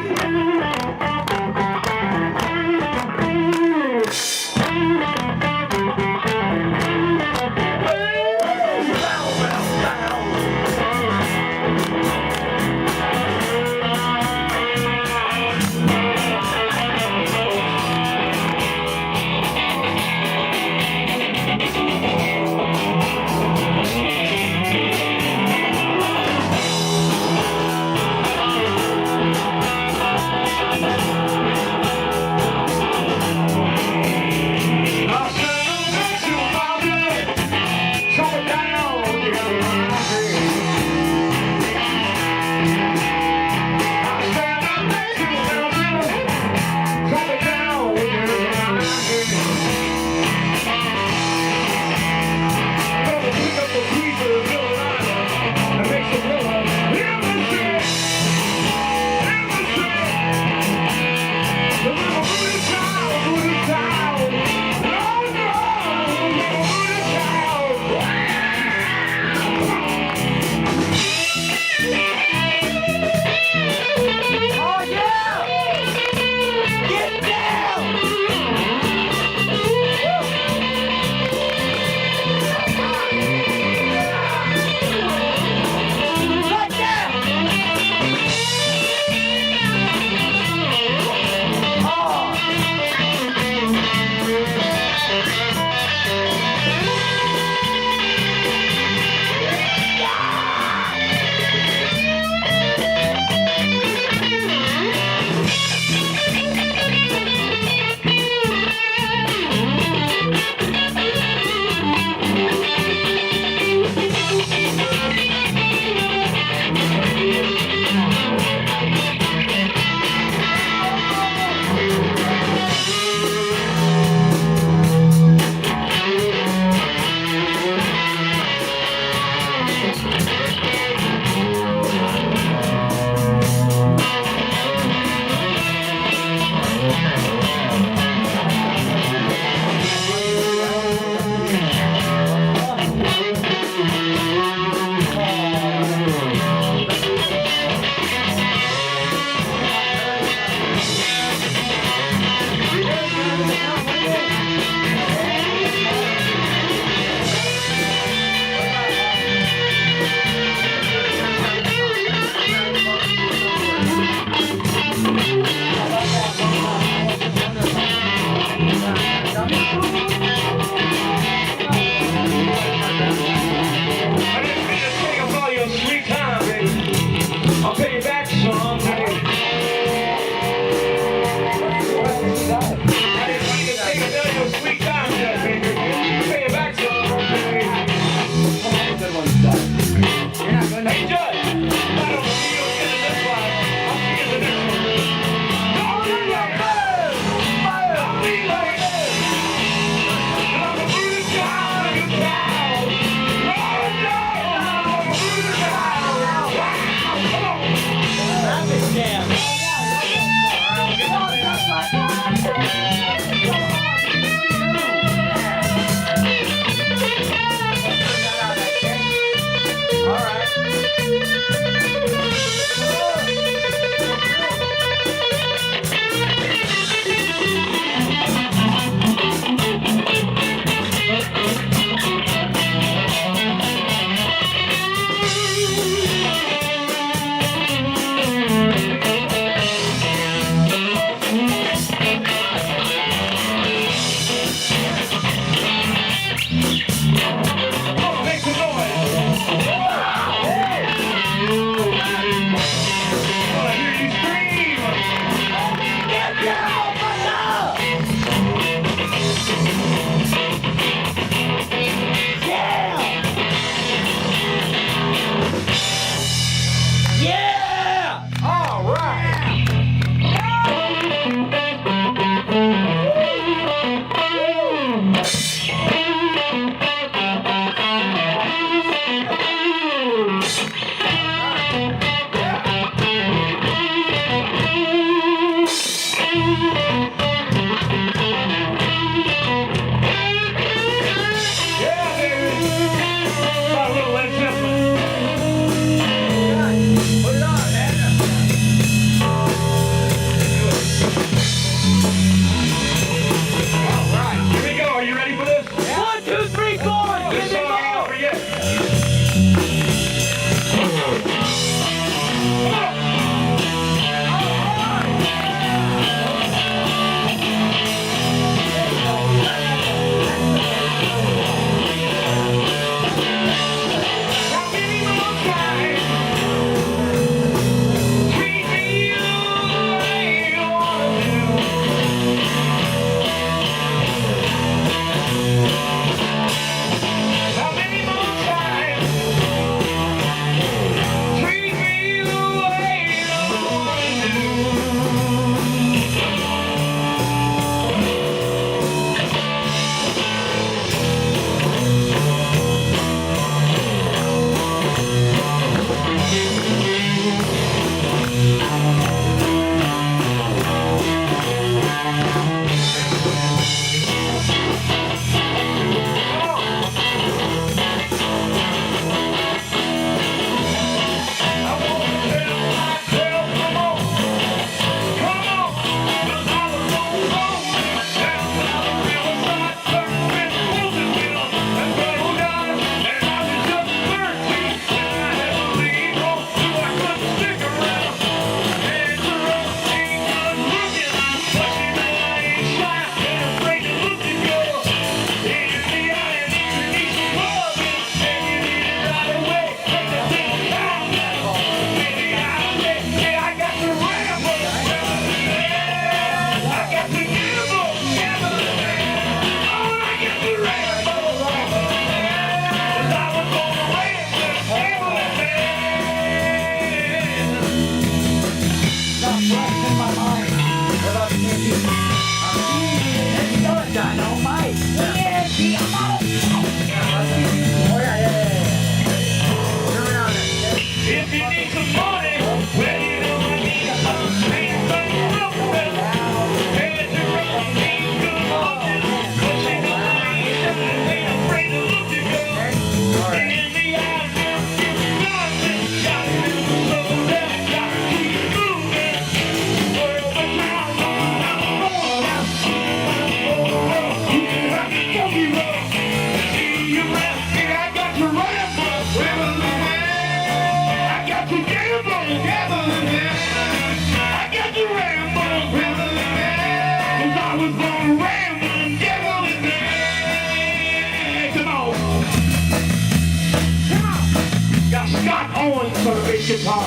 bass guitar.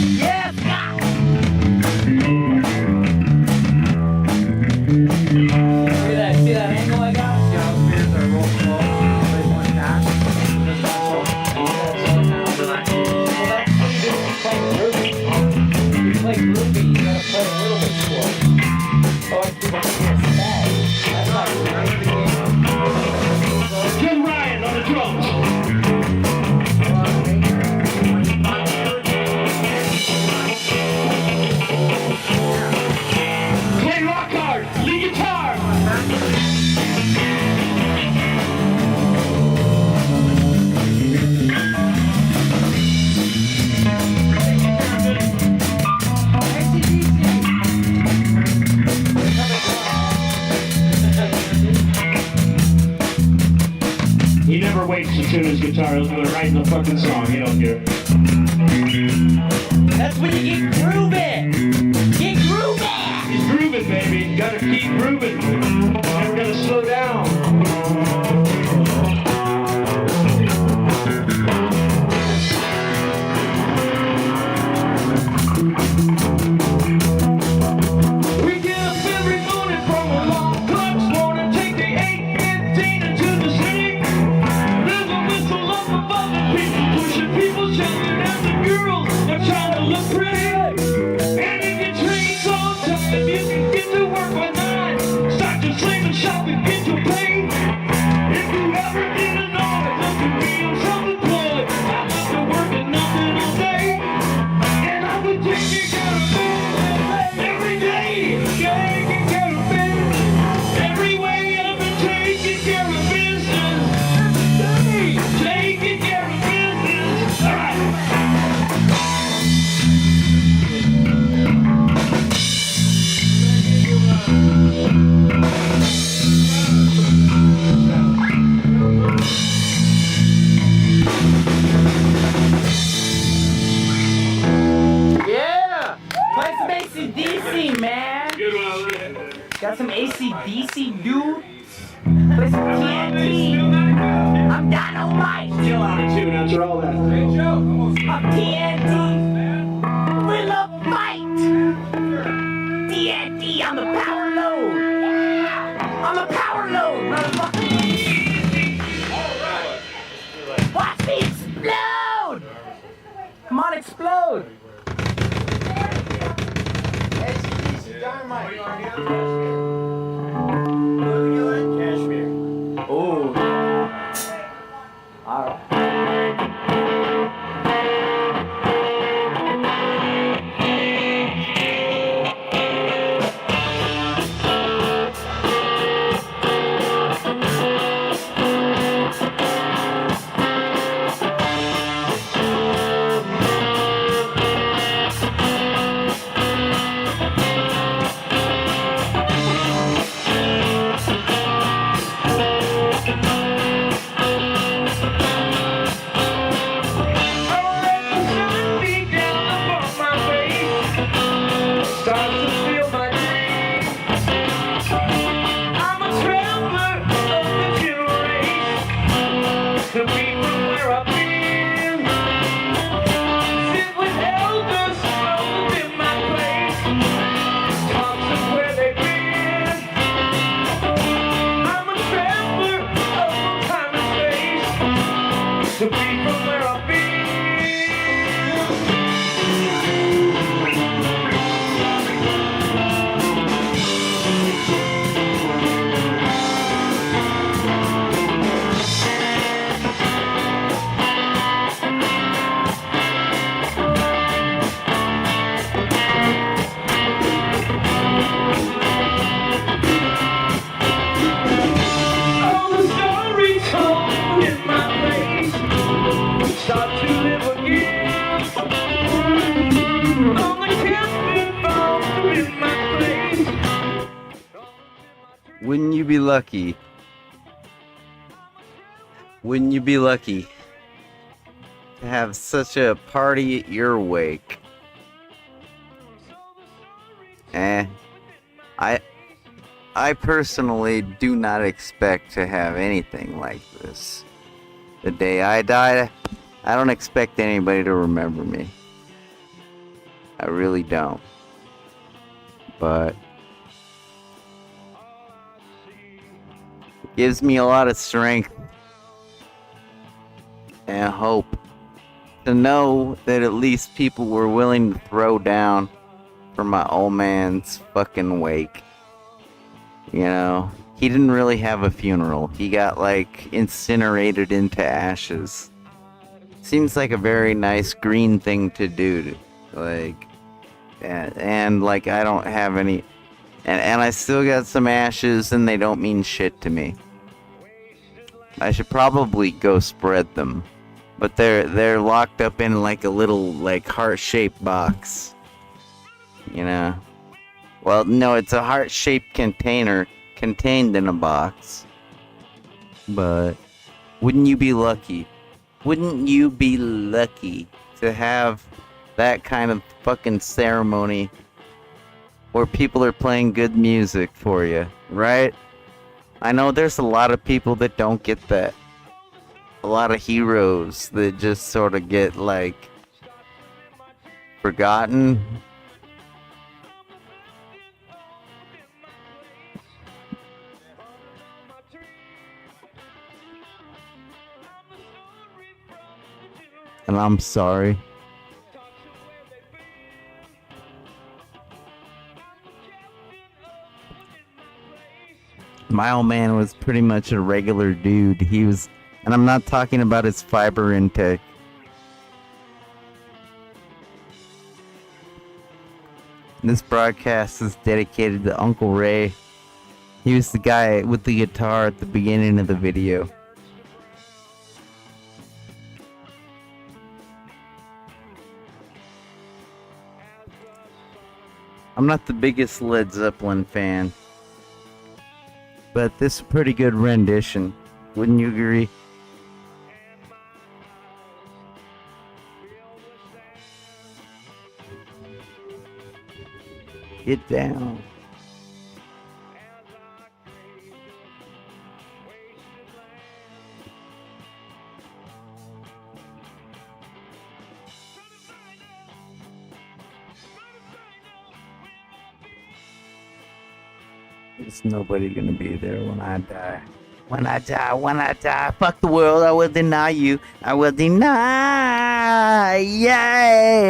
Yes! See that angle I got? See how spears are roll slow? Play one back. Just one slow. So that's what you do when you play groovy. You play groovy, you gotta play a little bit slow. So I think that's sad. That's not great. Ken Ryan on the drums. Clay Lockhart, lead guitar. He never waits to tune his guitar. He'll do it right in the fucking song. He don't care. That's when you get grooving. Get grooving. He's grooving, baby. Gotta keep grooving. Never gonna slow down. We get up every morning from a long clock's morning, take the 8:15 into the city. There's a whistle up above the people, pushing people, shouting at the girls. They're trying to look pretty. And if your train's on time, you can get to work by 9. Start to sing and shop and get your pay. If you ever need a noise, look at me, I'm self-employed. I have to work at nothing all day. And I would take you care of business every day. Taking care of business every way I've been taking care of business. Every day, taking care of business. All right. Yeah! Play some AC/DC, man! Got some AC/DC, dude? Play some TNT! I'm Dynamite! Still out of tune after all that. I'm TNT! Will of fight! TNT, I'm the power load! I'm the power load, motherfucker! Watch me explode! Come on, explode! Oh. All right. Wouldn't you be lucky? Wouldn't you be lucky to have such a party at your wake? I personally do not expect to have anything like this. The day I die, I don't expect anybody to remember me. I really don't. But it gives me a lot of strength and hope to know that at least people were willing to throw down for my old man's fucking wake. You know, he didn't really have a funeral. He got like incinerated into ashes. Seems like a very nice green thing to do. Like, and like I don't have any, and I still got some ashes and they don't mean shit to me. I should probably go spread them. But they're locked up in like a little like heart-shaped box. You know? Well, no, it's a heart-shaped container contained in a box. But wouldn't you be lucky? Wouldn't you be lucky to have that kind of fucking ceremony where people are playing good music for you, right? I know there's a lot of people that don't get that. A lot of heroes that just sort of get like forgotten. And I'm sorry. My old man was pretty much a regular dude. He was, and I'm not talking about his fiber intake. This broadcast is dedicated to Uncle Ray. He was the guy with the guitar at the beginning of the video. I'm not the biggest Led Zeppelin fan, but this is a pretty good rendition. Wouldn't you agree? Get down. There's nobody gonna be there when I die. When I die, fuck the world, I will deny you. I will deny, yeah.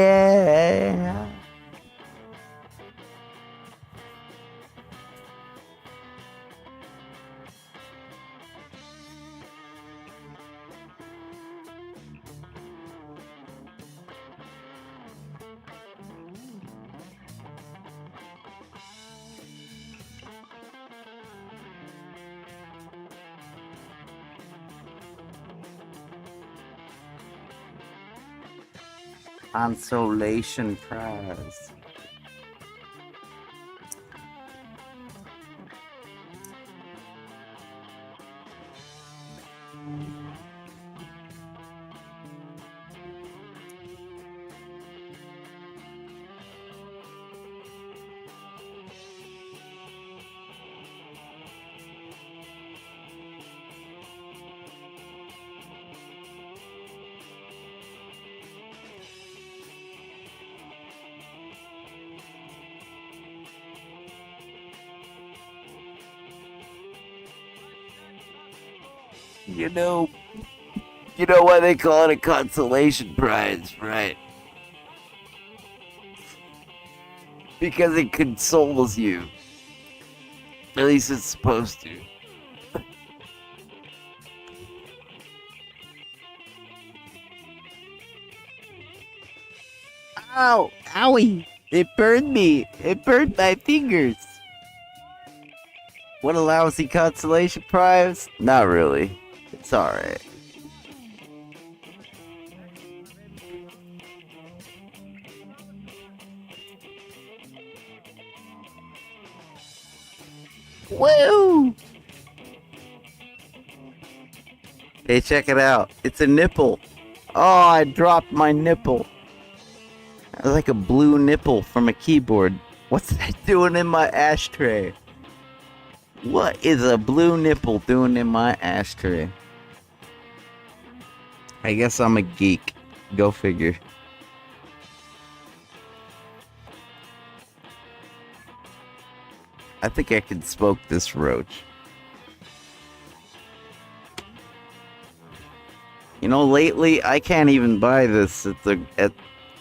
Consolation prize. You know why they call it a consolation prize, right? Because it consoles you. At least it's supposed to. Ow! Owie! It burned me! It burned my fingers! What a lousy consolation prize? Not really. It's alright. Woo! Hey, check it out. It's a nipple. Oh, I dropped my nipple. It's like a blue nipple from a keyboard. What's that doing in my ashtray? What is a blue nipple doing in my ashtray? I guess I'm a geek. Go figure. I think I can smoke this roach. You know, lately I can't even buy this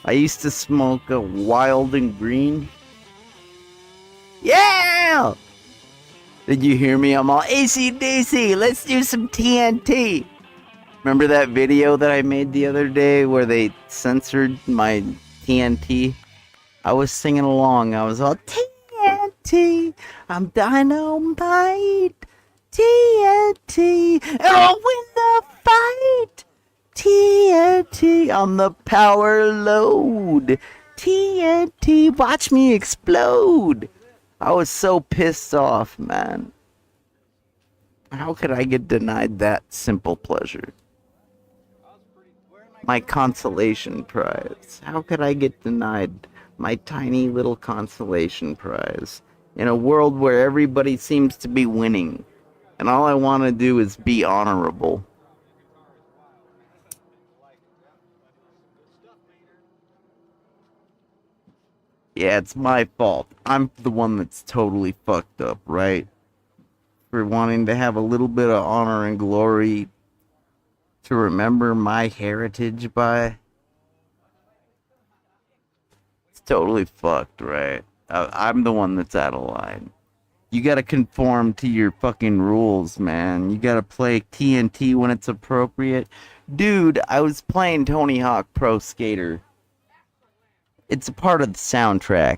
I used to smoke a Wild and Green. Yeah! Did you hear me? I'm all AC/DC, let's do some TNT. Remember that video that I made the other day where they censored my TNT? I was singing along. I was all TNT, I'm dynamite, TNT, and I'll win the fight. TNT on the power load. TNT, watch me explode. I was so pissed off, man. How could I get denied that simple pleasure? My consolation prize. How could I get denied my tiny little consolation prize in a world where everybody seems to be winning and all I want to do is be honorable? Yeah, it's my fault. I'm the one that's totally fucked up, right? For wanting to have a little bit of honor and glory to remember my heritage by. It's totally fucked, right? I'm the one that's out of line. You gotta conform to your fucking rules, man. You gotta play TNT when it's appropriate. Dude, I was playing Tony Hawk Pro Skater. It's a part of the soundtrack.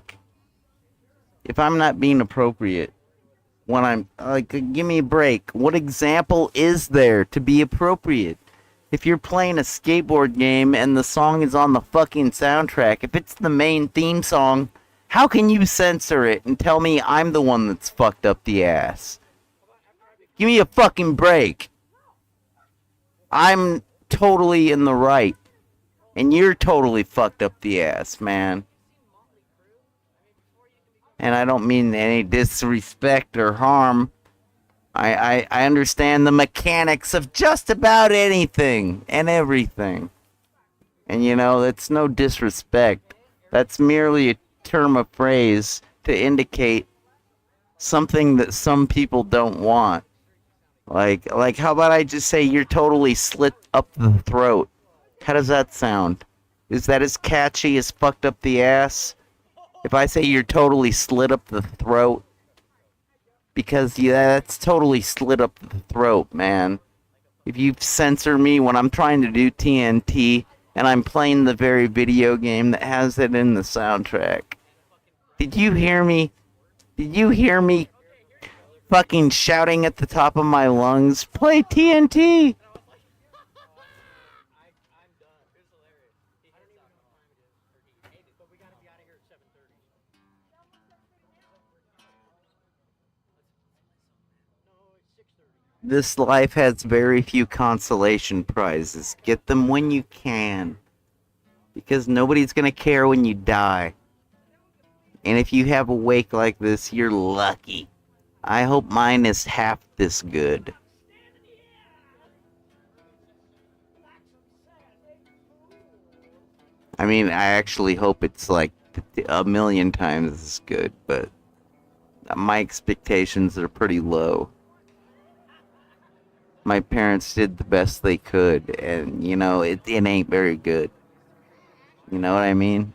If I'm not being appropriate, when I'm like, give me a break. What example is there to be appropriate? If you're playing a skateboard game and the song is on the fucking soundtrack, if it's the main theme song, how can you censor it and tell me I'm the one that's fucked up the ass? Give me a fucking break. I'm totally in the right. And you're totally fucked up the ass, man. And I don't mean any disrespect or harm. I understand the mechanics of just about anything and everything. And you know, that's no disrespect. That's merely a term of phrase to indicate something that some people don't want. Like how about I just say you're totally slit up the throat? How does that sound? Is that as catchy as fucked up the ass? If I say you're totally slit up the throat? Because yeah, that's totally slit up the throat, man. If you censor me when I'm trying to do TNT and I'm playing the very video game that has it in the soundtrack. Did you hear me? Did you hear me fucking shouting at the top of my lungs, play TNT? This life has very few consolation prizes. Get them when you can. Because nobody's gonna care when you die. And if you have a wake like this, you're lucky. I hope mine is half this good. I mean, I actually hope it's like a million times as good, but my expectations are pretty low. My parents did the best they could, and, you know, it ain't very good. You know what I mean?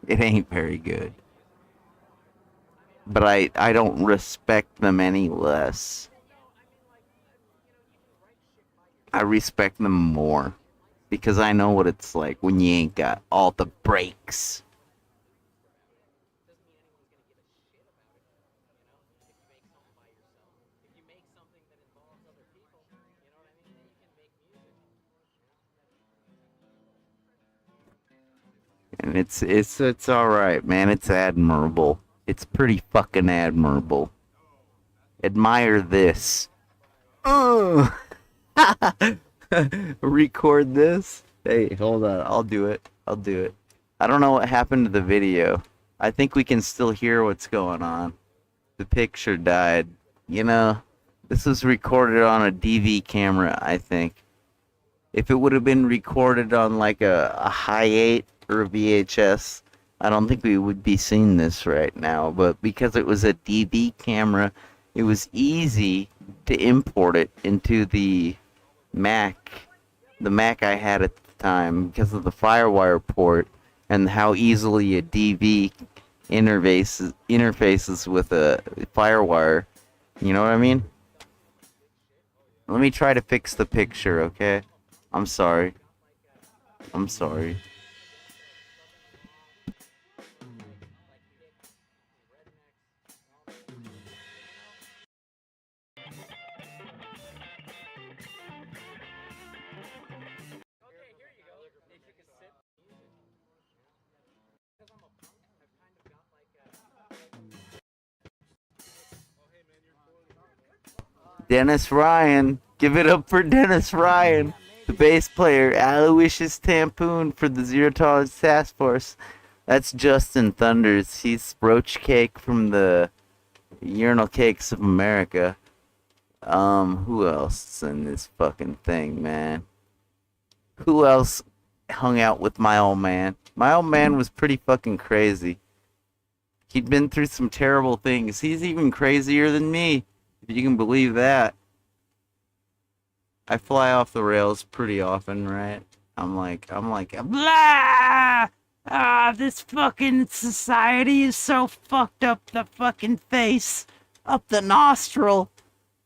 It ain't very good. But I don't respect them any less. I respect them more. Because I know what it's like when you ain't got all the breaks. And it's all right, man. It's admirable. It's pretty fucking admirable. Admire this. Record this. Hey, hold on. I'll do it. I don't know what happened to the video. I think we can still hear what's going on. The picture died. You know, this was recorded on a DV camera, I think. If it would have been recorded on like a high 8 or a VHS, I don't think we would be seeing this right now, but because it was a DV camera, it was easy to import it into the Mac, the Mac I had at the time, because of the FireWire port and how easily a DV interfaces with a FireWire. You know what I mean? Let me try to fix the picture, okay? I'm sorry. I'm sorry. Dennis Ryan. Give it up for Dennis Ryan, the bass player. Aloysius Tampoon for the Zero Tolerance Task Force. That's Justin Thunders. He's Roach Cake from the Urinal Cakes of America. Who else is in this fucking thing, man? Who else hung out with my old man? My old man was pretty fucking crazy. He'd been through some terrible things. He's even crazier than me, if you can believe that. I fly off the rails pretty often, right? I'm like, blah! Ah, this fucking society is so fucked up the fucking face. Up the nostril.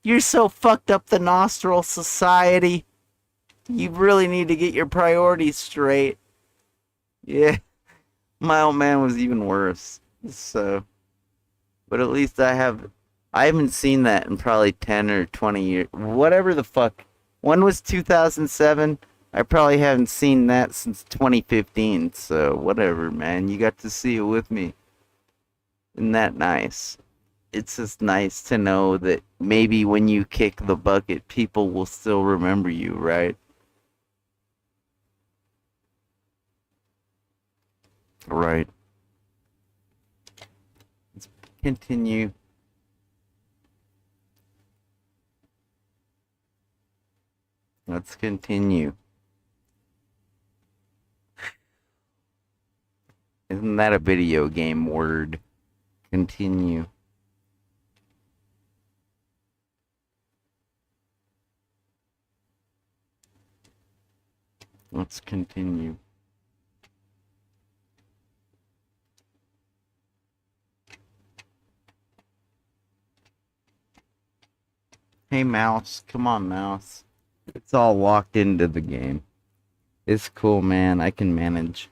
You're so fucked up the nostril, society. You really need to get your priorities straight. Yeah. My old man was even worse. So, but at least I haven't seen that in probably 10 or 20 years. Whatever the fuck. One was 2007. I probably haven't seen that since 2015. So, whatever, man. You got to see it with me. Isn't that nice? It's just nice to know that maybe when you kick the bucket, people will still remember you, right? Right. Let's continue. Let's continue. Isn't that a video game word? Continue. Let's continue. Hey, Mouse. Come on, Mouse. It's all locked into the game. It's cool, man. I can manage.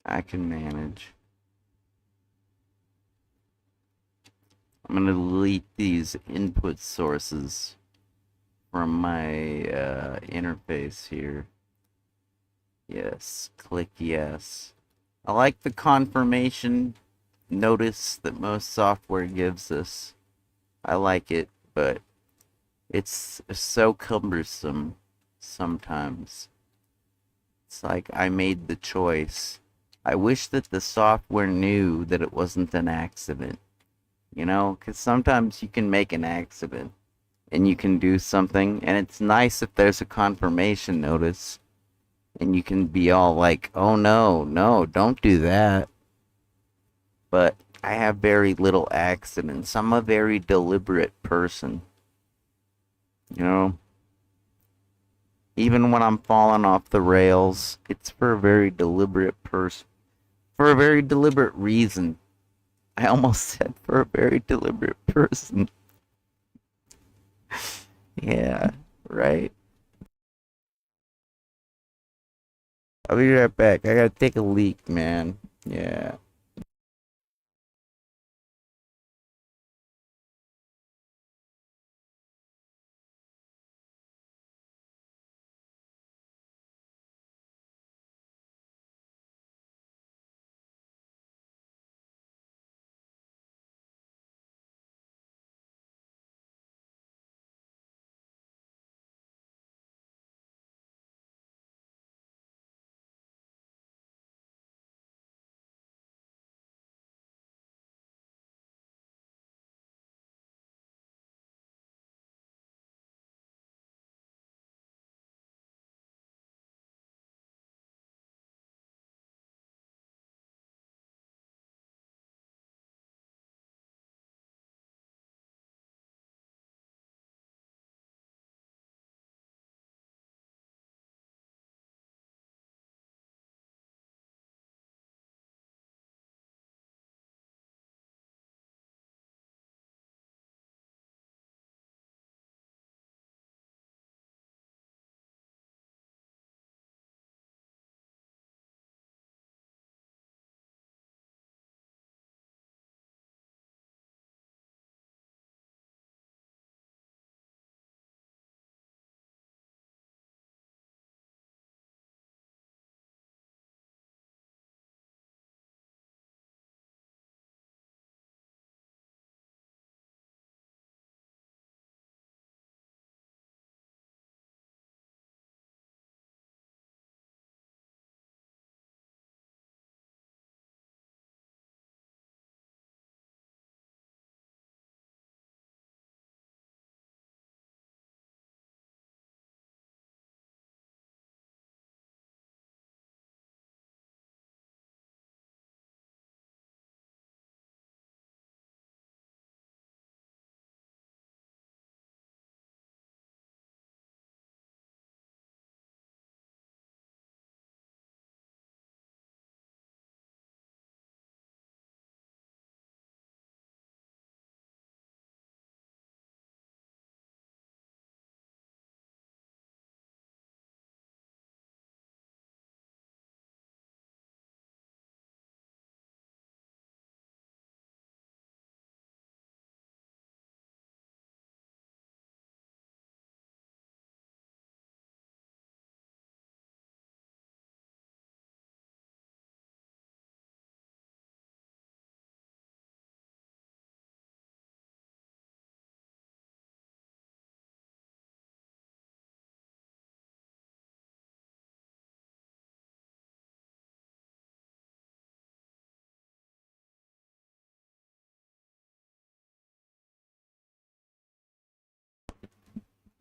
I can manage. I'm gonna delete these input sources from my interface here. Yes, click yes. I like the confirmation notice that most software gives us. I like it, but it's so cumbersome sometimes. It's like I made the choice. I wish that the software knew that it wasn't an accident. You know, because sometimes you can make an accident and you can do something, and it's nice if there's a confirmation notice and you can be all like, oh no, don't do that. But I have very little accidents. I'm a very deliberate person. You know? Even when I'm falling off the rails, it's for a very deliberate person. For a very deliberate reason. I almost said for a very deliberate person. Yeah, right. I'll be right back. I gotta take a leak, man. Yeah.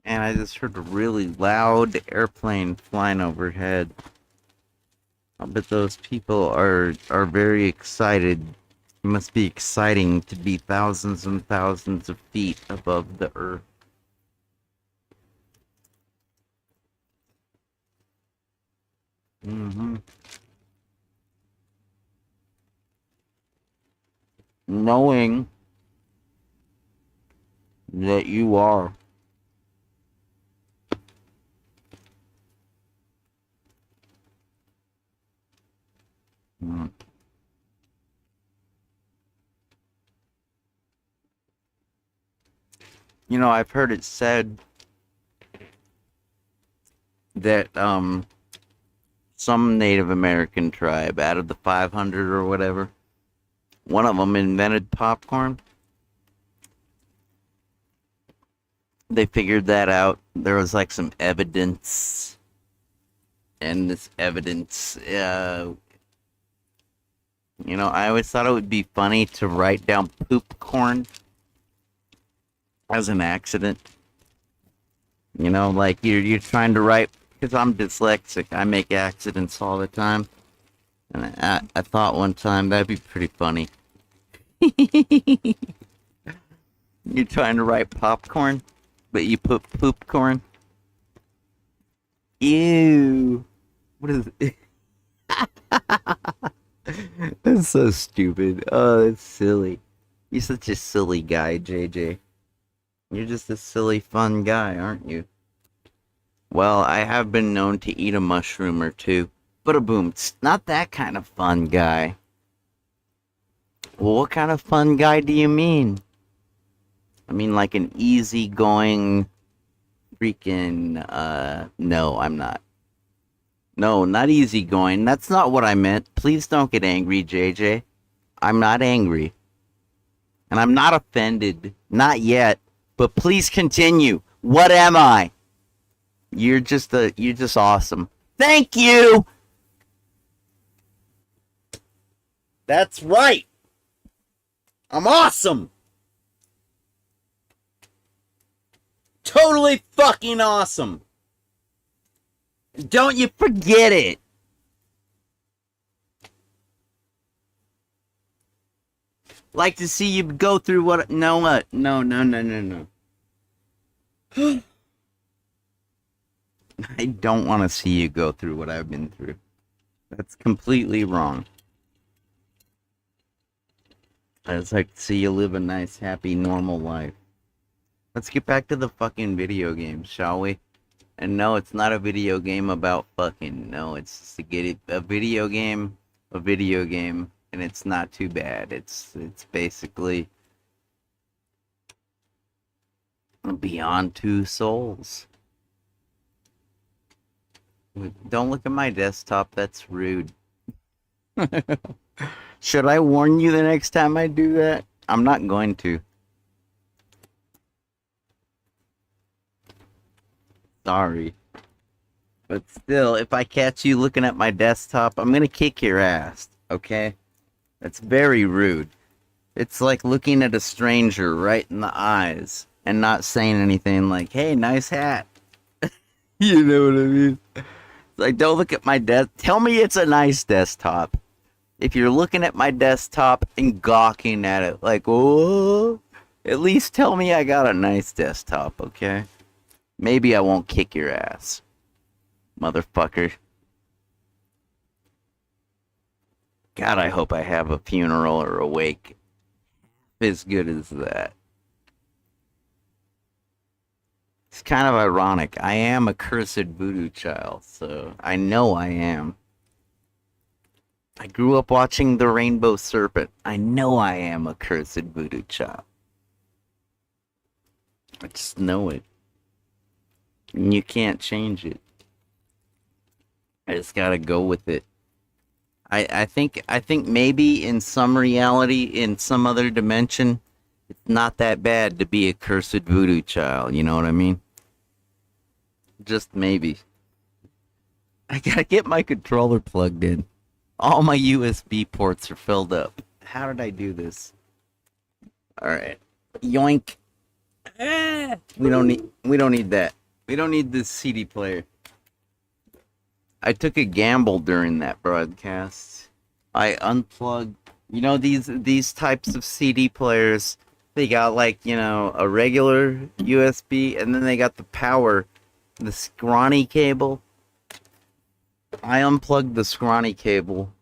And I just heard a really loud airplane flying overhead. I bet those people are very excited. It must be exciting to be thousands and thousands of feet above the earth. Mm-hmm. Knowing that you are. Mm. You know, I've heard it said that some Native American tribe out of the 500 or whatever, one of them invented popcorn. They figured that out. There was like some evidence, and this evidence, you know, I always thought it would be funny to write down poop corn as an accident. You know, like you're trying to write, because I'm dyslexic, I make accidents all the time. And I thought one time that'd be pretty funny. You're trying to write popcorn, but you put poop corn. Ew. What is it? That's so stupid. Oh, that's silly. You're such a silly guy, JJ. You're just a silly, fun guy, aren't you? Well, I have been known to eat a mushroom or two. But boom, not that kind of fun guy. Well, what kind of fun guy do you mean? I mean, like an easygoing freaking, no, I'm not. No, not easygoing. That's not what I meant. Please don't get angry, JJ. I'm not angry. And I'm not offended. Not yet. But please continue. What am I? You're just awesome. Thank you! That's right! I'm awesome! Totally fucking awesome! Don't you forget it! Like to see you go through what? No, what? No. I don't want to see you go through what I've been through. That's completely wrong. I just like to see you live a nice, happy, normal life. Let's get back to the fucking video games, shall we? And no, it's not a video game about fucking. No, it's just to get a video game, and it's not too bad. It's basically Beyond Two Souls. Don't look at my desktop, that's rude. Should I warn you the next time I do that? I'm not going to. Sorry. But still, if I catch you looking at my desktop, I'm gonna kick your ass, okay? That's very rude. It's like looking at a stranger right in the eyes and not saying anything like, hey, nice hat. You know what I mean? Like, don't look at my desk. Tell me it's a nice desktop. If you're looking at my desktop and gawking at it like, oh, at least tell me I got a nice desktop, okay? Maybe I won't kick your ass, motherfucker. God, I hope I have a funeral or a wake as good as that. It's kind of ironic. I am a cursed voodoo child, so I know I am. I grew up watching The Rainbow Serpent. I know I am a cursed voodoo child. I just know it. And you can't change it. I just gotta go with it. I think maybe in some reality, in some other dimension, it's not that bad to be a cursed voodoo child, you know what I mean? Just maybe. I gotta get my controller plugged in. All my USB ports are filled up. How did I do this? Alright. Yoink. We don't need that. We don't need this CD player. I took a gamble during that broadcast. I unplugged, you know, these types of CD players, they got like, you know, a regular USB and then they got the power, the scrawny cable. I unplugged the scrawny cable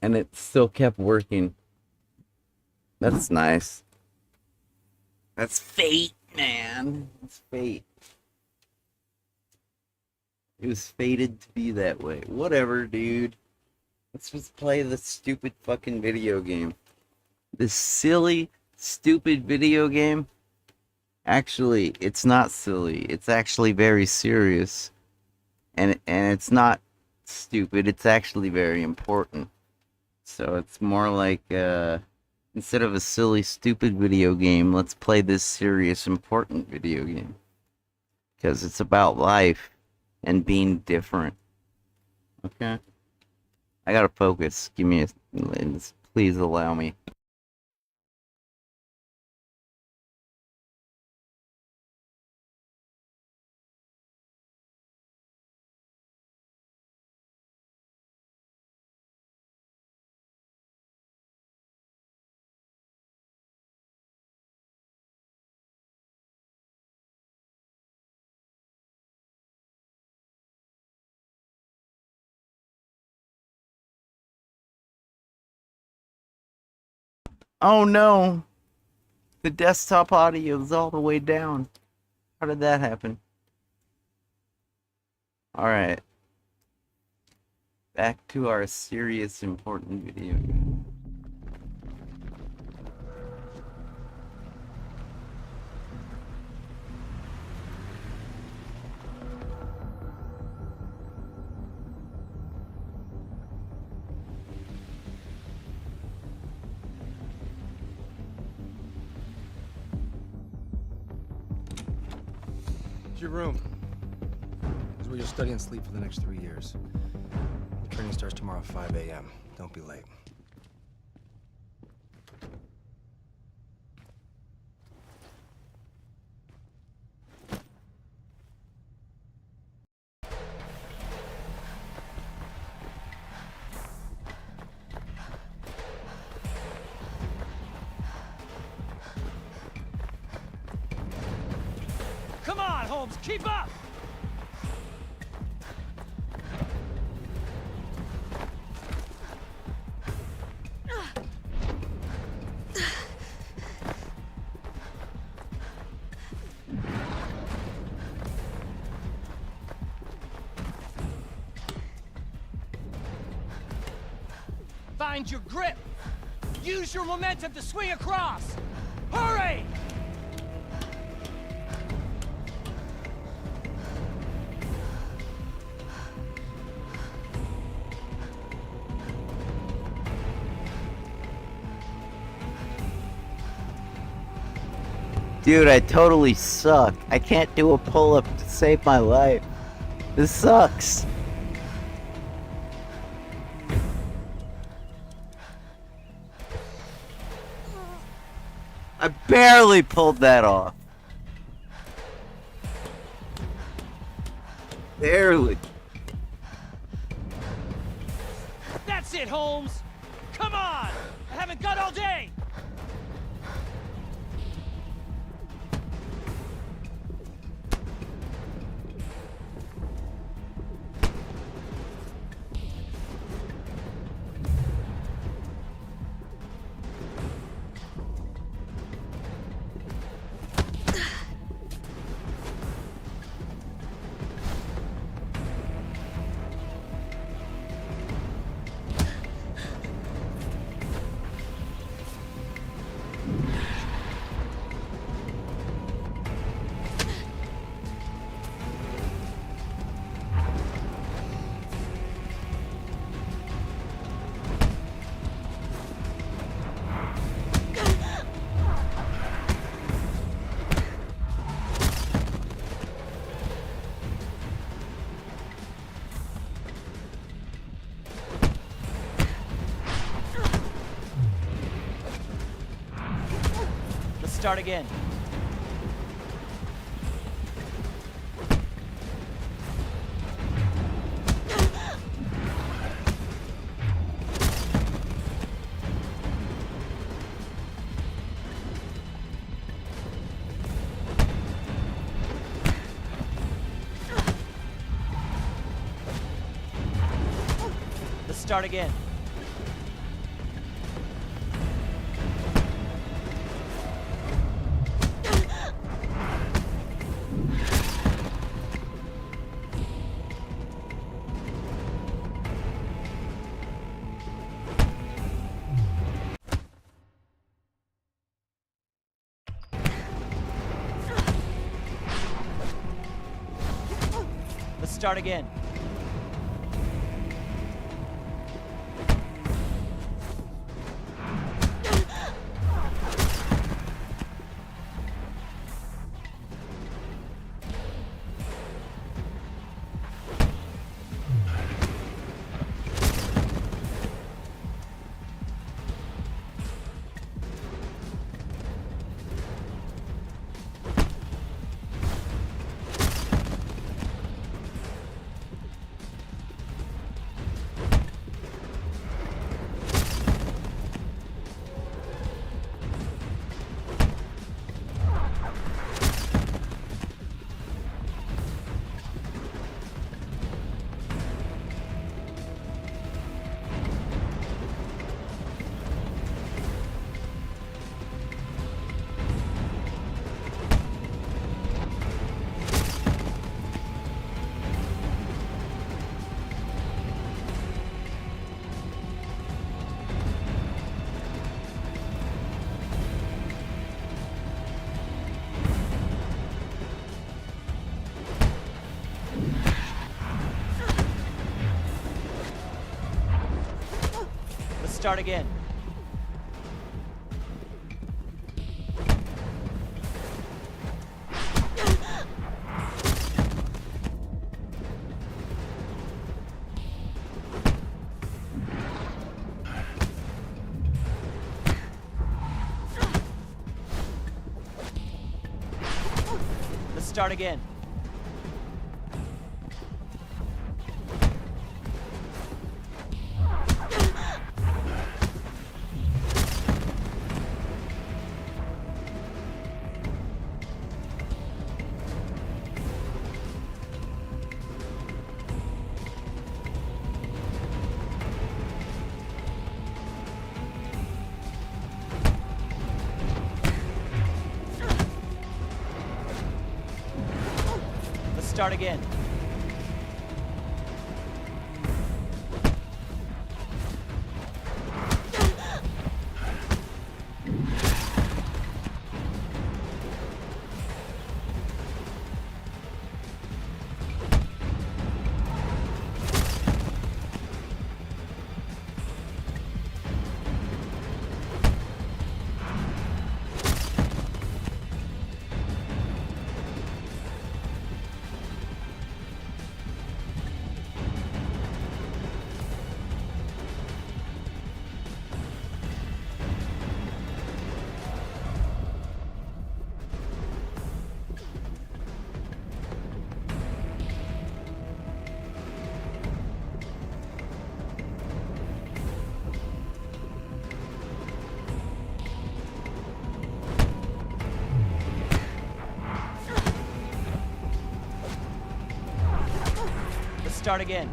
and it still kept working. That's nice. That's fate, man. It's fate. It was fated to be that way. Whatever, dude. Let's just play this stupid fucking video game. This silly, stupid video game. Actually, it's not silly. It's actually very serious. And it's not stupid. It's actually very important. So it's more like, instead of a silly, stupid video game, let's play this serious, important video game. Because it's about life and being different. Okay? I gotta focus. Give me a... Please allow me. Oh no! The desktop audio is all the way down. How did that happen? Alright. Back to our serious, important video game. Your room. This is where you'll study and sleep for the next 3 years. The training starts tomorrow at 5 a.m. Don't be late. Come on, Holmes, keep up! Find your grip! Use your momentum to swing across! Hurry! Dude, I totally suck. I can't do a pull-up to save my life. This sucks. I barely pulled that off. Barely. That's it, Holmes! Come on! I haven't got all day! Start again. start again. Let's start again. Let's start again. Let's start again. Let's start again. Let's start again.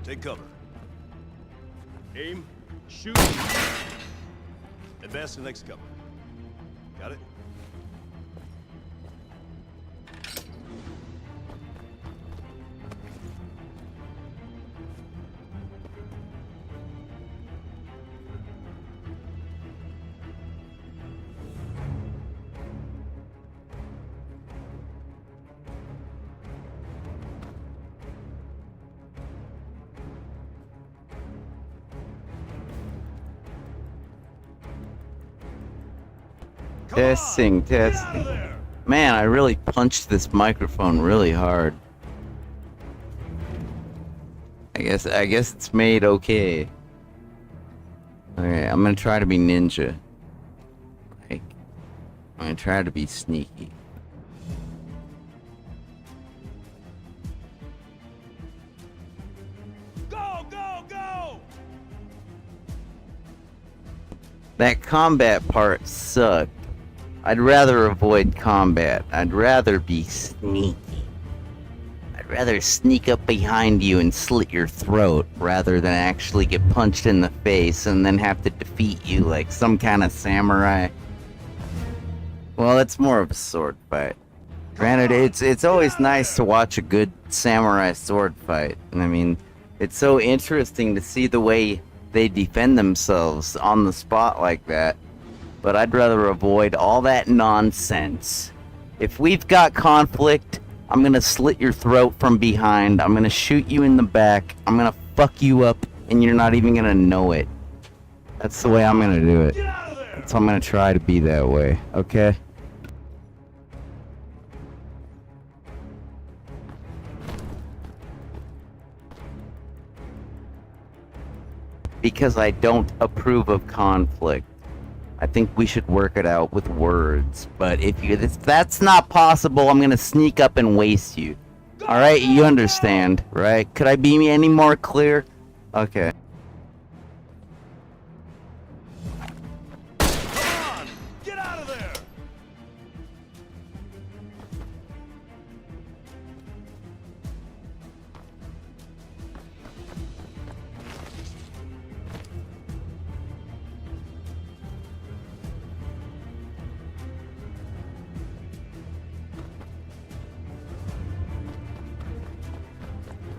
Take cover. Aim, shoot. Advance to the next cover. Got it? Testing, testing. Man, I really punched this microphone really hard. I guess it's made okay. Okay, I'm gonna try to be ninja. Like, I'm gonna try to be sneaky. Go, go, go! That combat part sucked. I'd rather avoid combat. I'd rather be sneaky. I'd rather sneak up behind you and slit your throat rather than actually get punched in the face and then have to defeat you like some kind of samurai. Well, it's more of a sword fight. Granted, it's always nice to watch a good samurai sword fight. I mean, it's so interesting to see the way they defend themselves on the spot like that. But I'd rather avoid all that nonsense. If we've got conflict, I'm gonna slit your throat from behind. I'm gonna shoot you in the back. I'm gonna fuck you up, and you're not even gonna know it. That's the way I'm gonna do it. So I'm gonna try to be that way, okay? Because I don't approve of conflict. I think we should work it out with words. But if that's not possible, I'm gonna sneak up and waste you. Alright, you understand, right? Could I be any more clear? Okay. Get out of there!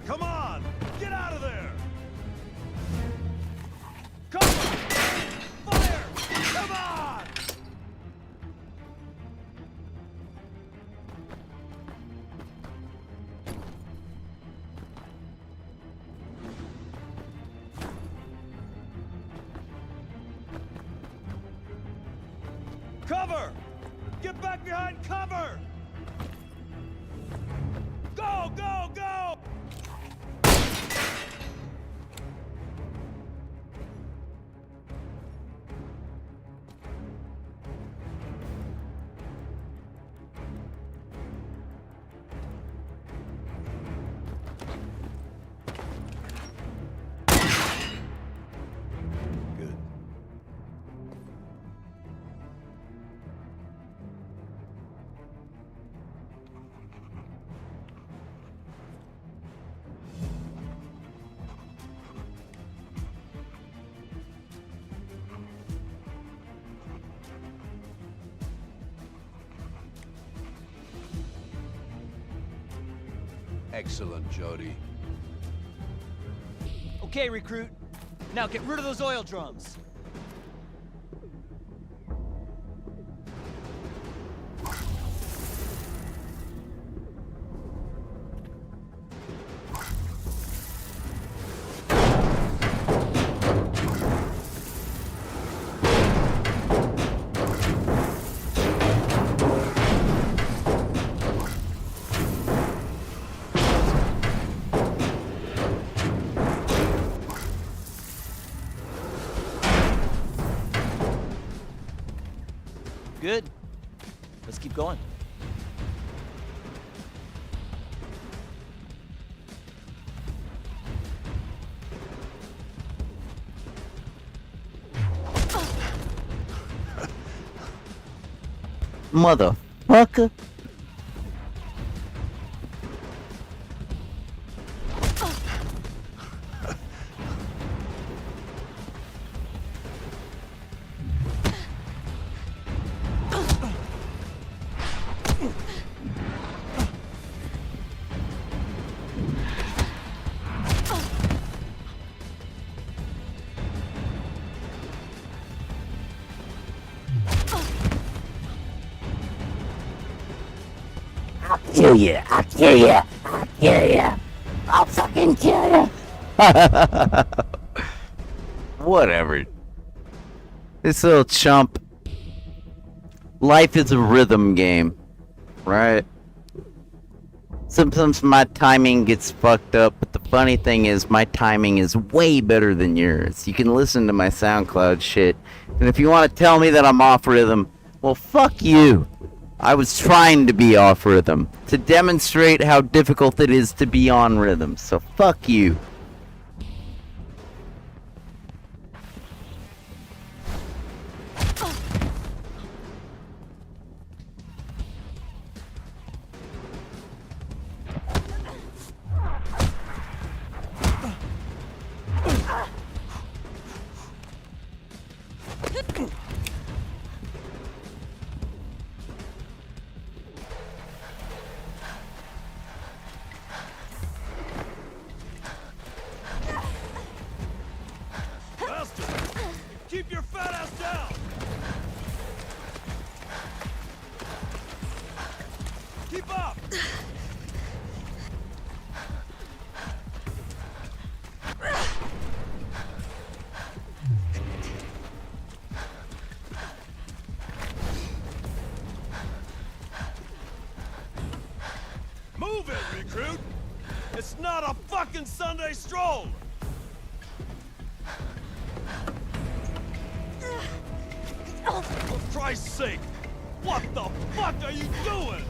Come on! Get out of there! Come on! Fire! Come on! Cover! Get back behind cover! Go, go, go! Excellent, Jody. Okay, recruit. Now get rid of those oil drums. Good. Let's keep going. Motherfucker. Kill you! I'll kill you! I'll kill you! I'll fucking kill you! Whatever. This little chump. Life is a rhythm game, right? Sometimes my timing gets fucked up, but the funny thing is my timing is way better than yours. You can listen to my SoundCloud shit, and if you want to tell me that I'm off rhythm, Well, fuck you. I was trying to be off rhythm, to demonstrate how difficult it is to be on rhythm, so fuck you. Keep your fat ass down! Keep up! Move it, recruit! It's not a fucking Sunday stroll! For Christ's sake! What the fuck are you doing?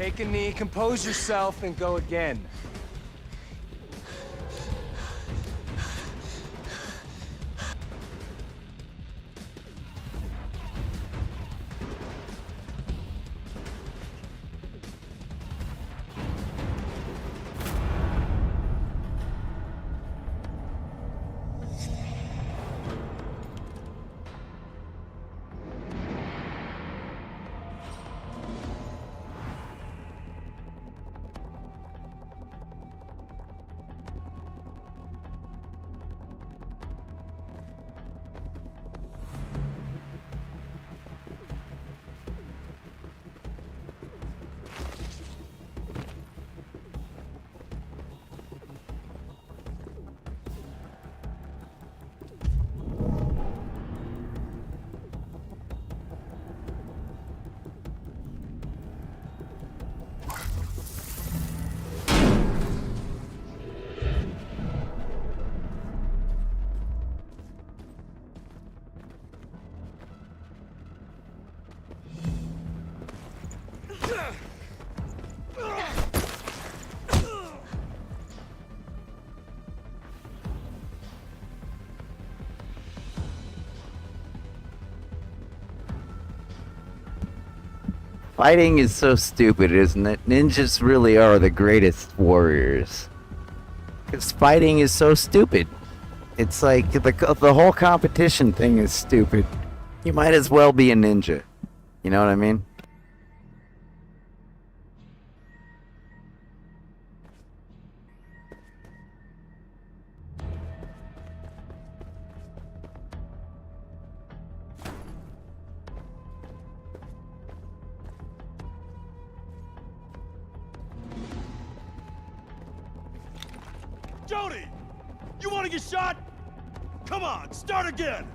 Take a knee, compose yourself, and go again. Fighting is so stupid, isn't it? Ninjas really are the greatest warriors. Because fighting is so stupid. It's like the whole competition thing is stupid. You might as well be a ninja. You know what I mean? Jody! You want to get shot? Come on, start again!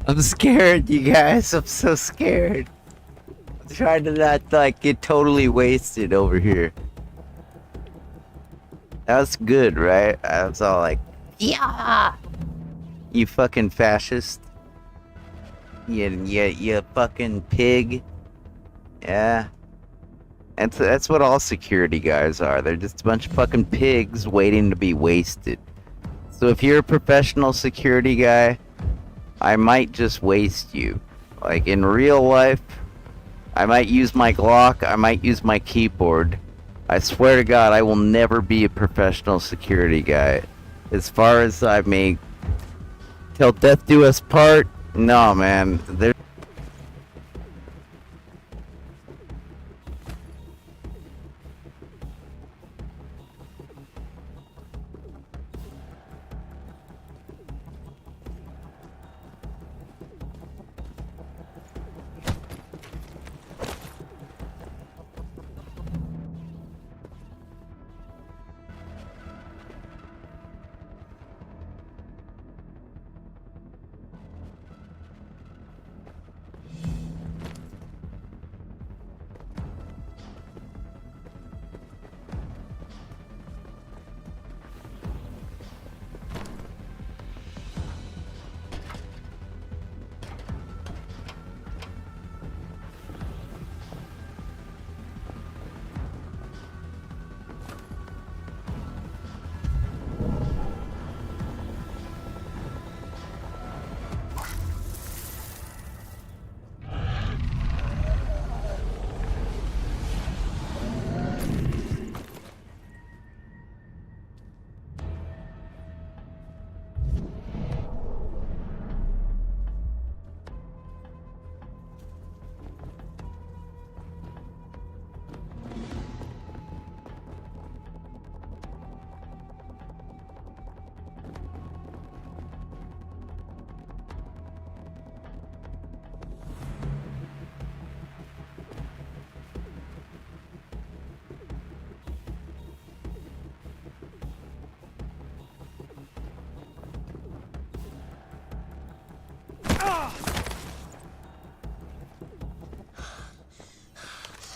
I'm scared, you guys. I'm so scared. I'm trying to not like get totally wasted over here. That was good, right? I was all like, yeah, you fucking fascist. You fucking pig. Yeah. That's what all security guys are. They're just a bunch of fucking pigs waiting to be wasted. So if you're a professional security guy, I might just waste you. Like in real life, I might use my Glock, I might use my keyboard. I swear to God, I will never be a professional security guy. As far as I may, till death do us part, no man.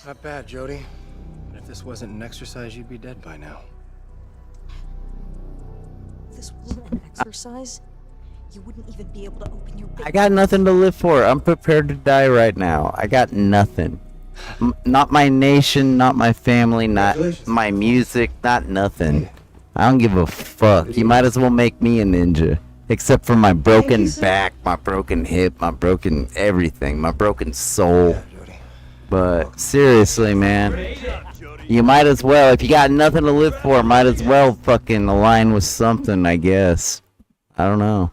Not bad, Jody. But if this wasn't an exercise, you'd be dead by now. If this wasn't an exercise, you wouldn't even be able to open your big I got nothing to live for. I'm prepared to die right now. I got nothing. Not my nation, not my family, not my music, not nothing. I don't give a fuck. You might as well make me a ninja. Except for my broken back, my broken hip, my broken everything, my broken soul. But seriously, man, you might as well, if you got nothing to live for, might as well fucking align with something, I guess. I don't know.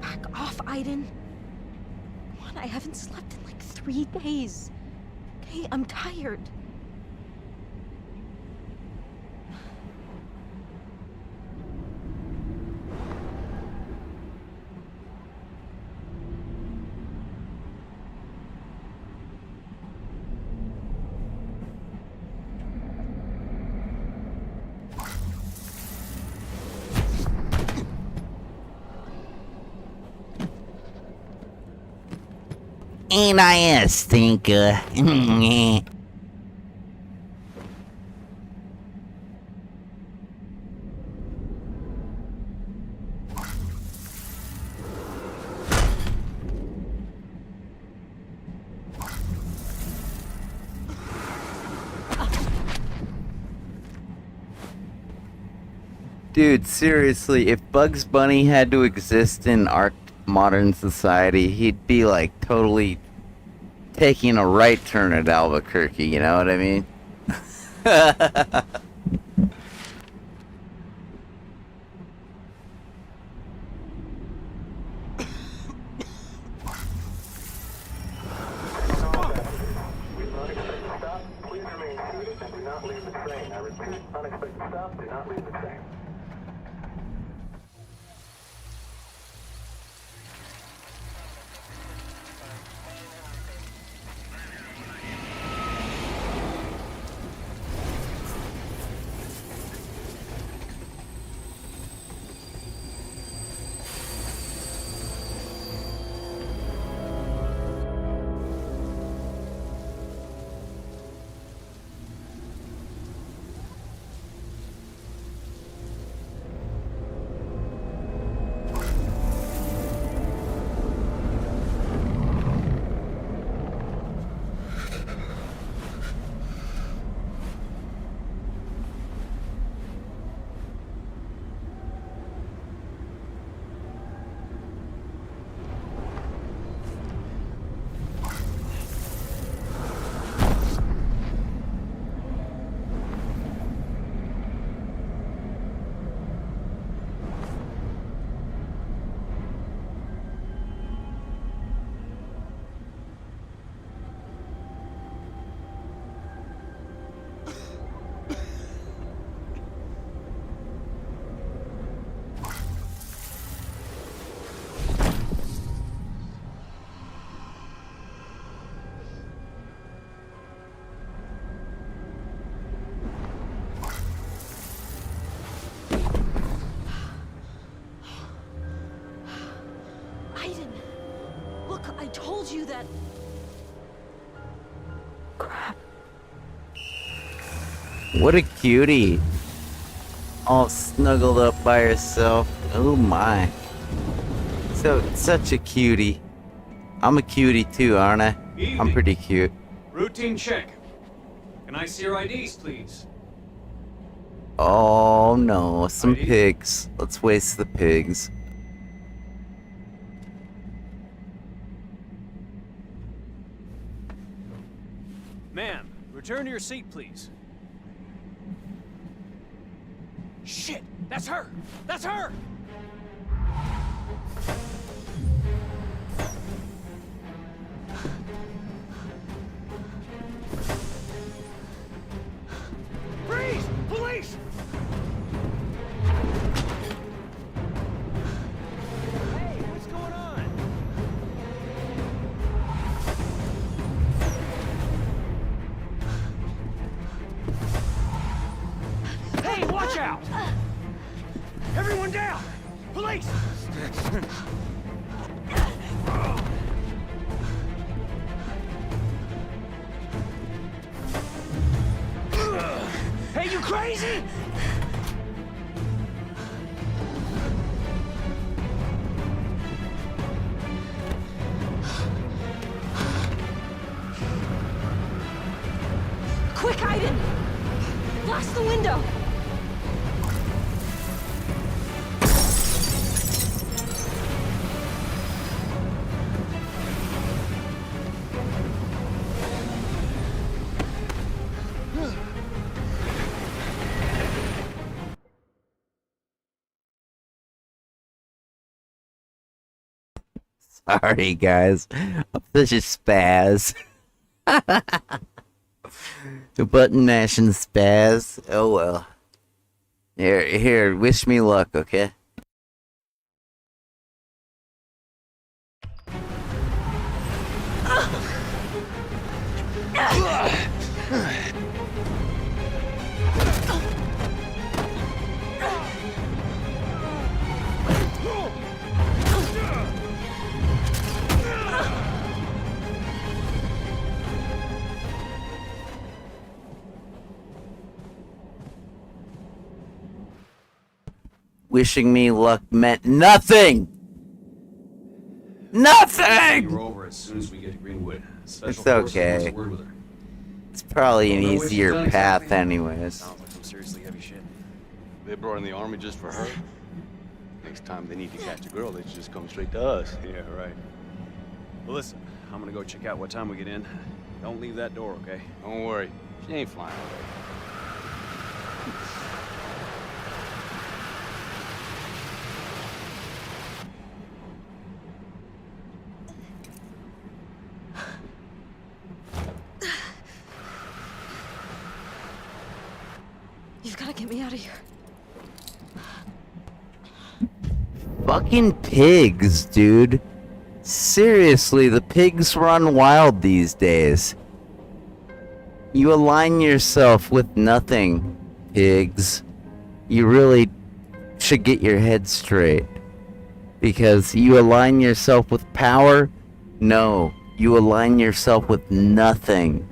Back off, Aiden. Come on, I haven't slept in like 3 days. Okay, I'm tired. Ain't I a stinker? Dude, seriously, if Bugs Bunny had to exist in our modern society, he'd be like totally taking a right turn at Albuquerque, you know what I mean? I told you that. Crap. What a cutie. All snuggled up by herself. Oh my. So, such a cutie. I'm a cutie too, aren't I? I'm pretty cute. Routine check. Can I see your IDs, please? Oh no, some pigs. Let's waste the pigs. Ma'am, return to your seat, please. Shit! That's her! That's her! Freeze! Police! Hey, what's going on? Hey, watch out! Everyone down! Police! crazy? Quick, Aiden! Blast the window! Sorry, guys. I'm such a spaz. The button mashing spaz. Oh well. Here, wish me luck, okay? Wishing me luck meant nothing! Nothing! You're over as soon as we get to Greenwood. Special It's Forces okay. wants a word with her. It's probably an Don't know what she's easier done path exactly. anyways. Sounds like some seriously heavy shit. They brought in the army just for her. Next time they need to catch a girl, they just come straight to us. Yeah, right. Well, listen, I'm gonna go check out what time we get in. Don't leave that door, okay? Don't worry, she ain't flying away. You've got to get me out of here. Fucking pigs, dude. Seriously, the pigs run wild these days. You align yourself with nothing, pigs. You really should get your head straight. Because you align yourself with power? No, you align yourself with nothing.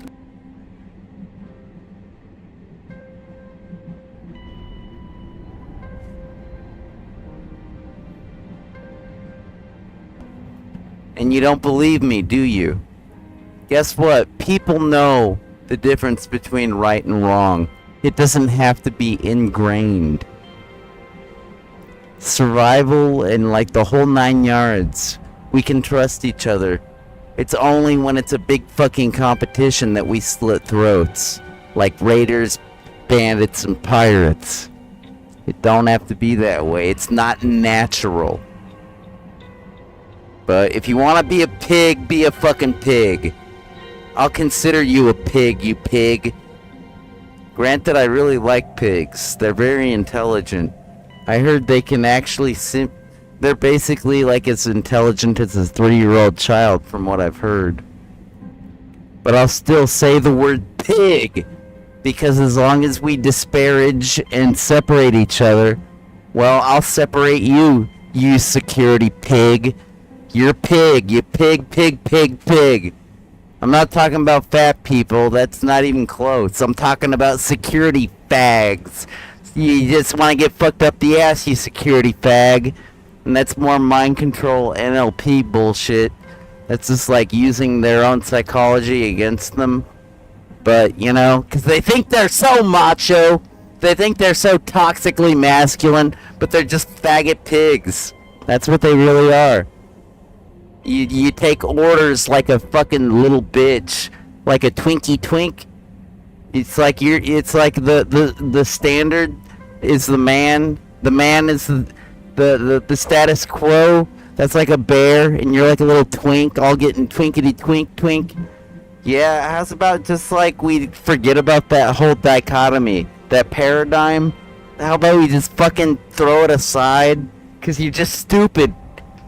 And you don't believe me, do you? Guess what? People know the difference between right and wrong. It doesn't have to be ingrained. Survival and like the whole 9 yards. We can trust each other. It's only when it's a big fucking competition that we slit throats. Like raiders, bandits, and pirates. It don't have to be that way. It's not natural. But if you want to be a pig, be a fucking pig. I'll consider you a pig, you pig. Granted, I really like pigs. They're very intelligent. I heard they can actually they're basically like as intelligent as a 3-year-old child from what I've heard. But I'll still say the word pig. Because as long as we disparage and separate each other, well, I'll separate you, you security pig. You're pig, you pig, pig, pig, pig. I'm not talking about fat people, that's not even close. I'm talking about security fags. You just want to get fucked up the ass, you security fag. And that's more mind control NLP bullshit. That's just like using their own psychology against them. But, you know, because they think they're so macho. They think they're so toxically masculine, but they're just faggot pigs. That's what they really are. You take orders like a fucking little bitch, like a Twinkie twink. It's like the standard is the man. The man is the status quo. That's like a bear, and you're like a little twink, all getting twinkity twink. Yeah, how's about just like we forget about that whole dichotomy, that paradigm? How about we just fucking throw it aside? Cause you're just stupid.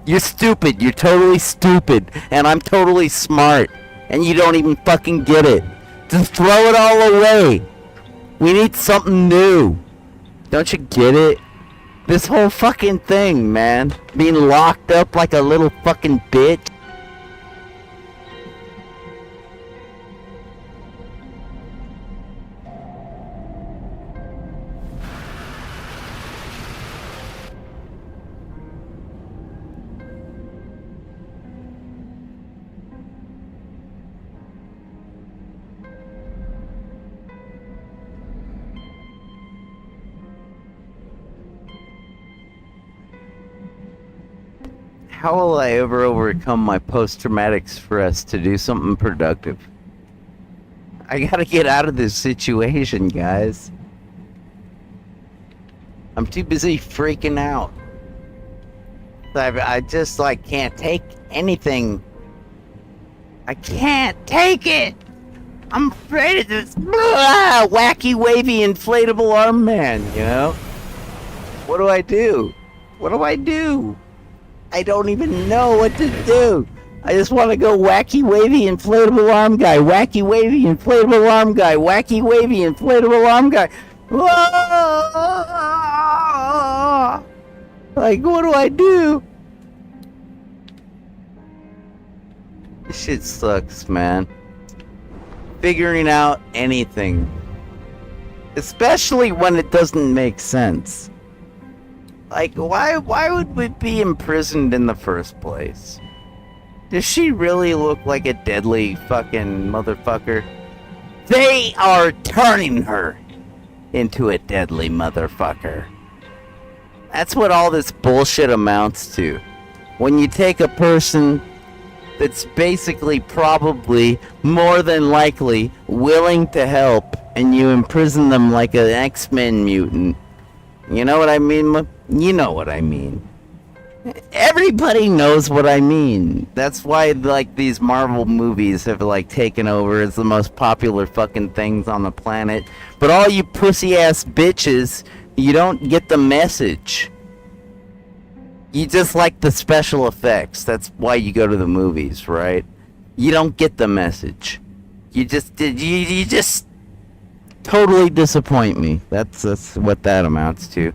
You're stupid. You're totally stupid. And I'm totally smart. And you don't even fucking get it. Just throw it all away. We need something new. Don't you get it? This whole fucking thing, man. Being locked up like a little fucking bitch. How will I ever overcome my post-traumatic stress to do something productive? I gotta get out of this situation, guys. I'm too busy freaking out. I just, like, can't take anything. I can't take it! I'm afraid of this wacky, wavy, inflatable arm man, you know? What do I do? What do I do? I don't even know what to do. I just want to go wacky, wavy, inflatable arm guy. Wacky, wavy, inflatable arm guy. Wacky, wavy, inflatable arm guy. Like, what do I do? This shit sucks, man. Figuring out anything. Especially when it doesn't make sense. Like, why would we be imprisoned in the first place? Does she really look like a deadly fucking motherfucker? They are turning her into a deadly motherfucker. That's what all this bullshit amounts to. When you take a person that's basically probably more than likely willing to help and you imprison them like an X-Men mutant. You know what I mean? You know what I mean. Everybody knows what I mean. That's why, like, these Marvel movies have, like, taken over as the most popular fucking things on the planet. But all you pussy-ass bitches, you don't get the message. You just like the special effects. That's why you go to the movies, right? You don't get the message. You just totally disappoint me. That's what that amounts to.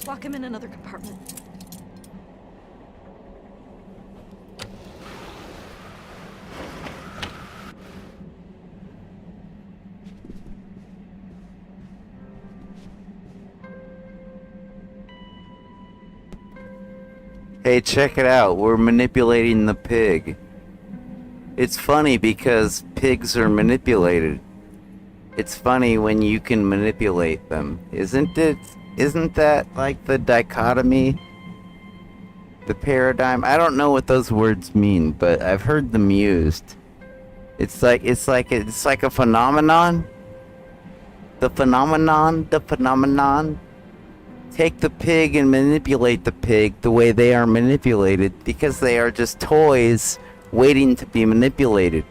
Lock him in another compartment. Hey, check it out. We're manipulating the pig. It's funny because pigs are manipulated. It's funny when you can manipulate them, isn't it? Isn't that like the dichotomy? The paradigm? I don't know what those words mean, but I've heard them used. It's like a phenomenon. The phenomenon. Take the pig and manipulate the pig the way they are manipulated because they are just toys waiting to be manipulated.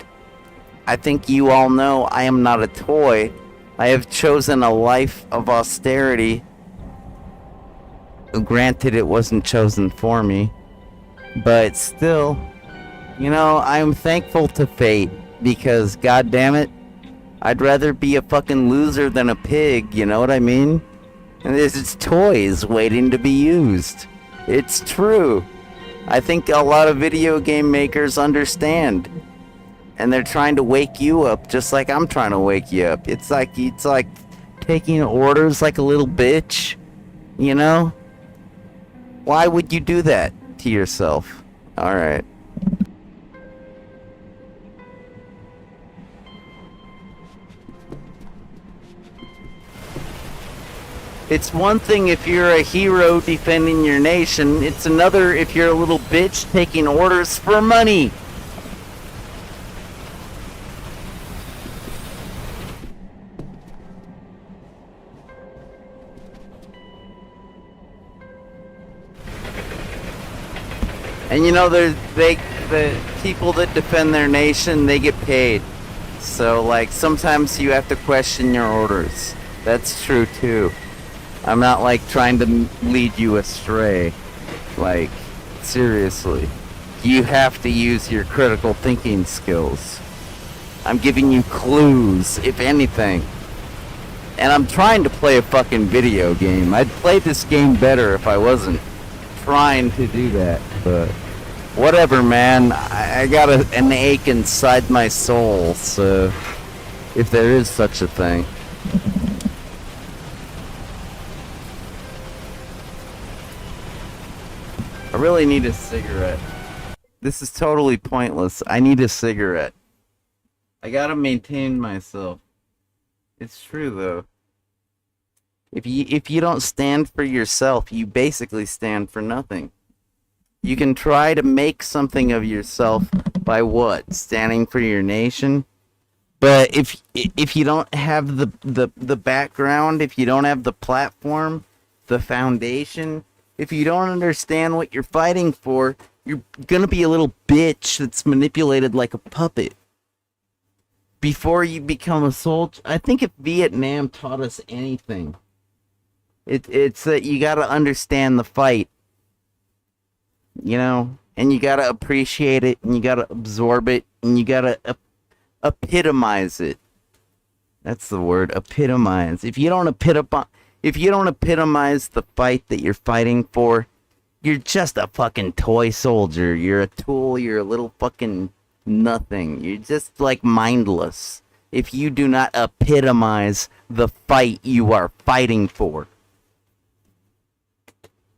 I think you all know I am not a toy. I have chosen a life of austerity. Granted, it wasn't chosen for me, but still, you know, I'm thankful to fate because, god damn it, I'd rather be a fucking loser than a pig, you know what I mean? And it's toys waiting to be used. It's true. I think a lot of video game makers understand. And they're trying to wake you up just like I'm trying to wake you up. It's like taking orders like a little bitch, you know? Why would you do that? to yourself. Alright. It's one thing if you're a hero defending your nation, it's another if you're a little bitch taking orders for money. And you know, the people that defend their nation, they get paid. So, like, sometimes you have to question your orders. That's true, too. I'm not, like, trying to lead you astray. Like, seriously. You have to use your critical thinking skills. I'm giving you clues, if anything. And I'm trying to play a fucking video game. I'd play this game better if I wasn't trying to do that, but whatever, man. I got an ache inside my soul, so if there is such a thing. I really need a cigarette. This is totally pointless. I need a cigarette. I gotta maintain myself. It's true, though. If you don't stand for yourself, you basically stand for nothing. You can try to make something of yourself by what? Standing for your nation? But if you don't have the background, if you don't have the platform, the foundation, if you don't understand what you're fighting for, you're gonna be a little bitch that's manipulated like a puppet. Before you become a soldier, I think if Vietnam taught us anything, it's that you gotta understand the fight, you know, and you gotta appreciate it, and you gotta absorb it, and you gotta epitomize it. That's the word, epitomize. If you don't epitomize the fight that you're fighting for, you're just a fucking toy soldier. You're a tool. You're a little fucking nothing. You're just like mindless if you do not epitomize the fight you are fighting for.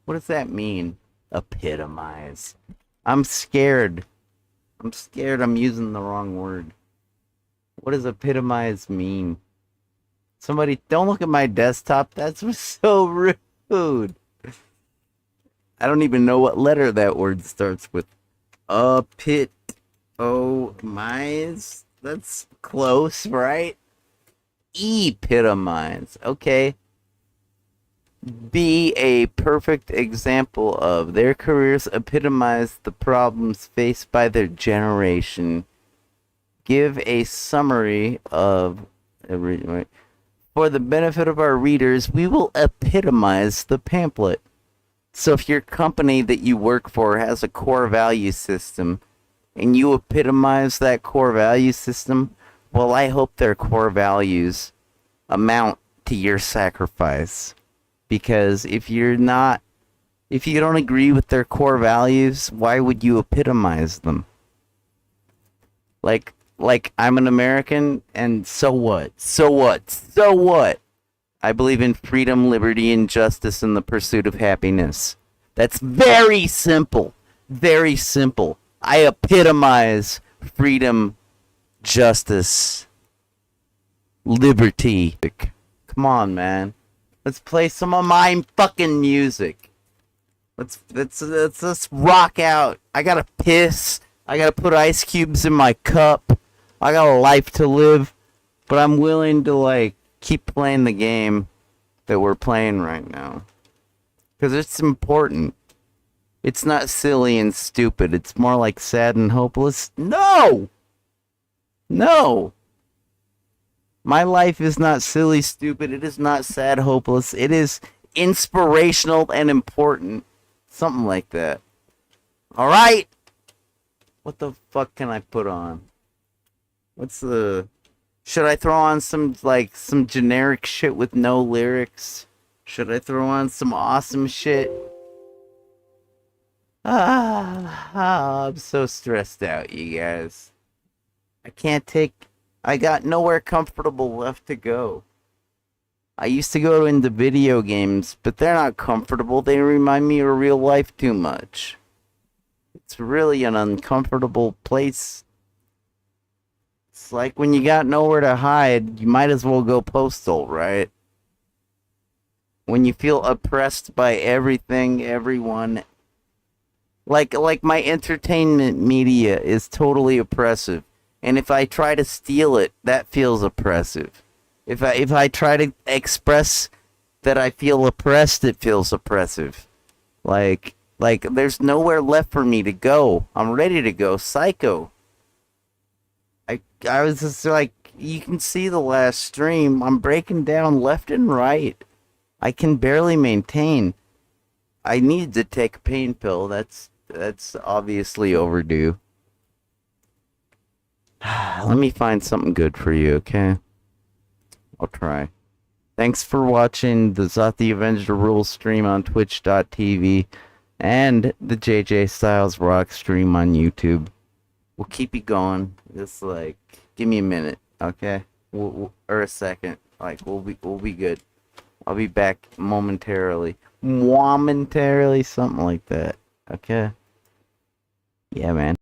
What does that mean? Epitomize. I'm scared. I'm using the wrong word. What does epitomize mean? Somebody, don't look at my desktop. That's so rude. I don't even know what letter that word starts with. Epitomize? That's close, right? Epitomize. Okay. Be a perfect example of their careers epitomize the problems faced by their generation. Give a summary of... For the benefit of our readers, we will epitomize the pamphlet. So if your company that you work for has a core value system, and you epitomize that core value system, well, I hope their core values amount to your sacrifice. Because if you don't agree with their core values, why would you epitomize them? Like I'm an American, and so what? So what? So what? I believe in freedom, liberty, and justice in the pursuit of happiness. That's very simple. Very simple. I epitomize freedom, justice, liberty. Come on, man. Let's play some of my fucking music. Let's rock out. I gotta piss. I gotta put ice cubes in my cup. I got a life to live, but I'm willing to, like, keep playing the game that we're playing right now. Because it's important. It's not silly and stupid. It's more like sad and hopeless. No! No! My life is not silly, stupid. It is not sad, hopeless. It is inspirational and important. Something like that. Alright? What the fuck can I put on? Should I throw on some generic shit with no lyrics? Should I throw on some awesome shit? I'm so stressed out, you guys. I got nowhere comfortable left to go. I used to go into video games, but they're not comfortable. They remind me of real life too much. It's really an uncomfortable place. It's like when you got nowhere to hide, you might as well go postal, right? When you feel oppressed by everything, everyone, like my entertainment media is totally oppressive, and if I try to steal it, that feels oppressive. If I try to express that I feel oppressed, it feels oppressive. Like there's nowhere left for me to go. I'm ready to go psycho. I was just like, you can see the last stream. I'm breaking down left and right. I can barely maintain. I need to take a pain pill. That's obviously overdue. Let me find something good for you, okay? I'll try. Thanks for watching the Zoth the Avenger Rules stream on twitch.tv and the JJ Styles Rock stream on YouTube. We'll keep you going. Just like, give me a minute, okay? Or a second. Like, we'll be good. I'll be back momentarily. Momentarily, something like that. Okay? Yeah, man.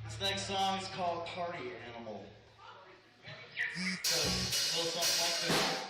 This next song is called Party Animal. So, a little something like this.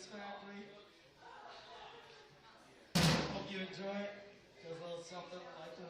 Cheese Factory. Hope you enjoy it. Goes a little something like this.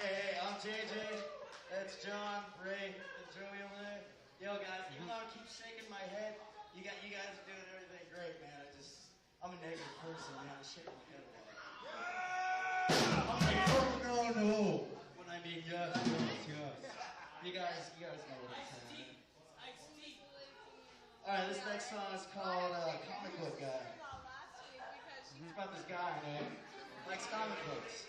Hey, I'm JJ. That's John, Ray, and Joey over there. Yo, guys, even though I keep shaking my head, you guys are doing everything great, man. I'm a negative person, man. I shake my head a lot. I'm like, no. When I mean yes. You guys know what I'm saying. All right, this next song is called Comic Book Guy. It's about this guy, man. Likes comic books.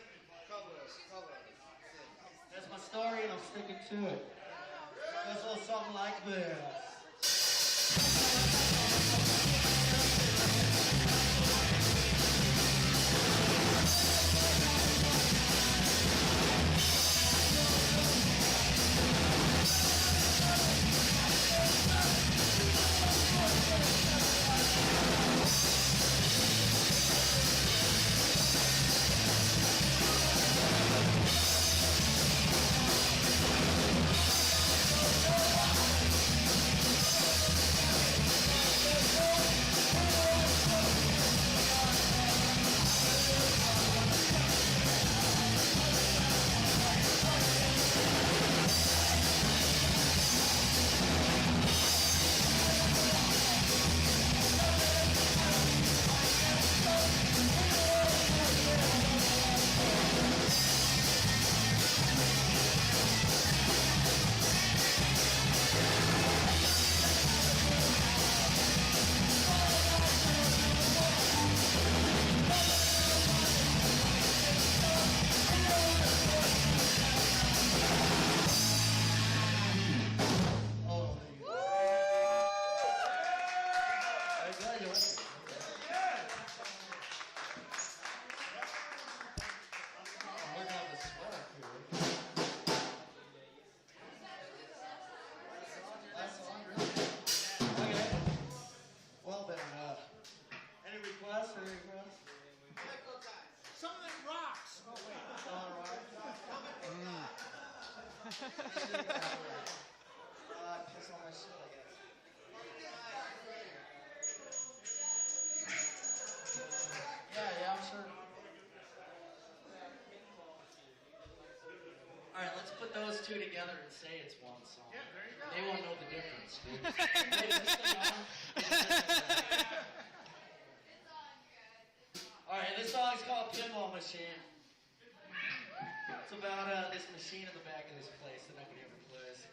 That's my story, and I'm sticking to it. Goes a little something like this. Piss on my shit, I guess. Yeah, I'm sure. Alright, let's put those two together and say it's one song. Yeah, there you go. They won't know the difference, dude. Hey, this thing on? Alright, this song's called Pinball Machine. It's about this machine in the back of this place that nobody ever plays.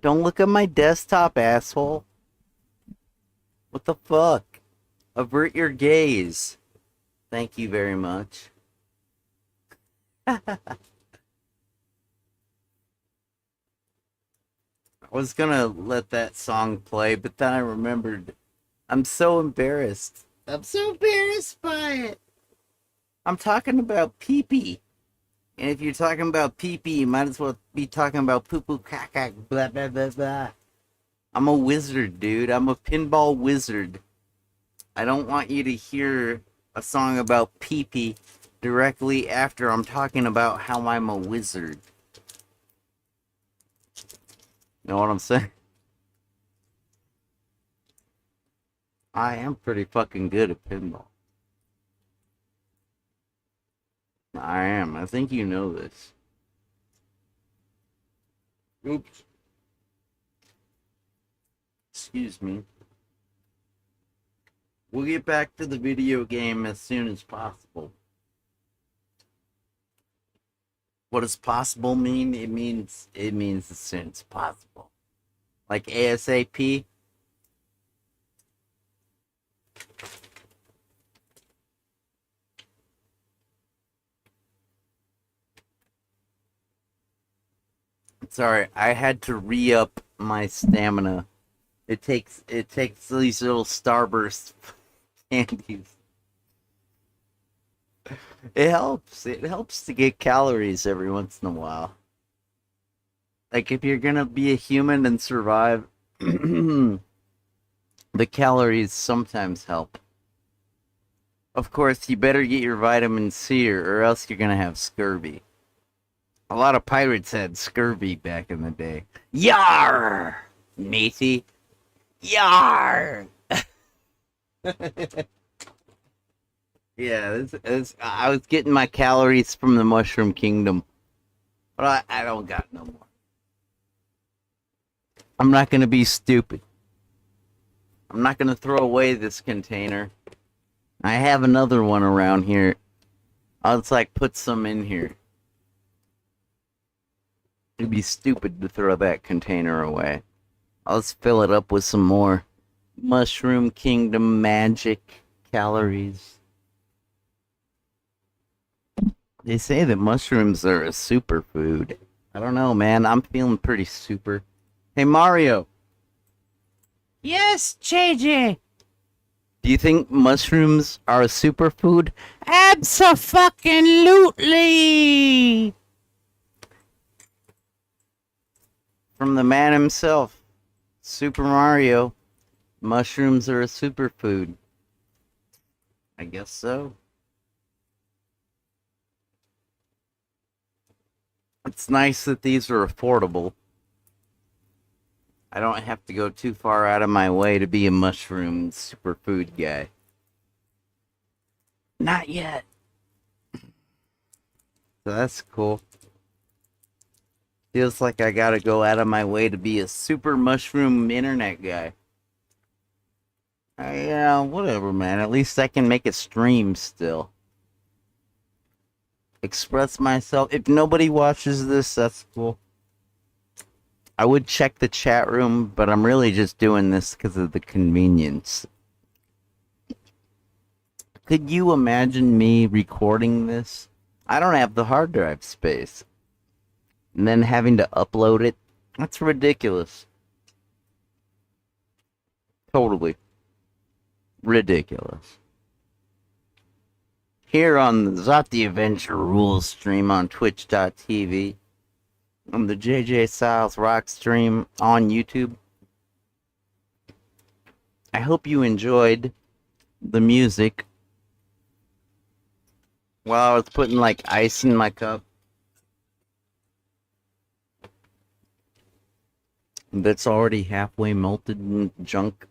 Don't look at my desktop, asshole. What the fuck? Avert your gaze. Thank you very much. I was gonna let that song play, but then I remembered. I'm so embarrassed. I'm so embarrassed by it. I'm talking about pee-pee. And if you're talking about pee-pee, you might as well be talking about poo-poo, caca, blah, blah, blah, blah. I'm a wizard, dude. I'm a pinball wizard. I don't want you to hear a song about pee-pee directly after I'm talking about how I'm a wizard. Know what I'm saying? I am pretty fucking good at pinball. I am. I think you know this. Oops. Excuse me. We'll get back to the video game as soon as possible. What does possible mean? It means as soon as possible. Like ASAP. Sorry, I had to re-up my stamina. It takes these little Starburst candies. It helps. It helps to get calories every once in a while. Like if you're gonna be a human and survive, the calories sometimes help. Of course, you better get your vitamin C or else you're gonna have scurvy. A lot of pirates had scurvy back in the day. Yar, matey. Yar. Yeah, I was getting my calories from the Mushroom Kingdom, but I don't got no more. I'm not gonna be stupid. I'm not gonna throw away this container. I have another one around here. I'll just like put some in here. It'd be stupid to throw that container away. I'll just fill it up with some more Mushroom Kingdom magic calories. They say that mushrooms are a superfood. I don't know, man. I'm feeling pretty super. Hey, Mario. Yes, JJ. Do you think mushrooms are a superfood? Abso-fucking-lutely. From the man himself, Super Mario, mushrooms are a superfood. I guess so. It's nice that these are affordable. I don't have to go too far out of my way to be a mushroom superfood guy. Not yet. So that's cool. Feels like I gotta go out of my way to be a super mushroom internet guy. Yeah, whatever, man. At least I can make a stream still. Express myself. If nobody watches this, that's cool. I would check the chat room, but I'm really just doing this because of the convenience. Could you imagine me recording this? I don't have the hard drive space. And then having to upload it? That's ridiculous. Totally ridiculous. Here on the Zot the Adventure Rules stream on twitch.tv. On the JJ Styles Rock stream on YouTube. I hope you enjoyed the music while I was putting like ice in my cup. That's already halfway melted in junk.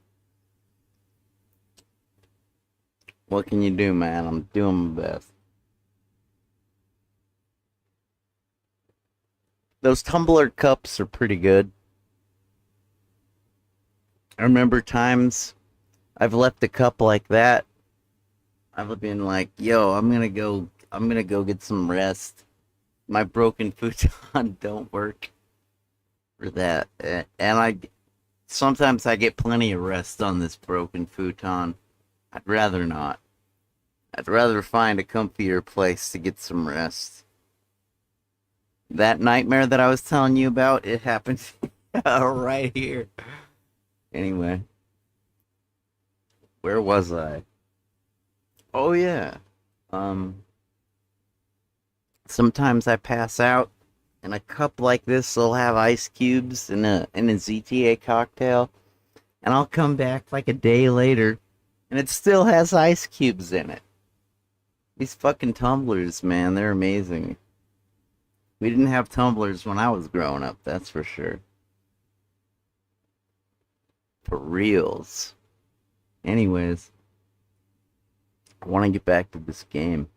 What can you do, man? I'm doing my best. Those tumbler cups are pretty good. I remember times I've left a cup like that. I've been like, yo, I'm gonna go get some rest. My broken futon don't work for that. And sometimes I get plenty of rest on this broken futon. I'd rather not. I'd rather find a comfier place to get some rest. That nightmare that I was telling you about, it happened right here. Anyway. Where was I? Oh yeah. Sometimes I pass out and a cup like this will have ice cubes in a ZTA cocktail. And I'll come back like a day later and it still has ice cubes in it. These fucking tumblers, man, they're amazing. We didn't have tumblers when I was growing up, that's for sure. For reals. Anyways, I want to get back to this game.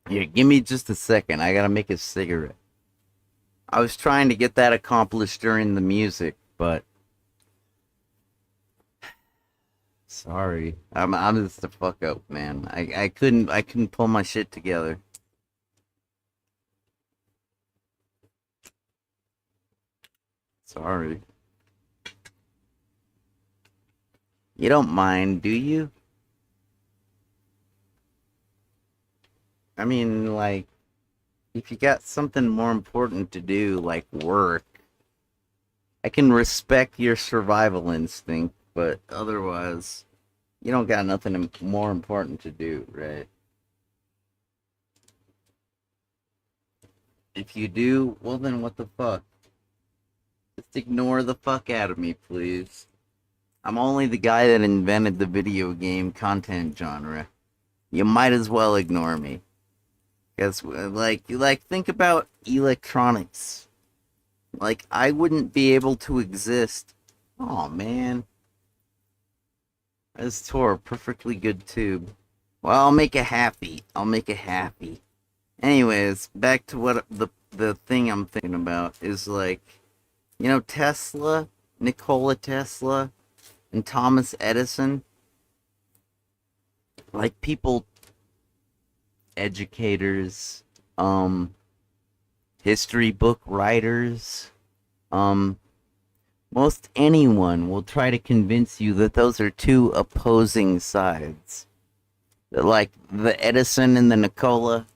Here, give me just a second. I gotta make a cigarette. I was trying to get that accomplished during the music, but sorry. I'm just a fuck up, man. I couldn't pull my shit together. Sorry. You don't mind, do you? I mean, like, if you got something more important to do, like work, I can respect your survival instinct, But otherwise, you don't got nothing more important to do, right? If you do, well then what the fuck? Just ignore the fuck out of me, please. I'm only the guy that invented the video game content genre. You might as well ignore me. Because, think about electronics. Like, I wouldn't be able to exist. Oh man. I just tore a perfectly good tube. Well, I'll make it happy. Anyways, back to what the thing I'm thinking about is like, you know, Tesla, Nikola Tesla, and Thomas Edison. Like people, educators, history book writers, most anyone will try to convince you that those are two opposing sides. Like the Edison and the Nikola,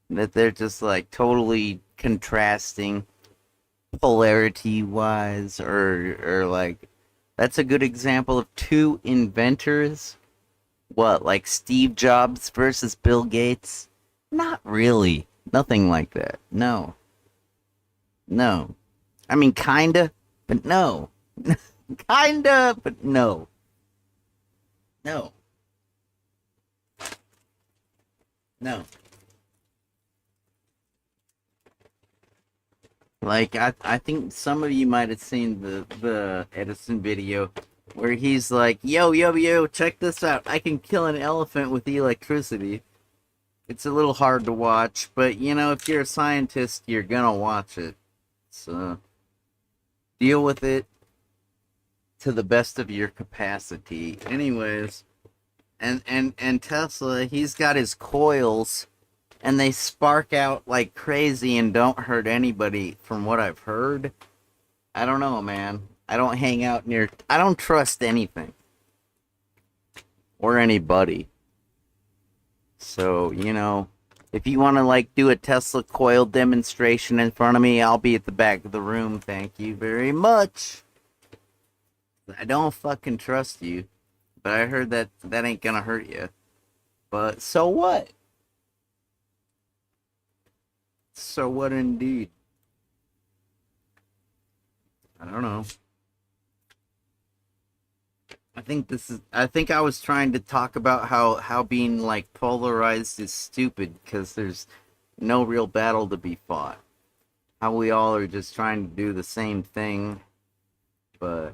that they're just like totally contrasting polarity wise, or like that's a good example of two inventors. What, like Steve Jobs versus Bill Gates? Not really. Nothing like that. No. I mean, kinda, but no. Kinda, but no. No. Like, I think some of you might have seen the Edison video where he's like, yo, check this out. I can kill an elephant with electricity. It's a little hard to watch, but, you know, if you're a scientist, you're gonna watch it. So, deal with it to the best of your capacity. Anyways, and Tesla, he's got his coils, and they spark out like crazy and don't hurt anybody, from what I've heard. I don't know, man. I don't hang out near... I don't trust anything. Or anybody. So, you know, if you want to, like, do a Tesla coil demonstration in front of me, I'll be at the back of the room. Thank you very much. I don't fucking trust you. But I heard that ain't gonna hurt you. But so what? So what indeed? I don't know. I think I was trying to talk about how being like polarized is stupid because there's no real battle to be fought. How we all are just trying to do the same thing. But,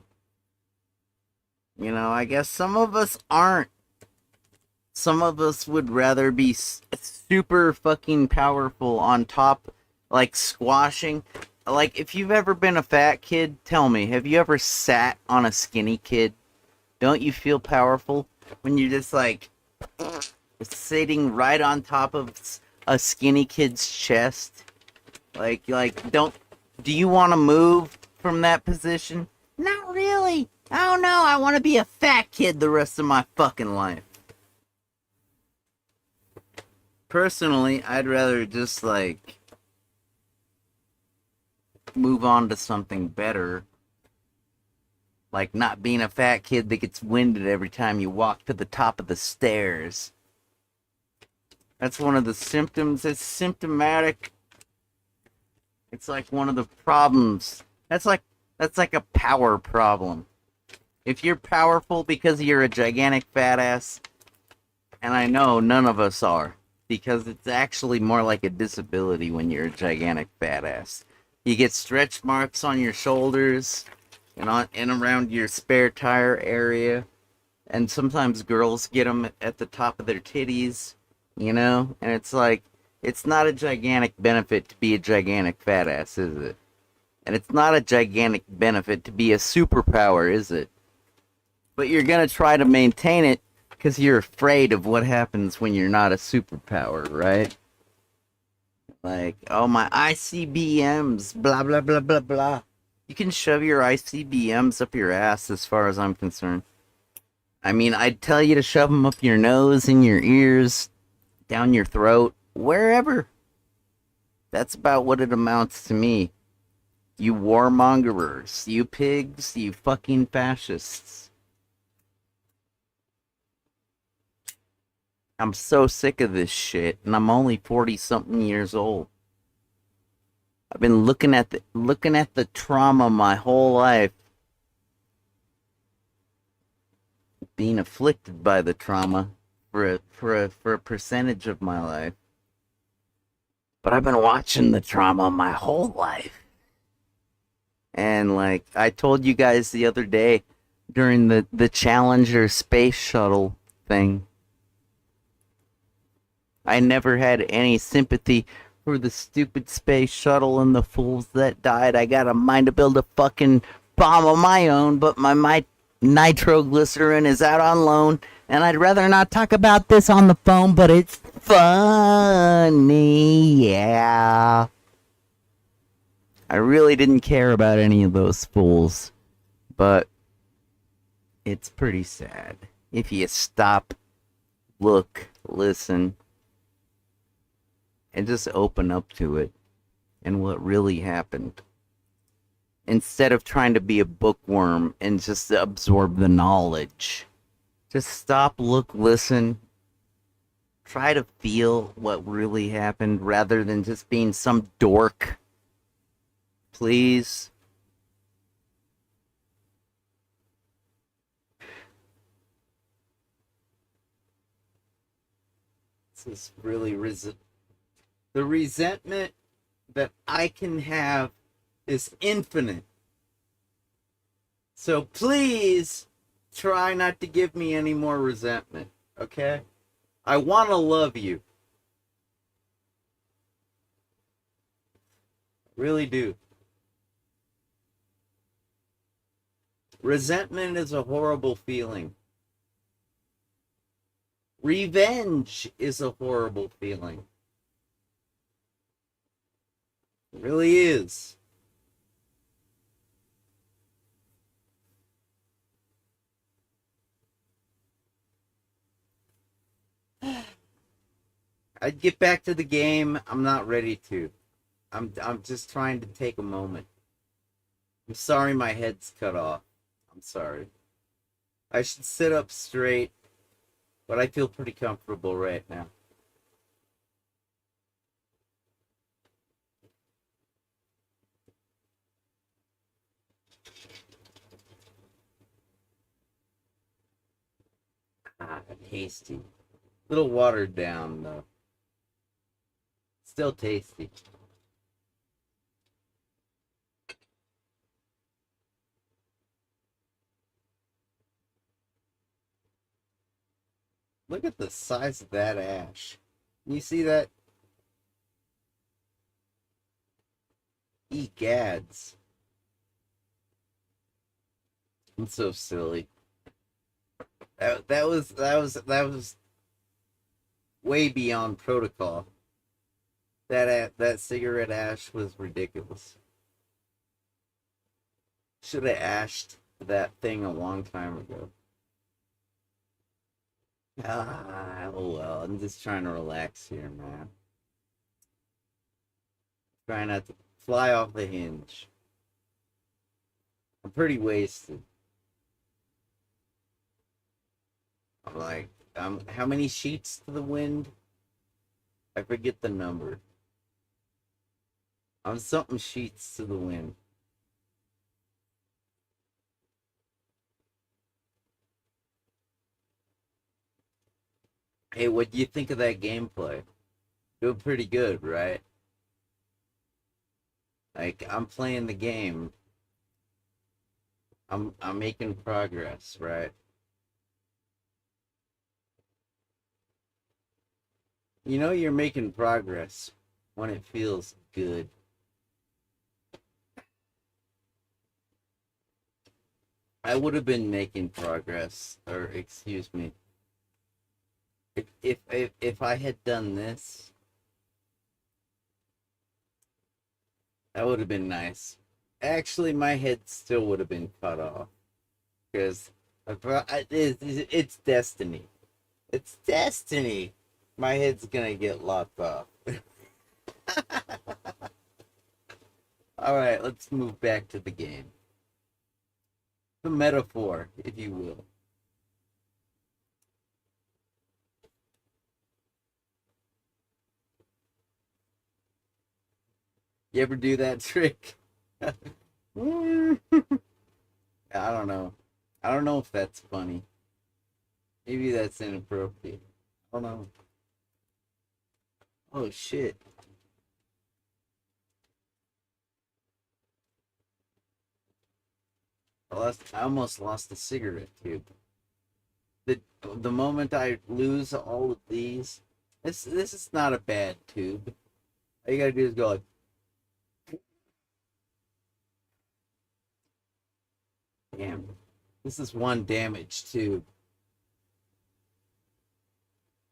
you know, I guess some of us aren't. Some of us would rather be super fucking powerful on top, like squashing. Like, if you've ever been a fat kid, tell me, have you ever sat on a skinny kid? Don't you feel powerful when you're just like sitting right on top of a skinny kid's chest? Like, do you want to move from that position? Not really. I don't know. I want to be a fat kid the rest of my fucking life. Personally, I'd rather just, like, move on to something better. Like not being a fat kid that gets winded every time you walk to the top of the stairs. That's one of the symptoms. It's symptomatic. It's like one of the problems. That's like a power problem. If you're powerful because you're a gigantic fat ass, and I know none of us are, because it's actually more like a disability when you're a gigantic fat ass. You get stretch marks on your shoulders and around your spare tire area, and sometimes girls get them at the top of their titties, you know, and it's like, it's not a gigantic benefit to be a gigantic fat ass, is it? And it's not a gigantic benefit to be a superpower, is it? But you're gonna try to maintain it because you're afraid of what happens when you're not a superpower, right? Like, oh, my ICBMs, blah, blah, blah, blah, blah. You can shove your ICBMs up your ass as far as I'm concerned. I mean, I'd tell you to shove them up your nose, in your ears, down your throat, wherever. That's about what it amounts to me. You warmongers, you pigs, you fucking fascists. I'm so sick of this shit, and I'm only 40-something years old. I've been looking at the trauma my whole life, being afflicted by the trauma for a percentage of my life. But I've been watching the trauma my whole life. And like I told you guys the other day during the Challenger space shuttle thing, I never had any sympathy for the stupid space shuttle and the fools that died. I got a mind to build a fucking bomb of my own, but my nitroglycerin is out on loan, and I'd rather not talk about this on the phone, but it's funny, yeah. I really didn't care about any of those fools, but it's pretty sad. If you stop, look, listen, and just open up to it and what really happened. Instead of trying to be a bookworm and just absorb the knowledge. Just stop, look, listen. Try to feel what really happened rather than just being some dork. Please. This is really the resentment that I can have is infinite. So please try not to give me any more resentment, okay? I want to love you. Really do. Resentment is a horrible feeling. Revenge is a horrible feeling. It really is. I'd get back to the game. I'm not ready to. I'm just trying to take a moment. I'm sorry my head's cut off. I'm sorry. I should sit up straight, but I feel pretty comfortable right now. Ah, tasty. Little watered down though. Still tasty. Look at the size of that ash. You see that? Egads. I'm so silly. That was way beyond protocol. That cigarette ash was ridiculous. Should have ashed that thing a long time ago. Oh well, I'm just trying to relax here, man. Trying not to fly off the hinge. I'm pretty wasted. I'm like, how many sheets to the wind? I forget the number. I'm something sheets to the wind. Hey, what do you think of that gameplay? Doing pretty good, right? Like, I'm playing the game. I'm making progress, right? You know you're making progress when it feels good. I would have been making progress, or excuse me. If I had done this, that would have been nice. Actually, my head still would have been cut off because it's destiny. It's destiny. My head's gonna get lopped off. All right, let's move back to the game. The metaphor, if you will. You ever do that trick? I don't know. I don't know if that's funny. Maybe that's inappropriate. I don't know. Oh shit. I almost lost the cigarette tube. The moment I lose all of these, this is not a bad tube. All you gotta do is go like, damn. This is one damaged tube.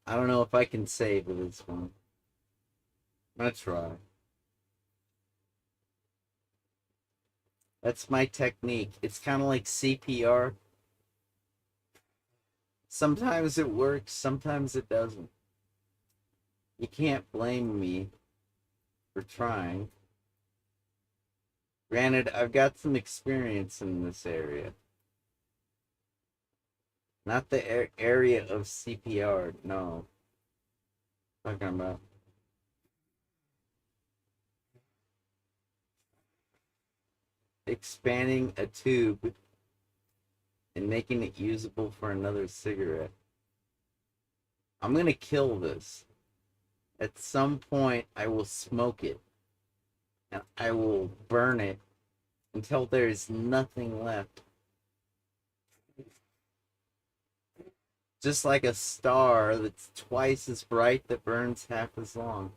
I don't know if I can save this one. I'm gonna try. That's my technique. It's kind of like CPR. Sometimes it works, sometimes it doesn't. You can't blame me for trying. Granted, I've got some experience in this area. Not the area of CPR, no. Talking about. Expanding a tube and making it usable for another cigarette. I'm gonna kill this. At some point, I will smoke it. And I will burn it until there's nothing left. Just like a star that's twice as bright that burns half as long.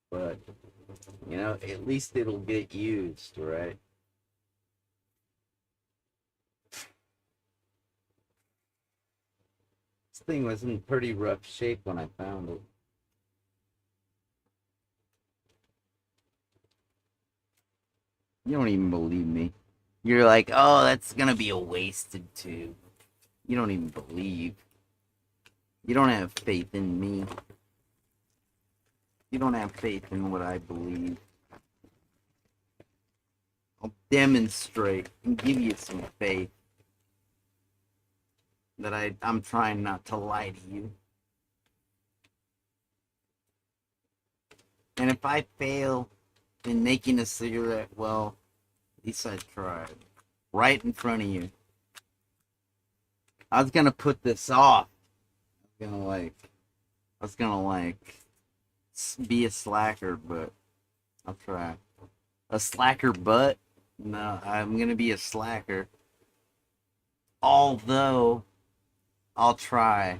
But, you know, at least it'll get used, right? This thing was in pretty rough shape when I found it. You don't even believe me. You're like, oh, that's gonna be a wasted tube. You don't even believe. You don't have faith in me. You don't have faith in what I believe. I'll demonstrate and give you some faith that I'm trying not to lie to you. And if I fail in making a cigarette, well, at least I tried. Right in front of you. I was gonna put this off. I was gonna be a slacker, but I'll try. A slacker butt? No, I'm gonna be a slacker. Although, I'll try.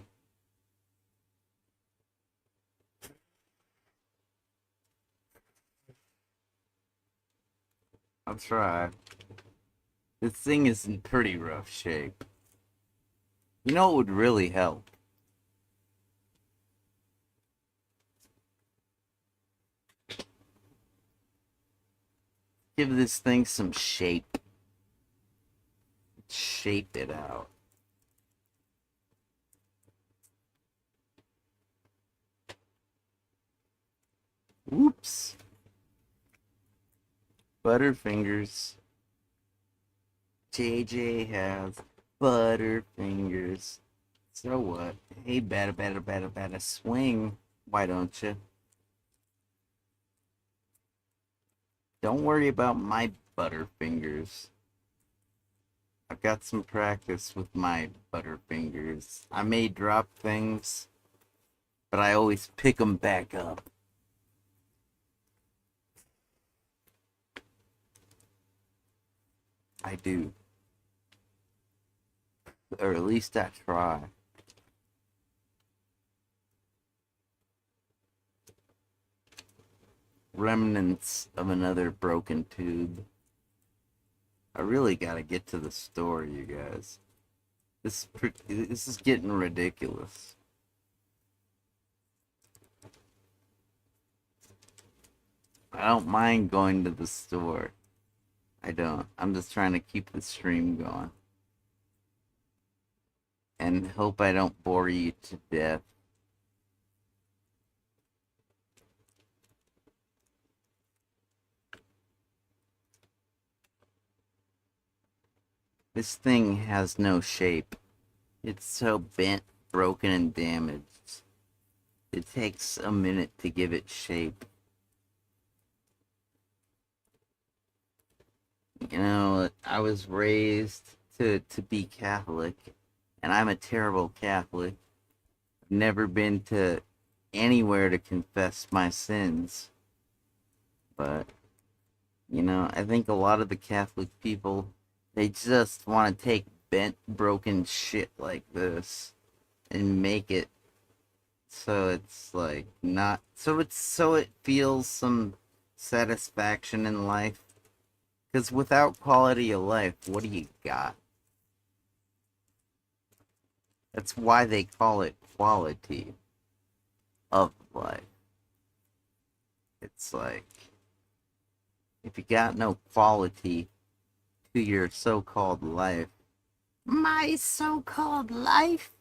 I'll try. This thing is in pretty rough shape. You know what would really help? Give this thing some shape. Shape it out. Whoops. Butterfingers. JJ has butterfingers. So what? Hey, better swing. Why don't you? Don't worry about my butterfingers. I've got some practice with my butterfingers. I may drop things, but I always pick them back up. I do. Or at least I try. Remnants of another broken tube. I really gotta get to the store, you guys. This is getting ridiculous. I don't mind going to the store. I don't. I'm just trying to keep the stream going. And hope I don't bore you to death. This thing has no shape. It's so bent broken and damaged. It takes a minute to give it shape. You know, I was raised to be Catholic, and I'm a terrible Catholic. I've never been to anywhere to confess my sins. But, you know, I think a lot of the Catholic people, they just want to take bent, broken shit like this and make it so it's like not so it feels some satisfaction in life. Because without quality of life, what do you got? That's why they call it quality of life. It's like, if you got no quality to your so-called life. My so-called life?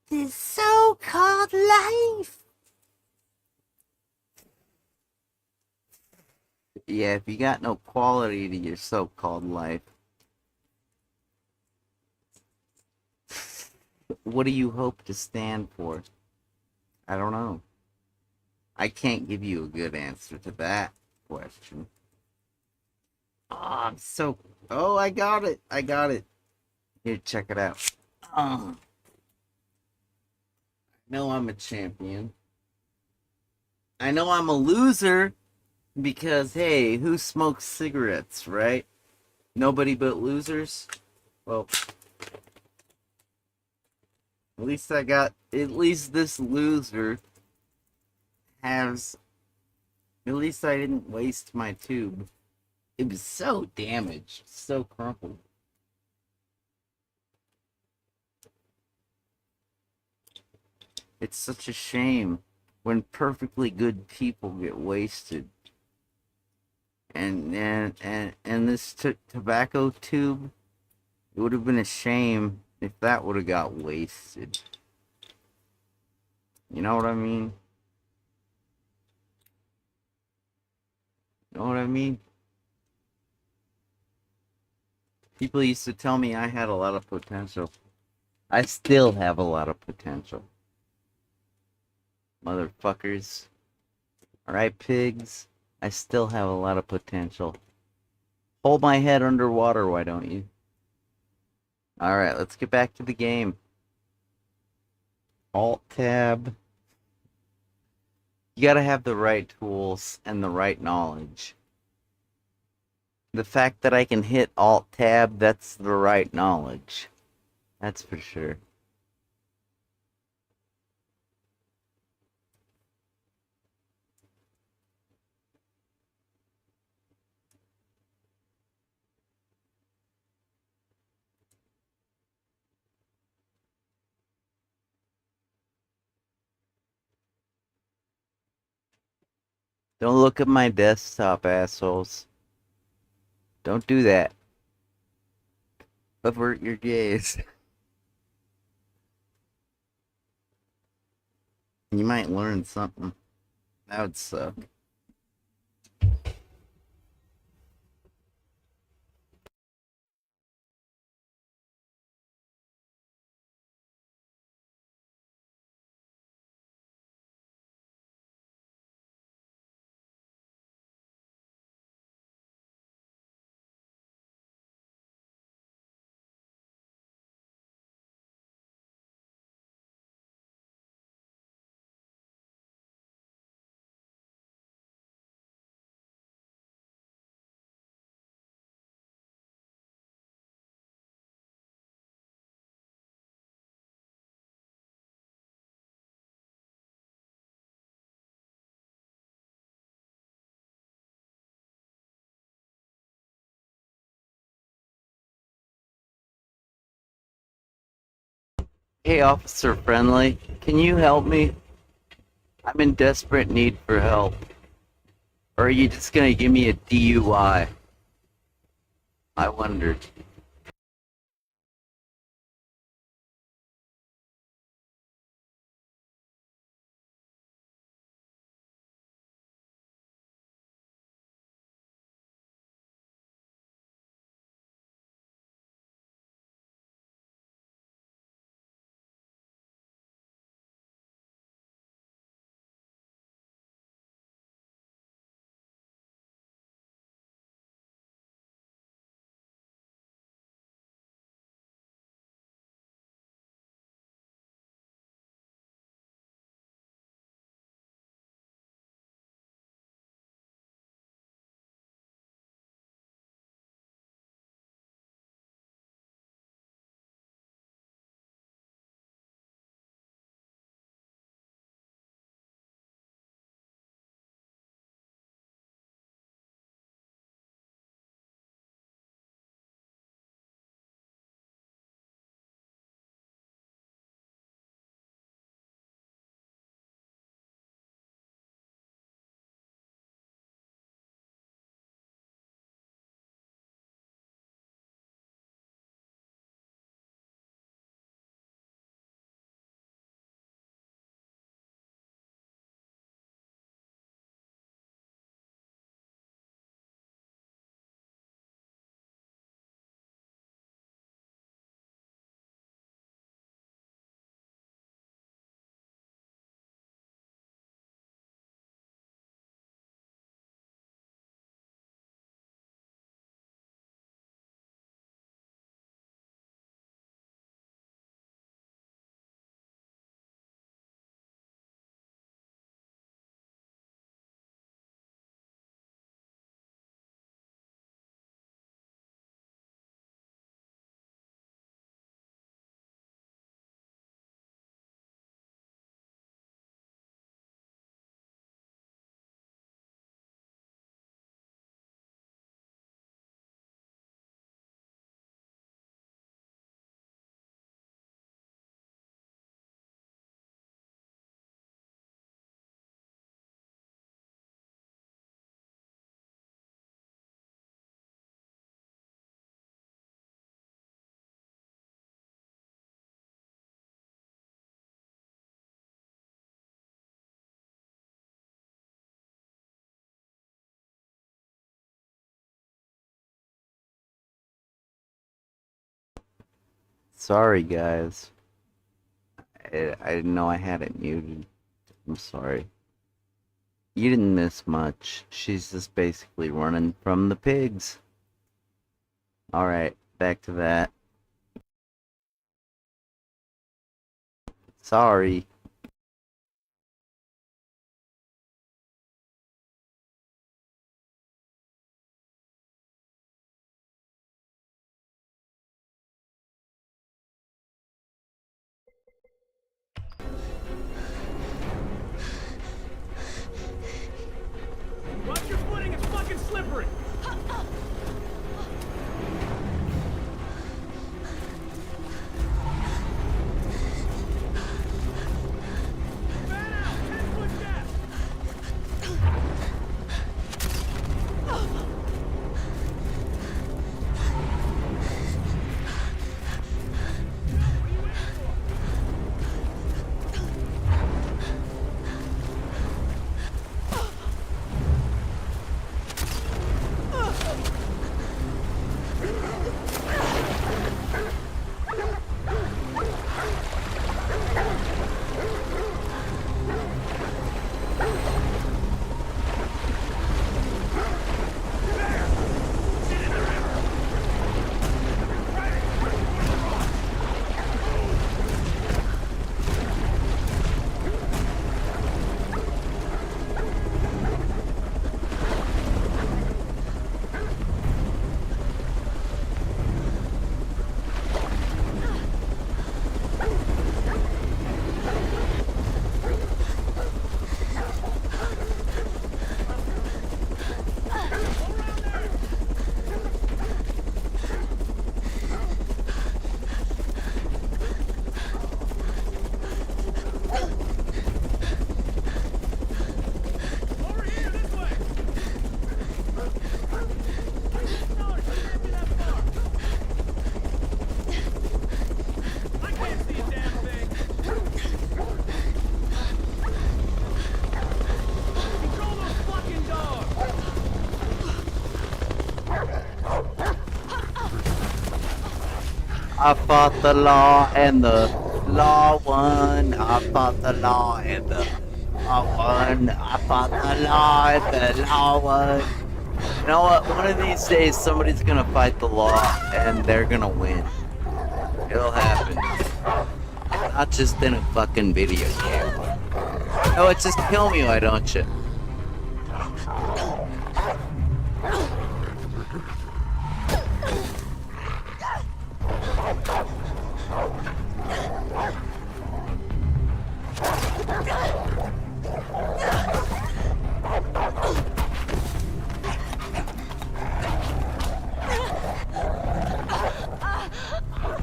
This so-called life? Yeah, if you got no quality to your so-called life, what do you hope to stand for? I don't know. I can't give you a good answer to that question. Oh, I got it. I got it. Here, check it out. I know I'm a champion. I know I'm a loser because, hey, who smokes cigarettes, right? Nobody but losers? Well, at least this loser has, at least I didn't waste my tube. It was so damaged, so crumpled. It's such a shame when perfectly good people get wasted. And this tobacco tube, it would have been a shame if that would have got wasted. You know what I mean? You know what I mean? People used to tell me I had a lot of potential. I still have a lot of potential. Motherfuckers. Alright, pigs? I still have a lot of potential. Hold my head underwater, why don't you? Alright, let's get back to the game. Alt-tab. You gotta have the right tools and the right knowledge. The fact that I can hit Alt-tab, that's the right knowledge. That's for sure. Don't look at my desktop, assholes. Don't do that. Avert your gaze. You might learn something. That would suck. Hey, Officer Friendly, can you help me? I'm in desperate need for help. Or are you just gonna give me a DUI? I wondered. Sorry, guys. I didn't know I had it muted. I'm sorry. You didn't miss much. She's just basically running from the pigs. Alright, back to that. Sorry. Watch your footing, it's fucking slippery! I fought the law and the law won. I fought the law and the law won. I fought the law and the law won. You know what? One of these days somebody's gonna fight the law and they're gonna win. It'll happen. Not just in a fucking video game. No, it's just kill me, why don't you?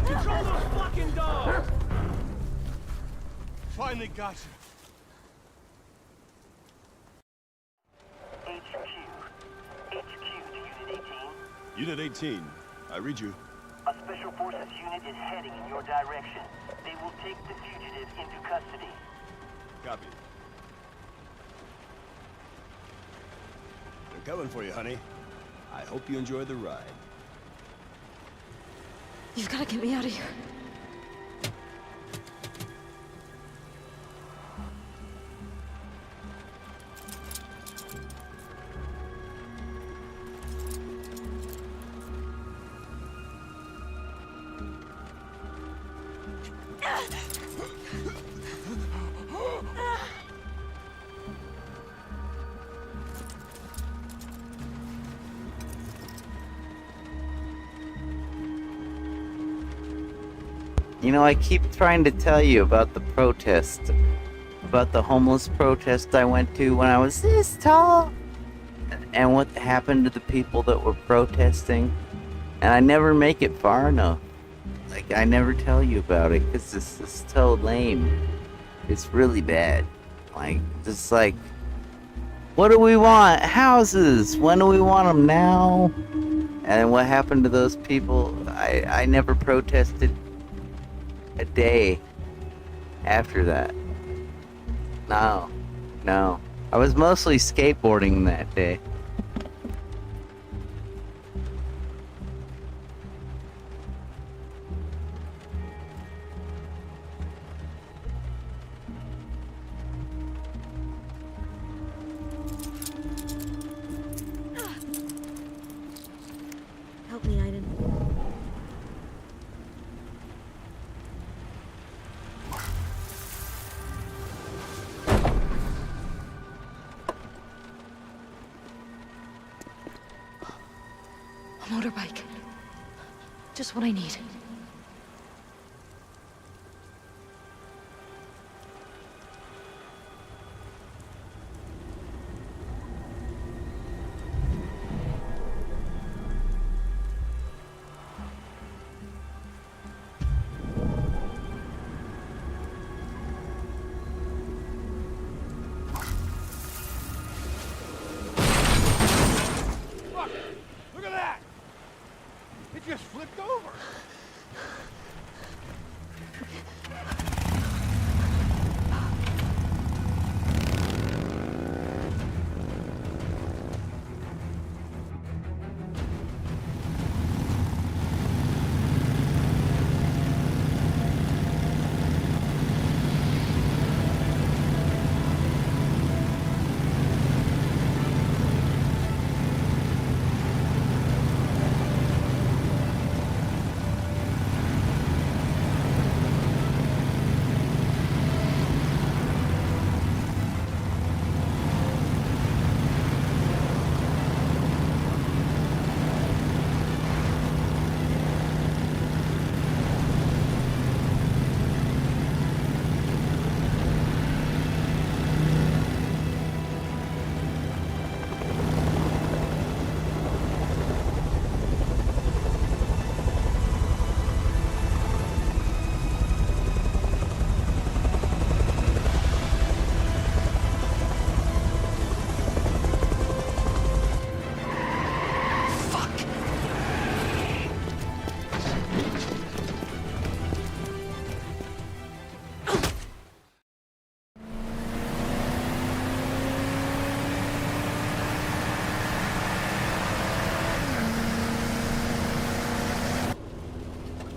Control those fucking dogs! Finally got you. Unit 18, I read you. A Special Forces unit is heading in your direction. They will take the fugitive into custody. Copy. They're coming for you, honey. I hope you enjoy the ride. You've got to get me out of here. You know, I keep trying to tell you about the protest, about the homeless protest I went to when I was this tall, and what happened to the people that were protesting, and I never make it far enough. Like, I never tell you about it, because this is so lame. It's really bad. Like, just like, what do we want? Houses! When do we want them? Now? And what happened to those people? I never protested a day after that. No. I was mostly skateboarding that day. A motorbike. Just what I need. Fuck! Look at that! It just flipped over!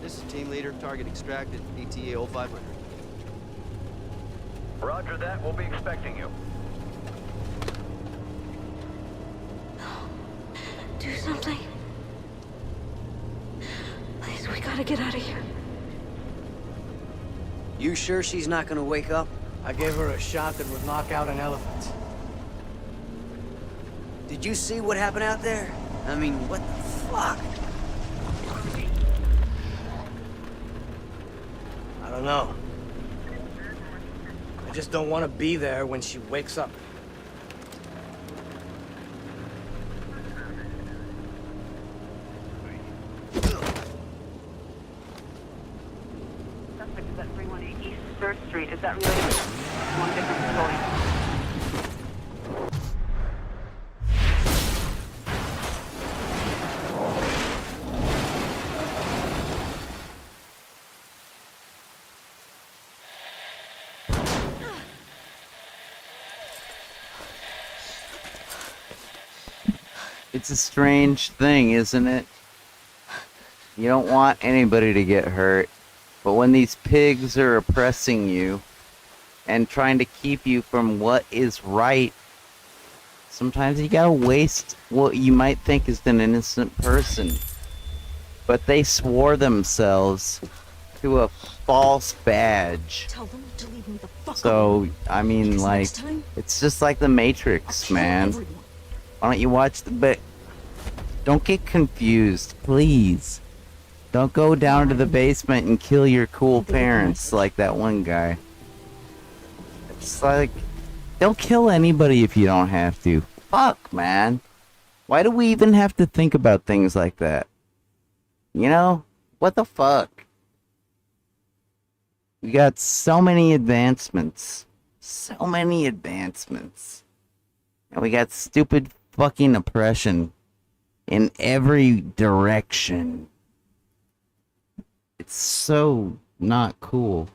This is team leader, target extracted, ETA 0500. Roger that, we'll be expecting you. Do something. Please, we gotta get out of here. You sure she's not gonna wake up? I gave her a shot that would knock out an elephant. Did you see what happened out there? I mean, what the fuck? I don't know. I just don't want to be there when she wakes up. Suspect is at 318 East 3rd Street. Is that related? One different custodian. It's a strange thing, isn't it? You don't want anybody to get hurt, but when these pigs are oppressing you and trying to keep you from what is right, sometimes you gotta waste what you might think is an innocent person. But they swore themselves to a false badge. Tell them to leave me the fuck So, alone. I mean, Because like, next time, it's just like the Matrix, man. everyone. Why don't you watch the, but don't get confused, please. Don't go down to the basement and kill your cool parents like that one guy. It's like, don't kill anybody if you don't have to. Fuck, man. Why do we even have to think about things like that? You know? What the fuck? We got so many advancements. So many advancements. And we got stupid fucking oppression in every direction. It's so not cool.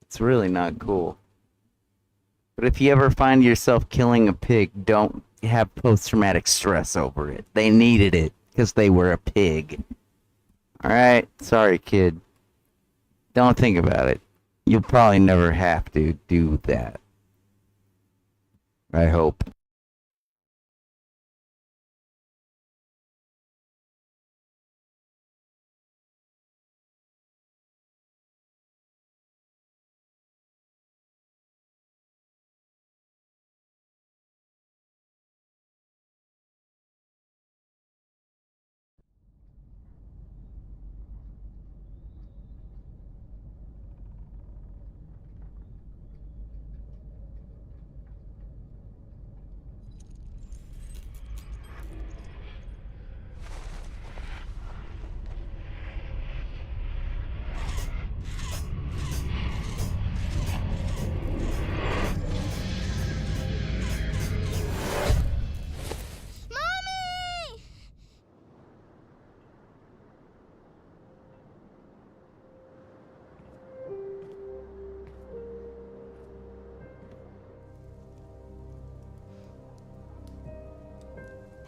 It's really not cool. But if you ever find yourself killing a pig, don't have post-traumatic stress over it. They needed it because they were a pig. Alright? Sorry, kid. Don't think about it. You'll probably never have to do that. I hope.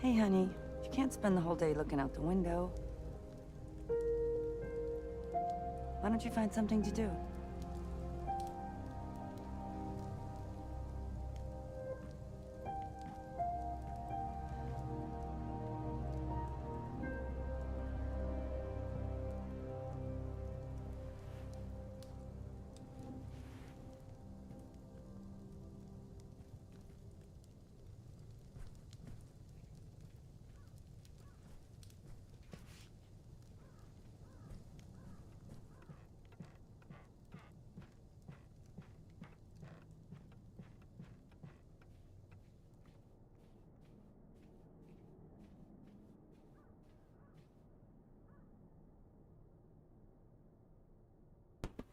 Hey, honey, you can't spend the whole day looking out the window. Why don't you find something to do?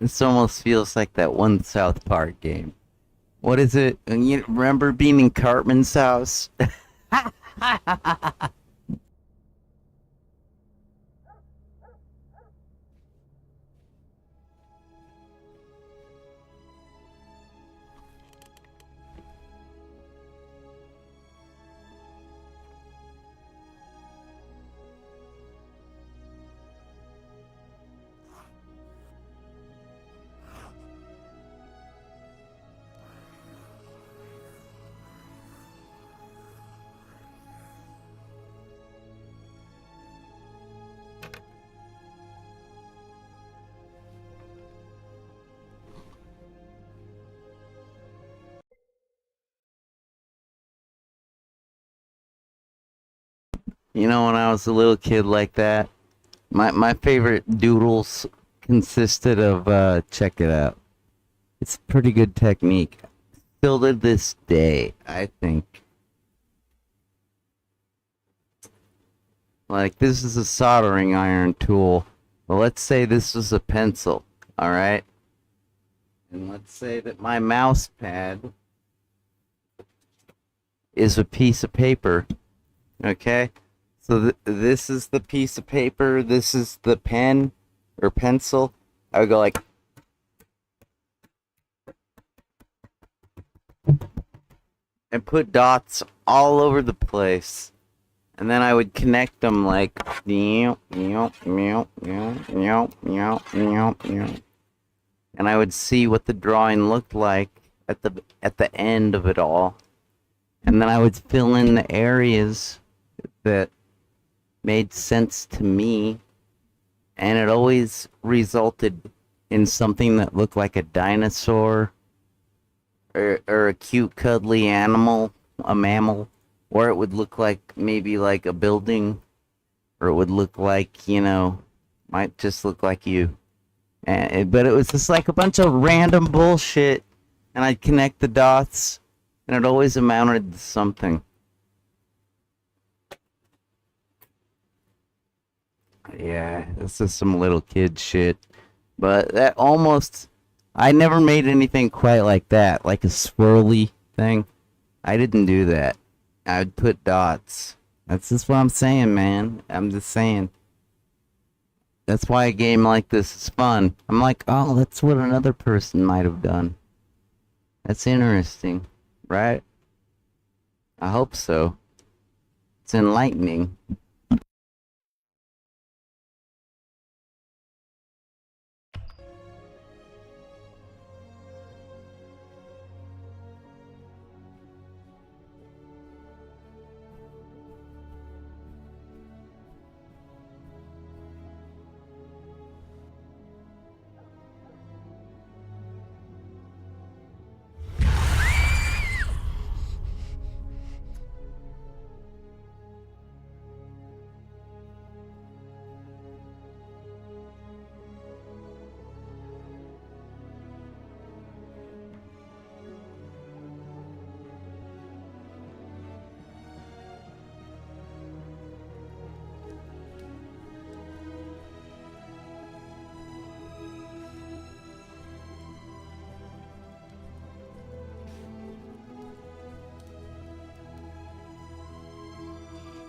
This almost feels like that one South Park game. What is it? And you remember being in Cartman's house? You know, when I was a little kid like that, my favorite doodles consisted of, check it out. It's a pretty good technique. Still to this day, I think. Like, this is a soldering iron tool. Well, let's say this is a pencil, alright? And let's say that my mouse pad is a piece of paper, okay? So this is the piece of paper, this is the pen or pencil. I would go like, and put dots all over the place. And then I would connect them like, and I would see what the drawing looked like at the end of it all. And then I would fill in the areas that made sense to me, and it always resulted in something that looked like a dinosaur or a cute cuddly animal, a mammal, or it would look like maybe like a building, or it would look like, you know, might just look like you. But it was just like a bunch of random bullshit, and I'd connect the dots, and it always amounted to something. Yeah, this is some little kid shit. But that almost... I never made anything quite like that. Like a swirly thing. I didn't do that. I'd put dots. That's just what I'm saying, man. I'm just saying. That's why a game like this is fun. I'm like, oh, that's what another person might have done. That's interesting. Right? I hope so. It's enlightening.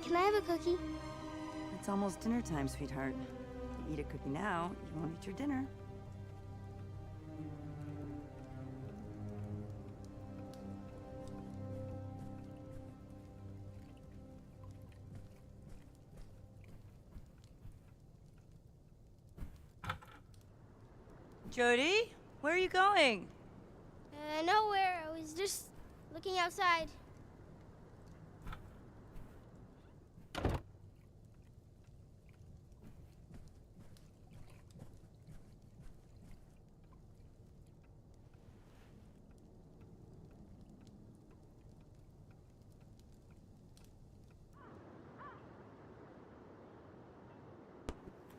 Can I have a cookie? It's almost dinner time, sweetheart. If you eat a cookie now, you won't eat your dinner. Jody, where are you going? Nowhere. I was just looking outside.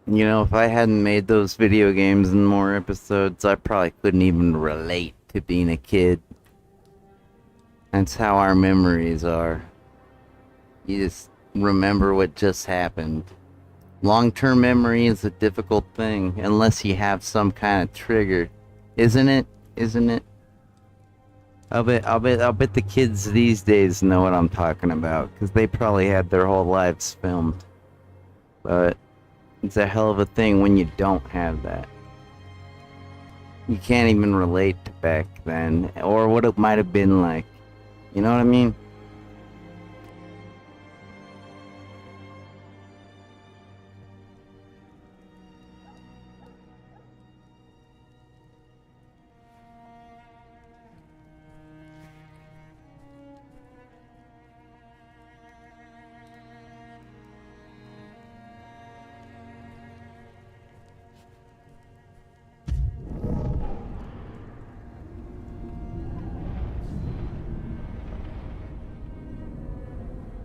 You know, if I hadn't made those video games in more episodes, I probably couldn't even relate to being a kid. That's how our memories are. You just remember what just happened. Long-term memory is a difficult thing, unless you have some kind of trigger. Isn't it? Isn't it? I'll bet the kids these days know what I'm talking about, because they probably had their whole lives filmed. But it's a hell of a thing when you don't have that. You can't even relate to back then, or what it might have been like. You know what I mean?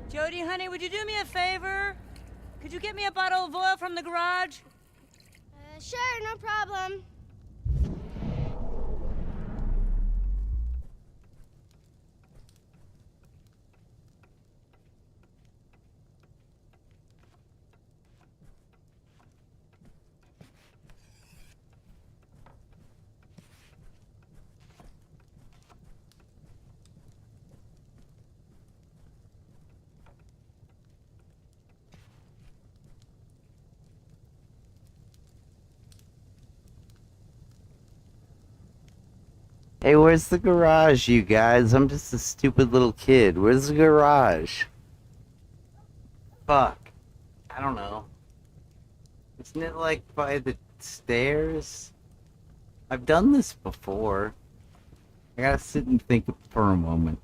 Jody, honey, would you do me a favor? Could you get me a bottle of oil from the garage? Sure, no problem. Hey, where's the garage, you guys? I'm just a stupid little kid. Where's the garage? Fuck. I don't know. Isn't it like by the stairs? I've done this before. I gotta sit and think for a moment.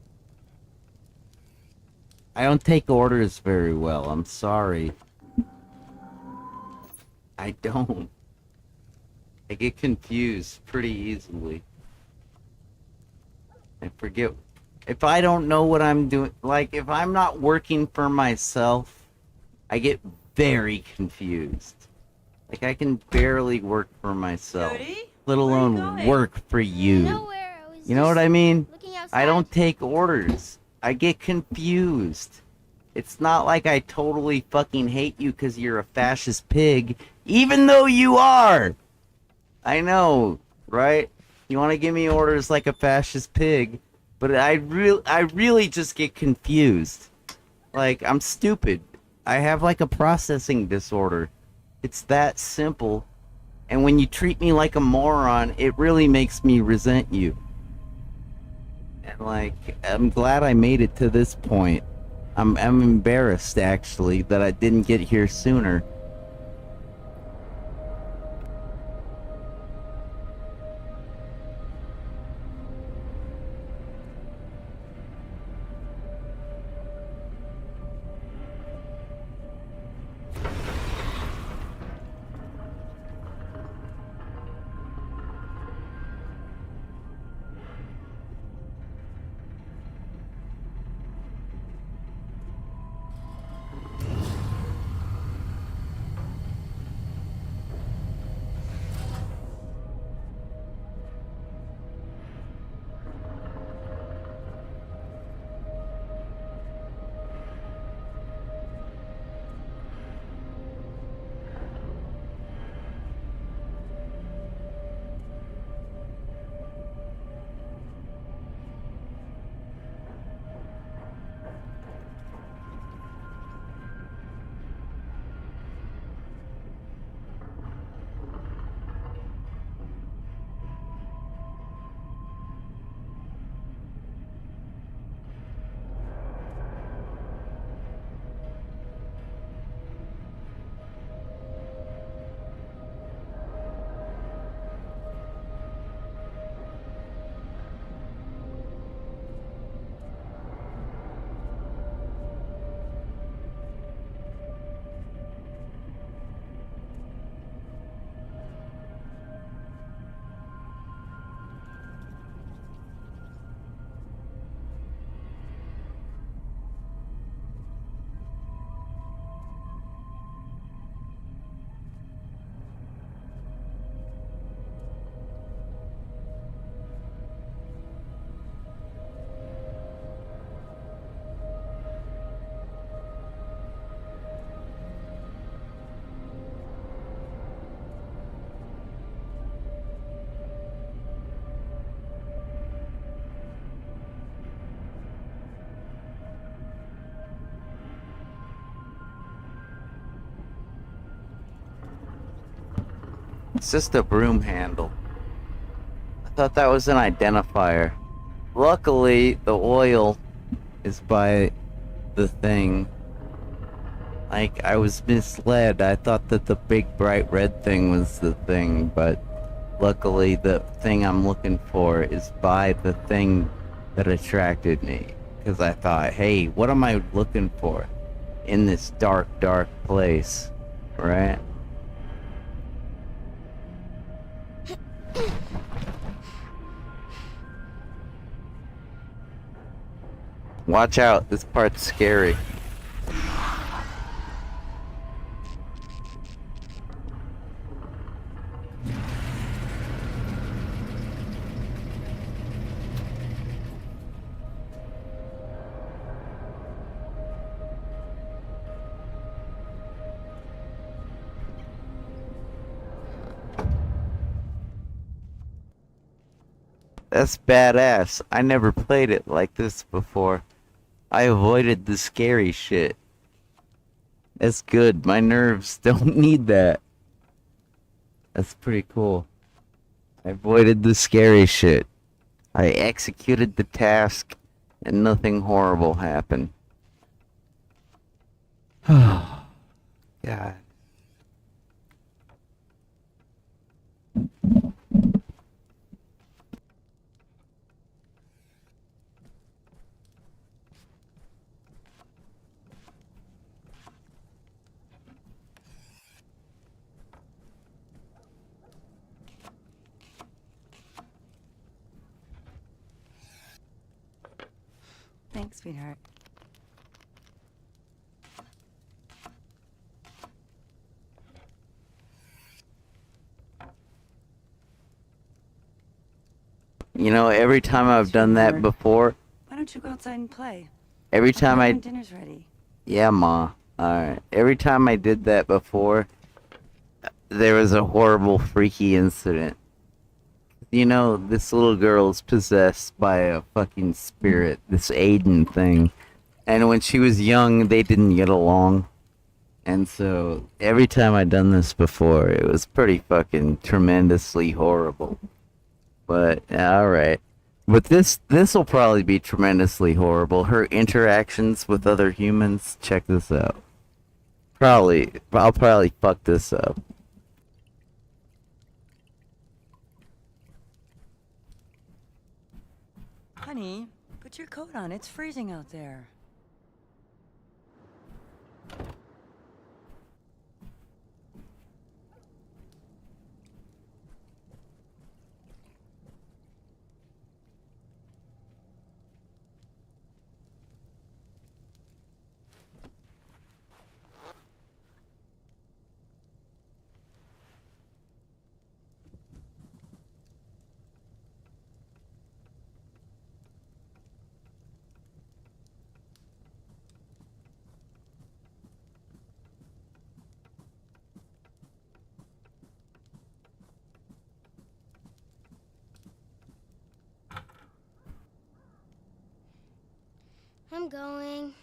I don't take orders very well. I'm sorry. I don't. I get confused pretty easily. I forget. If I don't know what I'm doing, like if I'm not working for myself, I get very confused. Like I can barely work for myself, Jody? let alone work for you. Nowhere. I was You know what I mean? looking outside. I don't take orders. I get confused. It's not like I totally fucking hate you because you're a fascist pig, even though you are. I know, right? You want to give me orders like a fascist pig, but I really just get confused. Like, I'm stupid. I have like a processing disorder. It's that simple. And when you treat me like a moron, it really makes me resent you. And like, I'm glad I made it to this point. I'm embarrassed actually that I didn't get here sooner. It's just a broom handle. I thought that was an identifier. Luckily, the oil is by the thing. Like, I was misled. I thought that the big bright red thing was the thing, but luckily the thing I'm looking for is by the thing that attracted me. Because I thought, hey, what am I looking for in this dark, dark place, right? Watch out, this part's scary. That's badass. I never played it like this before. I avoided the scary shit. That's good. My nerves don't need that. That's pretty cool. I avoided the scary shit. I executed the task and nothing horrible happened. Oh, God. Thanks, sweetheart. You know, every time I've done that before, Why don't you go outside and play? every time I... Dinner's ready. Yeah, Ma. Alright. Every time I did that before, there was a horrible, freaky incident. You know, this little girl's possessed by a fucking spirit, this Aiden thing. And when she was young, they didn't get along. And so, every time I'd done this before, it was pretty fucking tremendously horrible. But, alright. But this'll probably be tremendously horrible. Her interactions with other humans, check this out. I'll probably fuck this up. Honey, put your coat on. It's freezing out there. I'm going.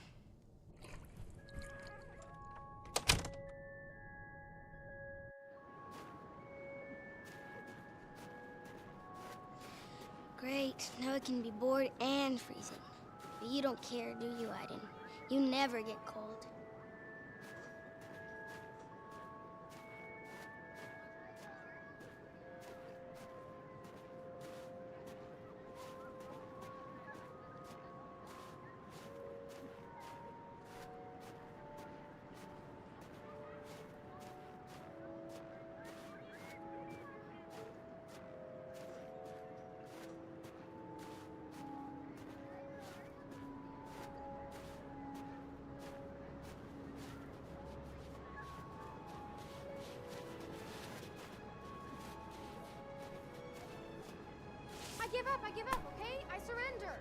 Great. Now I can be bored and freezing. But you don't care, do you, Aiden? You never get cold. I give up, okay? I surrender.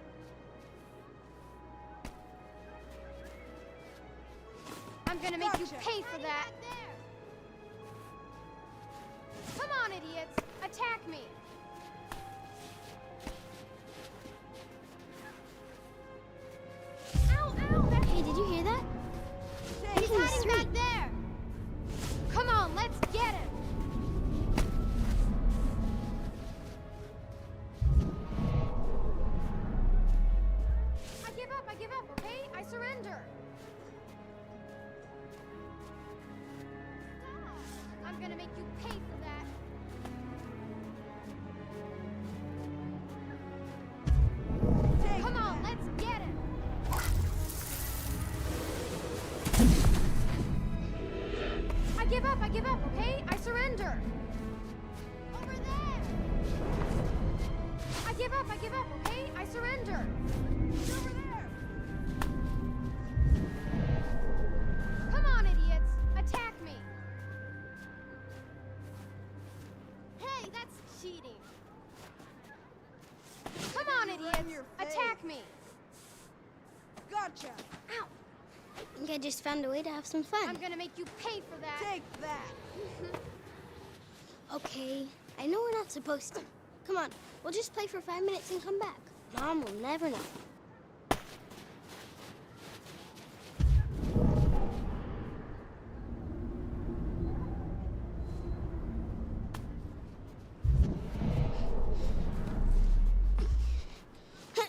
I'm gonna make you pay for that. Come on, idiots. Attack me. Ow, ow. Hey, did you hear that? He's hiding back there. Come on, let's get him. I'm gonna make you pay for that. Come on, let's get him. I give up, okay? I surrender. Over there. I give up, okay? I surrender. It's over there. Come on, idiots. Attack me. Hey, that's cheating. Come on, idiots. Attack me. Gotcha. Ow. I think I just found a way to have some fun. I'm gonna make you pay for that. Take that. Okay, I know we're not supposed to. Come on, we'll just play for 5 minutes and come back. Mom will never know.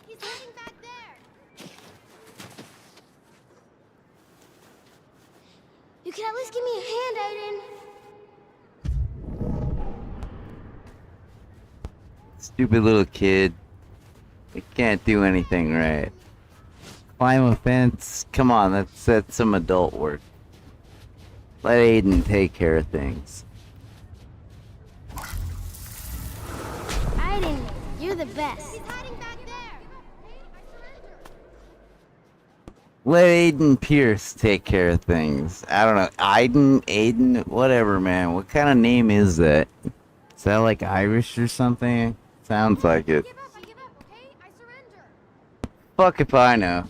He's hiding back there. You can at least give me a hand, Aiden. Stupid little kid. He can't do anything right. Climb a fence. Come on, that's some adult work. Let Aiden take care of things. Aiden, you're the best. He's hiding back there. Let Aiden Pierce take care of things. I don't know. Aiden, whatever, man. What kind of name is that? Is that like Irish or something? Sounds like it. I give up, okay? I surrender. Fuck if I know.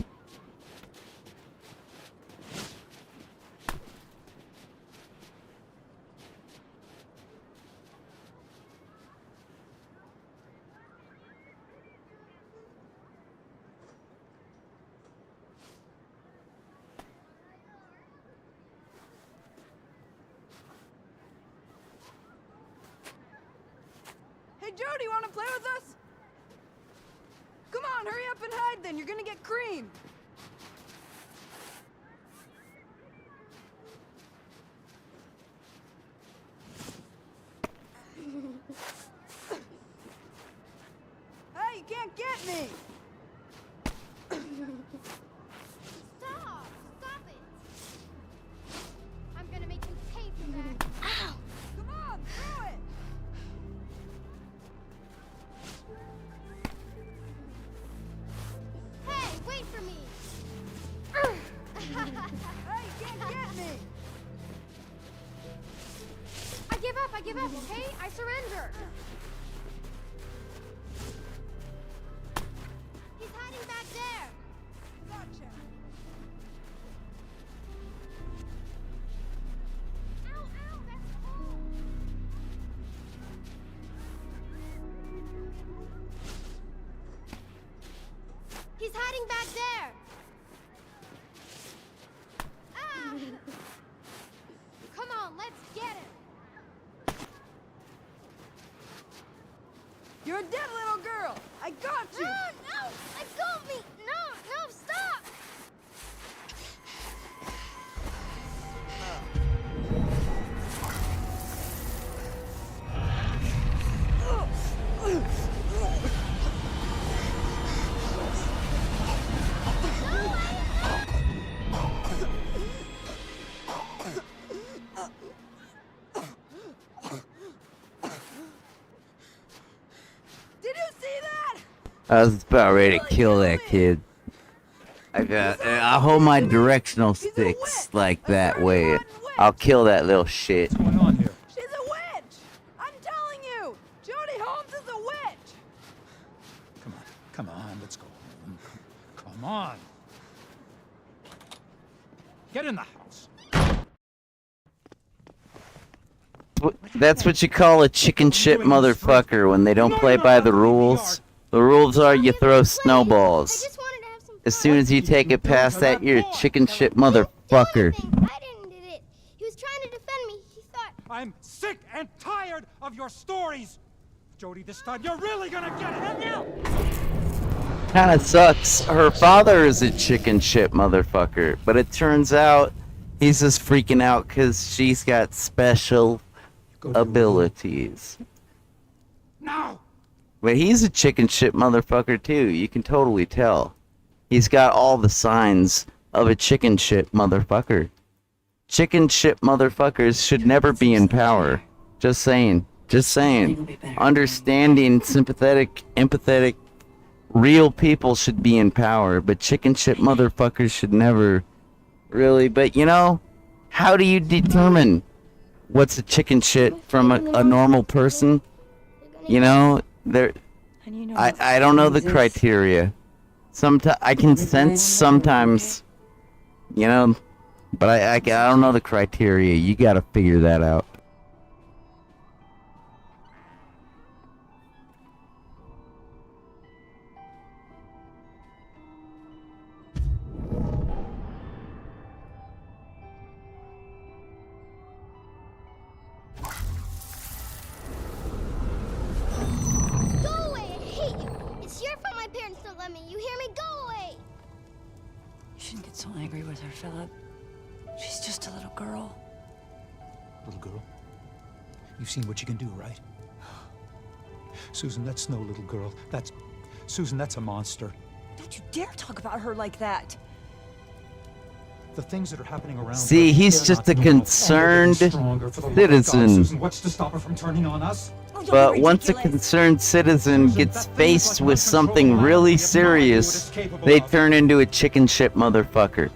Hey, Jody, want to play with us? Come on, hurry up and hide then. You're gonna get creamed. Hey, you can't get me. Stop! Stop it! I'm gonna make you pay for that. Ow! Come on, throw it. Hey, wait for me! Hey, you can't get me. I give up, okay? I surrender. He's hiding back there. Gotcha. Ow, ow, that's cold. He's hiding back there. Ah! Come on, let's get him. You're a dead little girl. I got you. No, no, let go of me. No, no, stop. Did you see that? I was about ready to kill that kid. I hold my directional sticks like that way. I'll kill that little shit. She's a witch. I'm telling you, Jody Holmes is a witch. Come on, let's go home. Come on. Get in the house. That's what you call a chicken shit motherfucker when they don't play by the rules. The rules are you throw snowballs. As soon as you take it past that, you're a chicken shit motherfucker. I didn't do it. He was trying to defend me. He thought. I'm sick and tired of your stories. Jody, this time you're really gonna get it now. Kinda sucks. Her father is a chicken shit motherfucker, but it turns out he's just freaking out because she's got special abilities. No! But he's a chicken shit motherfucker too. You can totally tell. He's got all the signs of a chicken shit motherfucker. Chicken shit motherfuckers should never be in power. Just saying. Just saying. Understanding, sympathetic, empathetic, real people should be in power, but chicken shit motherfuckers should never really. But you know, how do you determine what's a chicken shit from a normal person? You know, I don't know the criteria. Sometimes I can sense sometimes, you know, but I don't know the criteria. You gotta figure that out. So angry with her, Philip. She's just a little girl. Little girl? You've seen what you can do, right? Susan, that's no little girl. Susan, that's a monster. Don't you dare talk about her like that. The things that are happening around See, her, he's they're just not a normal. concerned For the love of God, citizen. Susan, what's to stop her from turning on us? But once a concerned citizen gets faced with something really serious, they turn into a chicken shit motherfucker.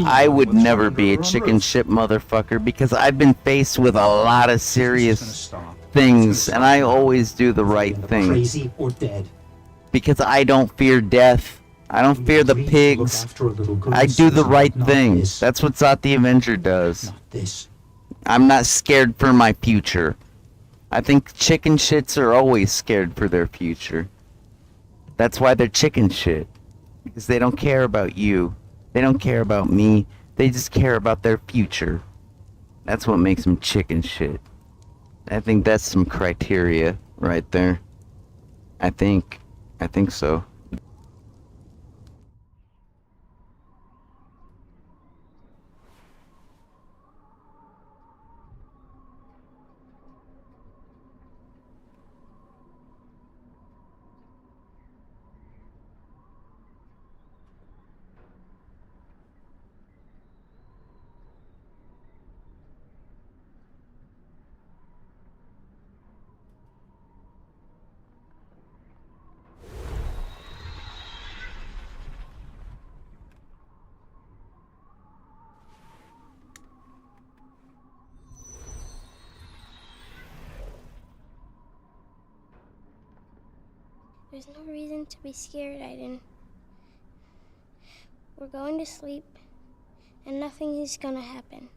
I would never be a chicken shit motherfucker because I've been faced with a lot of serious things, and I always do the right thing. Crazy or dead. Because I don't fear death. I don't fear the pigs. I do the right thing. That's what Zot the Avenger does. I'm not scared for my future. I think chicken shits are always scared for their future. That's why they're chicken shit. Because they don't care about you. They don't care about me. They just care about their future. That's what makes them chicken shit. I think that's some criteria right there. I think so. There's no reason to be scared, Aiden. We're going to sleep, and nothing is gonna happen.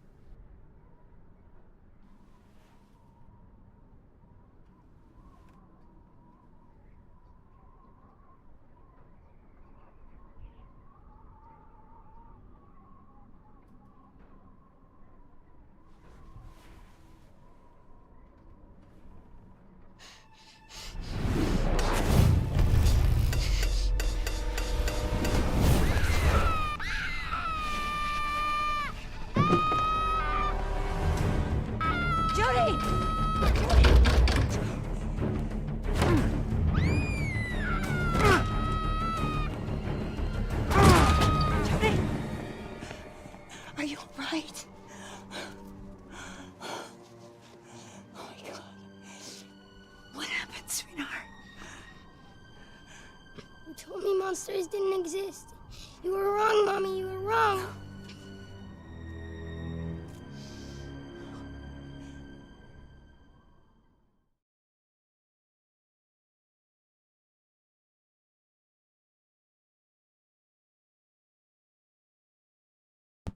Are you all right? Oh my God. What happened, sweetheart? You told me monsters didn't exist. You were wrong, Mommy. You were wrong.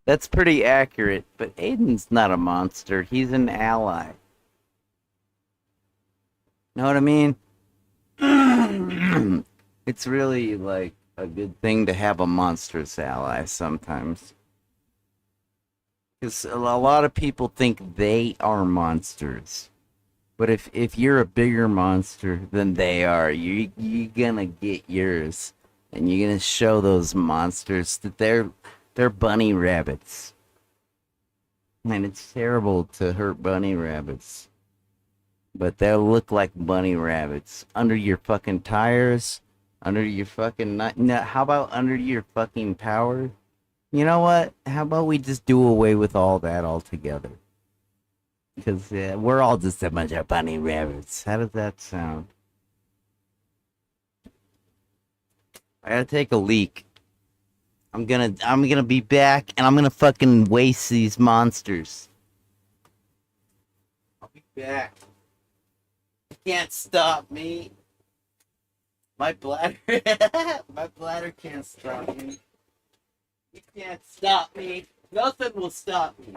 That's pretty accurate, but Aiden's not a monster. He's an ally. Know what I mean? It's really like a good thing to have a monstrous ally sometimes. Because a lot of people think they are monsters. But if you're a bigger monster than they are, you're gonna get yours. And you're gonna show those monsters that they're bunny rabbits. And it's terrible to hurt bunny rabbits. but they'll look like bunny rabbits under your fucking tires, under your fucking no, how about under your fucking power? You know what? How about we just do away with all that altogether? Because we're all just a bunch of bunny rabbits. How does that sound? I gotta take a leak. I'm gonna be back, and I'm gonna fucking waste these monsters. I'll be back. You can't stop me. My bladder, my bladder can't stop me. You can't stop me. Nothing will stop me.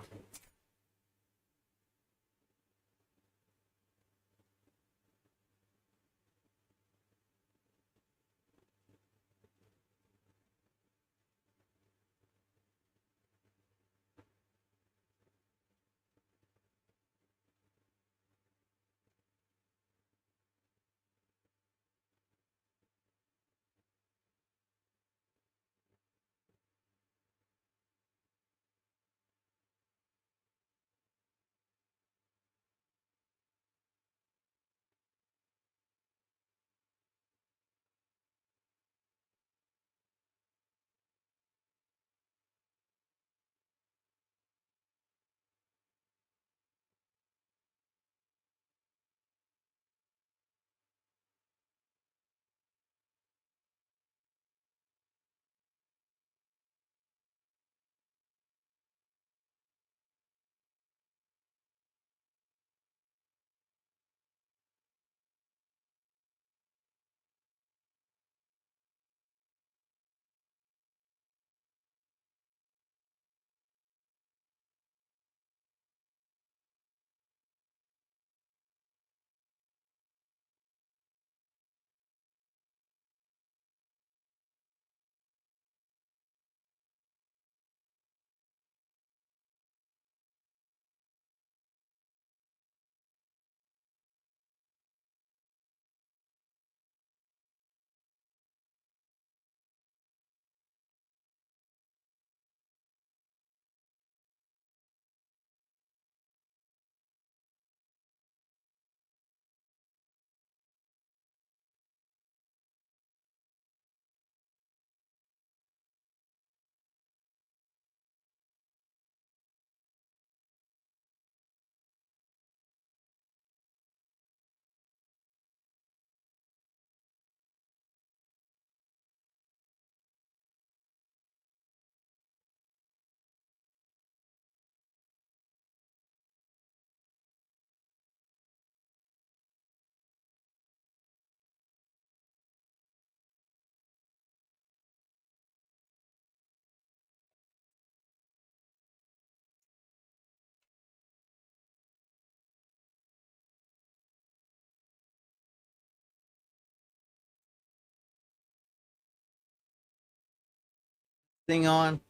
Thing on?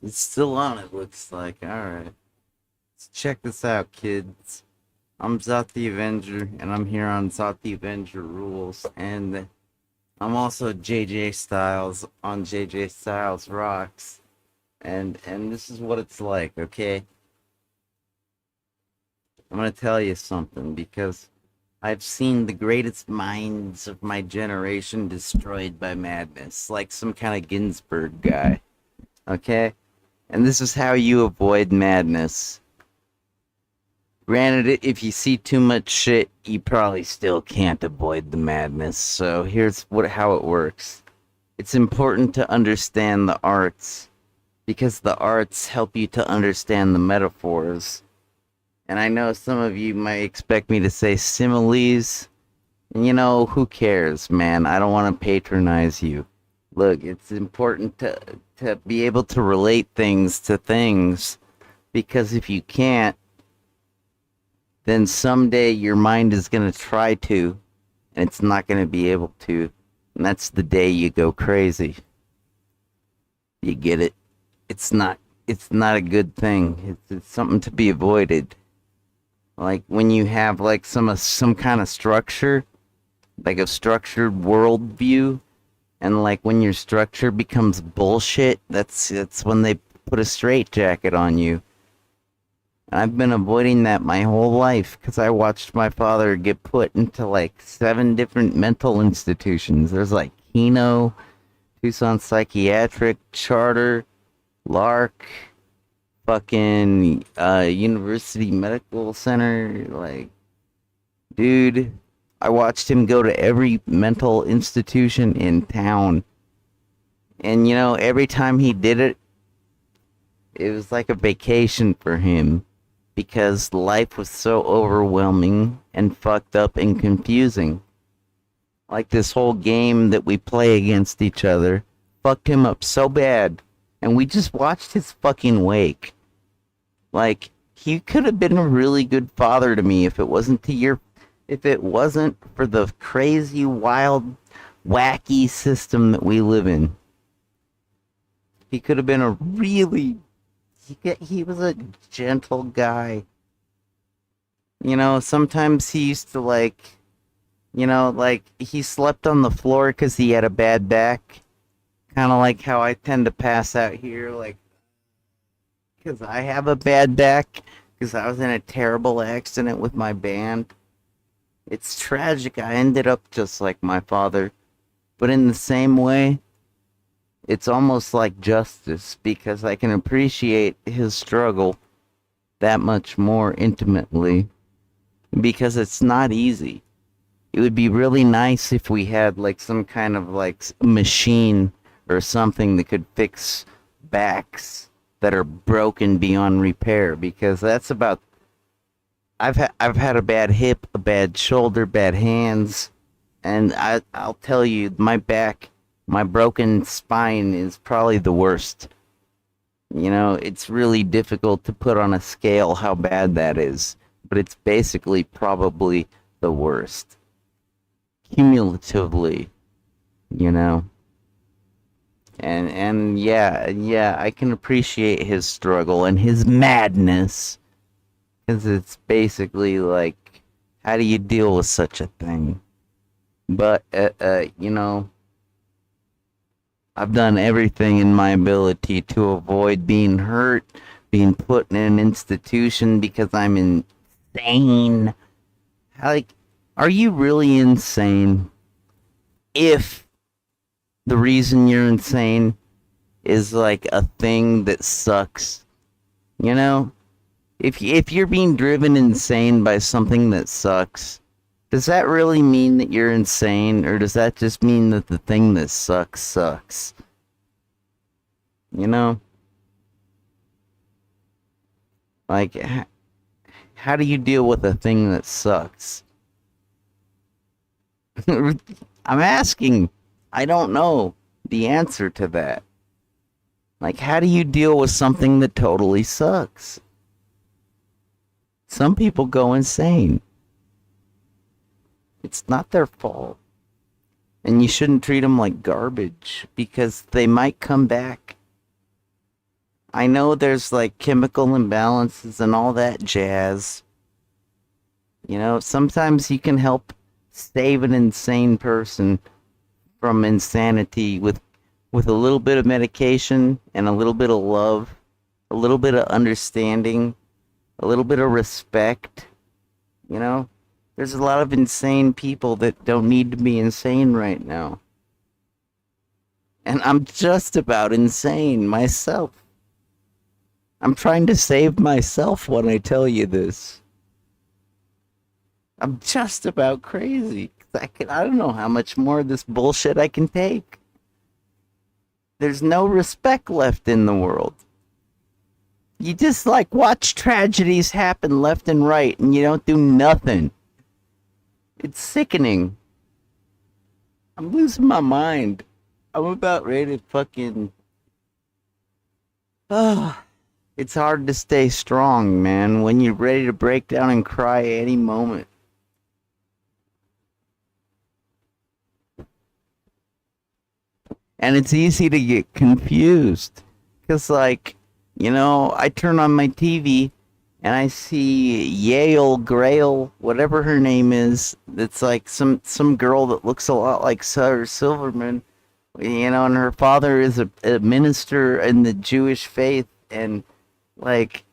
It's still on, it looks like. Alright. Let's check this out, kids. I'm Zot the Avenger, and I'm here on Zot the Avenger Rules, and I'm also JJ Styles on JJ Styles Rocks. And this is what it's like, okay? I'm gonna tell you something, because I've seen the greatest minds of my generation destroyed by madness, like some kind of Ginsburg guy. Okay? And this is how you avoid madness. Granted, if you see too much shit, you probably still can't avoid the madness. So here's how it works. It's important to understand the arts, because the arts help you to understand the metaphors. And I know some of you might expect me to say similes. And you know, who cares, man? I don't want to patronize you. Look, it's important to be able to relate things to things, because if you can't, then someday your mind is going to try to, and it's not going to be able to. And that's the day you go crazy. You get it? It's not a good thing. It's something to be avoided. Like when you have like some kind of structure, like a structured worldview, and like when your structure becomes bullshit, that's when they put a straitjacket on you. And I've been avoiding that my whole life because I watched my father get put into like 7 different mental institutions. There's like Keno, Tucson Psychiatric, Charter, Lark, fucking University Medical Center. Like, dude, I watched him go to every mental institution in town. And, you know, every time he did it, it was like a vacation for him. Because life was so overwhelming and fucked up and confusing. Like this whole game that we play against each other fucked him up so bad. And we just watched his fucking wake. Like, he could have been a really good father to me if it wasn't for the crazy, wild, wacky system that we live in. He could have been a really... He was a gentle guy. You know, sometimes he used to like, you know, like he slept on the floor because he had a bad back. Kind of like how I tend to pass out here, like, because I have a bad back, because I was in a terrible accident with my band. It's tragic. I ended up just like my father. But in the same way, it's almost like justice because I can appreciate his struggle that much more intimately because it's not easy. It would be really nice if we had like some kind of like machine or something that could fix backs that are broken beyond repair because that's about... I've had a bad hip, a bad shoulder, bad hands, and I'll tell you, my back... My broken spine is probably the worst. You know, it's really difficult to put on a scale how bad that is. But it's basically probably the worst. Cumulatively, you know. And yeah, I can appreciate his struggle and his madness. Because it's basically like, how do you deal with such a thing? But, you know... I've done everything in my ability to avoid being hurt, being put in an institution because I'm insane. Like, are you really insane? If the reason you're insane is like a thing that sucks, you know? If you're being driven insane by something that sucks, does that really mean that you're insane, or does that just mean that the thing that sucks sucks? You know? Like, how do you deal with a thing that sucks? I'm asking. I don't know the answer to that. Like, how do you deal with something that totally sucks? Some people go insane. It's not their fault. And you shouldn't treat them like garbage because they might come back. I know there's like chemical imbalances and all that jazz. You know, sometimes you can help save an insane person from insanity with a little bit of medication and a little bit of love, a little bit of understanding, a little bit of respect, you know? There's a lot of insane people that don't need to be insane right now. And I'm just about insane myself. I'm trying to save myself when I tell you this. I'm just about crazy. I don't know how much more of this bullshit I can take. There's no respect left in the world. You just like watch tragedies happen left and right and you don't do nothing. It's sickening. I'm losing my mind. I'm about ready to fucking... It's hard to stay strong, man, when you're ready to break down and cry any moment. And it's easy to get confused. Because, like, you know, I turn on my TV... and I see Yale Grail, whatever her name is, that's like some girl that looks a lot like Sarah Silverman, you know, and her father is a minister in the Jewish faith, and like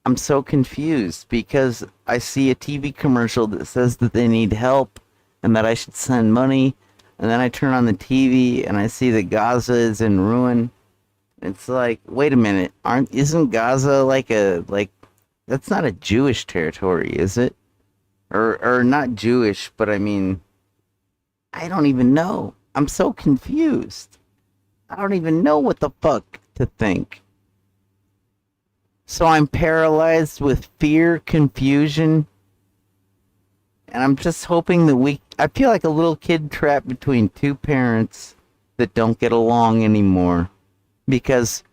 I'm so confused because I see a TV commercial that says that they need help and that I should send money, and then I turn on the TV and I see that Gaza is in ruin. It's like, wait a minute, isn't Gaza like that's not a Jewish territory, is it? Or not Jewish, but I mean, I don't even know. I'm so confused. I don't even know what the fuck to think. So I'm paralyzed with fear, confusion, and I'm just hoping that I feel like a little kid trapped between two parents that don't get along anymore. Because,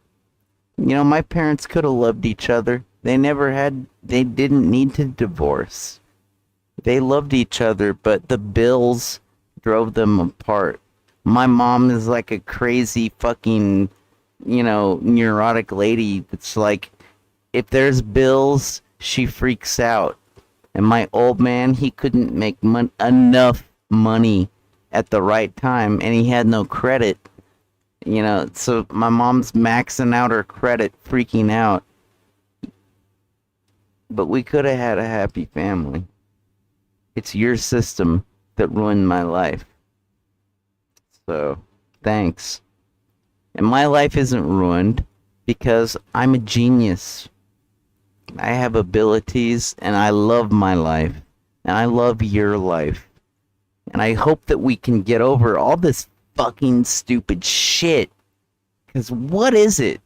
my parents could have loved each other. They didn't need to divorce. They loved each other, but the bills drove them apart. My mom is like a crazy fucking, neurotic lady that's like, if there's bills, she freaks out. And my old man, he couldn't make enough money at the right time, and he had no credit. So my mom's maxing out her credit, freaking out. But we could have had a happy family. It's your system that ruined my life. So, thanks. And my life isn't ruined because I'm a genius. I have abilities, and I love my life, and I love your life. And I hope that we can get over all this fucking stupid shit. Because what is it?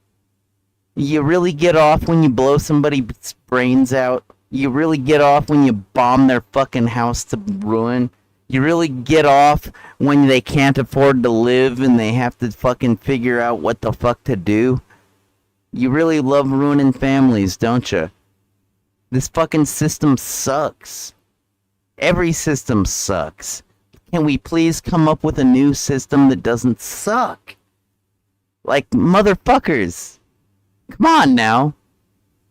You really get off when you blow somebody's brains out? You really get off when you bomb their fucking house to ruin? You really get off when they can't afford to live and they have to fucking figure out what the fuck to do? You really love ruining families, don't you? This fucking system sucks. Every system sucks. Can we please come up with a new system that doesn't suck? Like, motherfuckers. Come on now.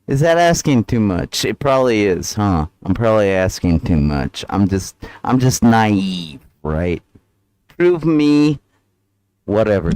Is that asking too much? It probably is, huh? I'm probably asking too much. I'm just naive, right? Prove me whatever.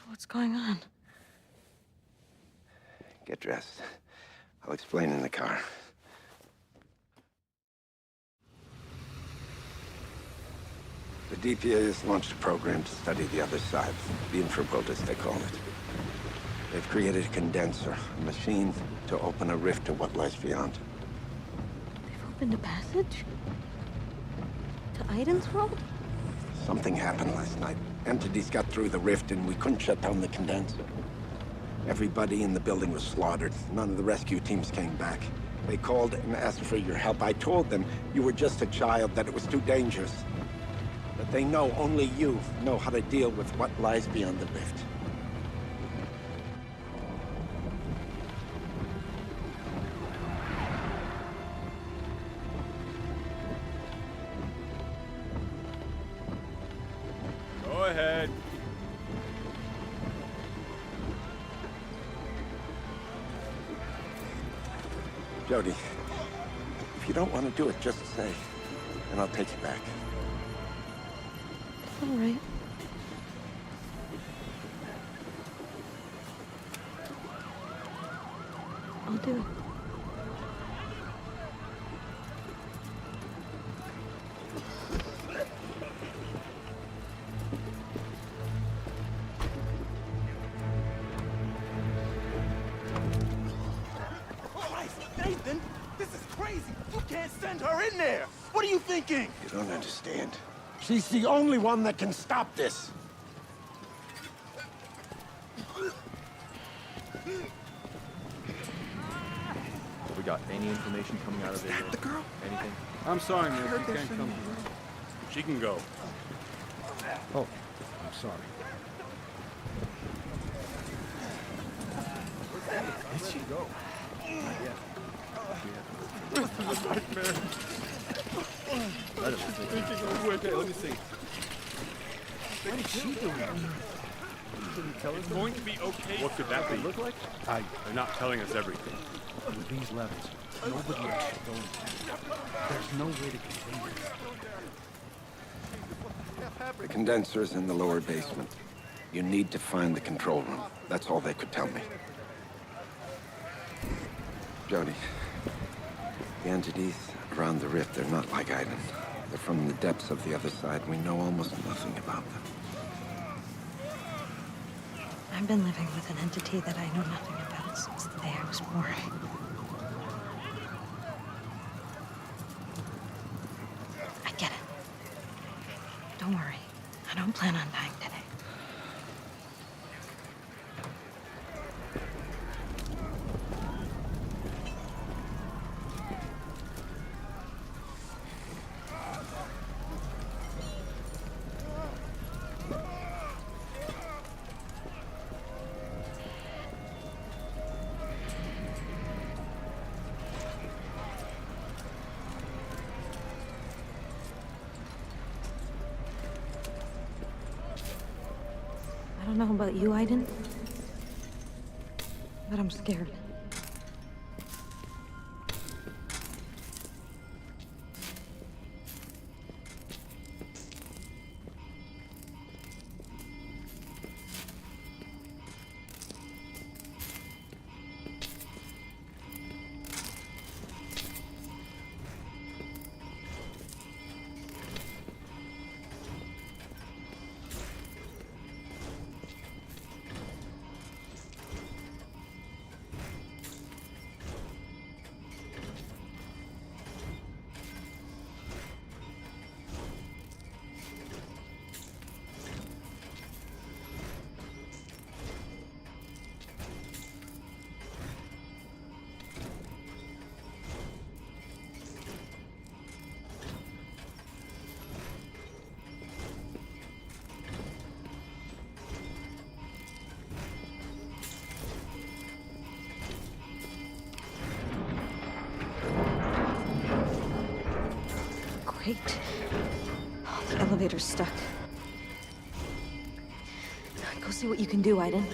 What's going on? Get dressed. I'll explain in the car. The DPA has launched a program to study the other side, the infraworld as they call it. They've created a condenser, a machine to open a rift to what lies beyond. They've opened a passage? To Aiden's world? Something happened last night. Entities got through the rift and we couldn't shut down the condenser. Everybody in the building was slaughtered. None of the rescue teams came back. They called and asked for your help. I told them you were just a child, that it was too dangerous. But they know only you know how to deal with what lies beyond the rift. Go ahead. Jody, if you don't want to do it, just say, and I'll take you back. It's all right. I'll do it. Nathan, this is crazy. You can't send her in there. What are you thinking? You don't understand. She's the only one that can stop this. Have we got any information coming out of it? The girl? Anything? I'm sorry, miss. heard You they're can't come. sending She can go. Oh, I'm sorry. Did she go? Not yet. Nightmare. Okay, let me see. What is she doing? Didn't tell us. It's going to be okay. What could that be? Look like? They're not telling us everything. With these levels, nobody else should go in there. There's no way to contain this. The condenser is in the lower basement. You need to find the control room. That's all they could tell me. Jody, the entities around the rift, they're not like Aiden. They're from the depths of the other side. We know almost nothing about them. I've been living with an entity that I know nothing about since the day I was born. I get it. Don't worry. I don't plan on dying today. I don't know about you, Aiden, but I'm scared. Great. Oh, the elevator's stuck. Go see what you can do, Aiden.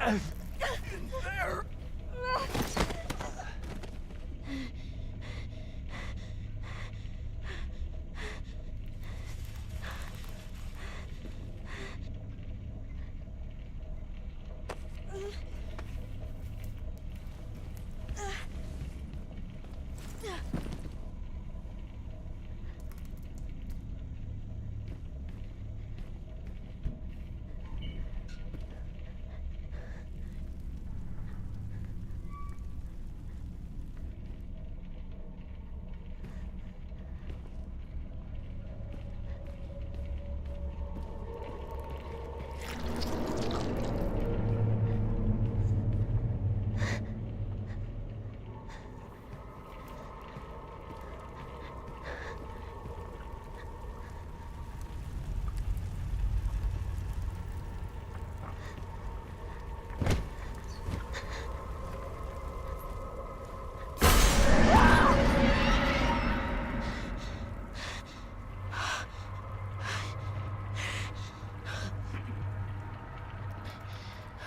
There!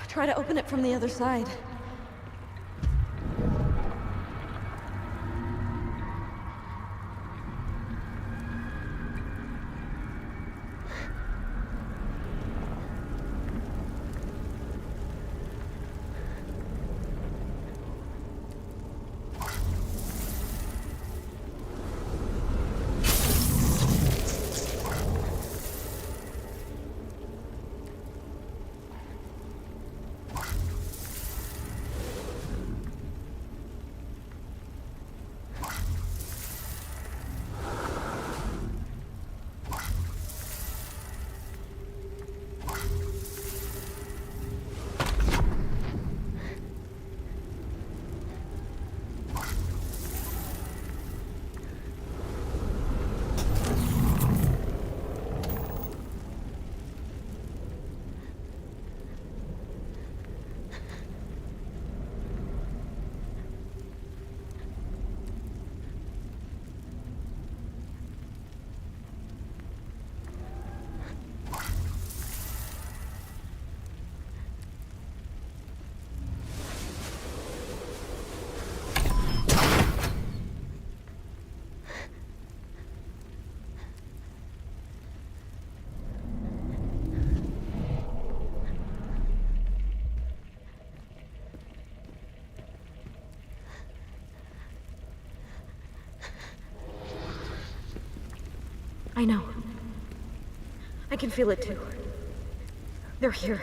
Try to open it from the other side. I know. I can feel it too. They're here.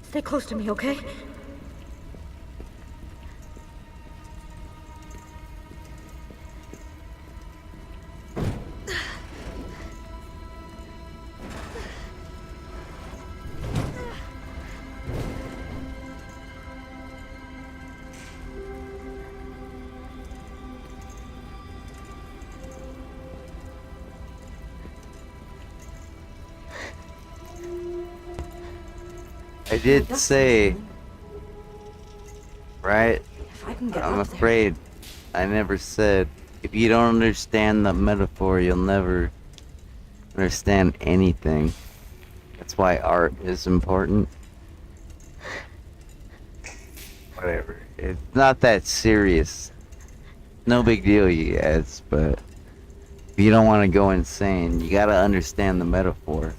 Stay close to me, okay? I did say, right? I'm afraid I never said, if you don't understand the metaphor, you'll never understand anything. That's why art is important. Whatever. It's not that serious. No big deal, you guys, but if you don't want to go insane, you gotta understand the metaphor.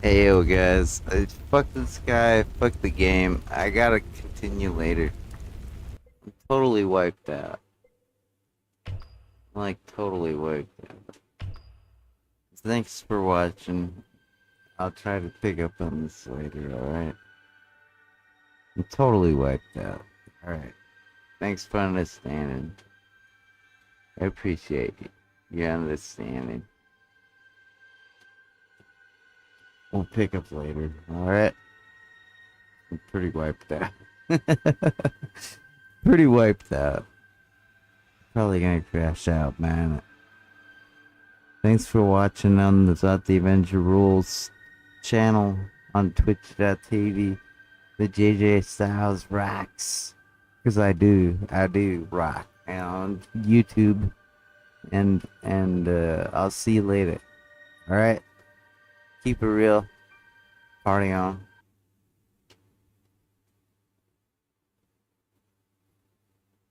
Hey yo guys, fuck this guy, fuck the game. I gotta continue later. I'm totally wiped out. Like totally wiped out. Thanks for watching. I'll try to pick up on this later, alright? I'm totally wiped out. Alright. Thanks for understanding. I appreciate your understanding. We'll pick up later, alright? I'm pretty wiped out. Pretty wiped out. Probably gonna crash out, man. Thanks for watching on the Zot the Avenger Rules channel on twitch.tv. The JJ Styles rocks. Because I do rock. And on YouTube. And I'll see you later. Alright? Keep it real. Party on.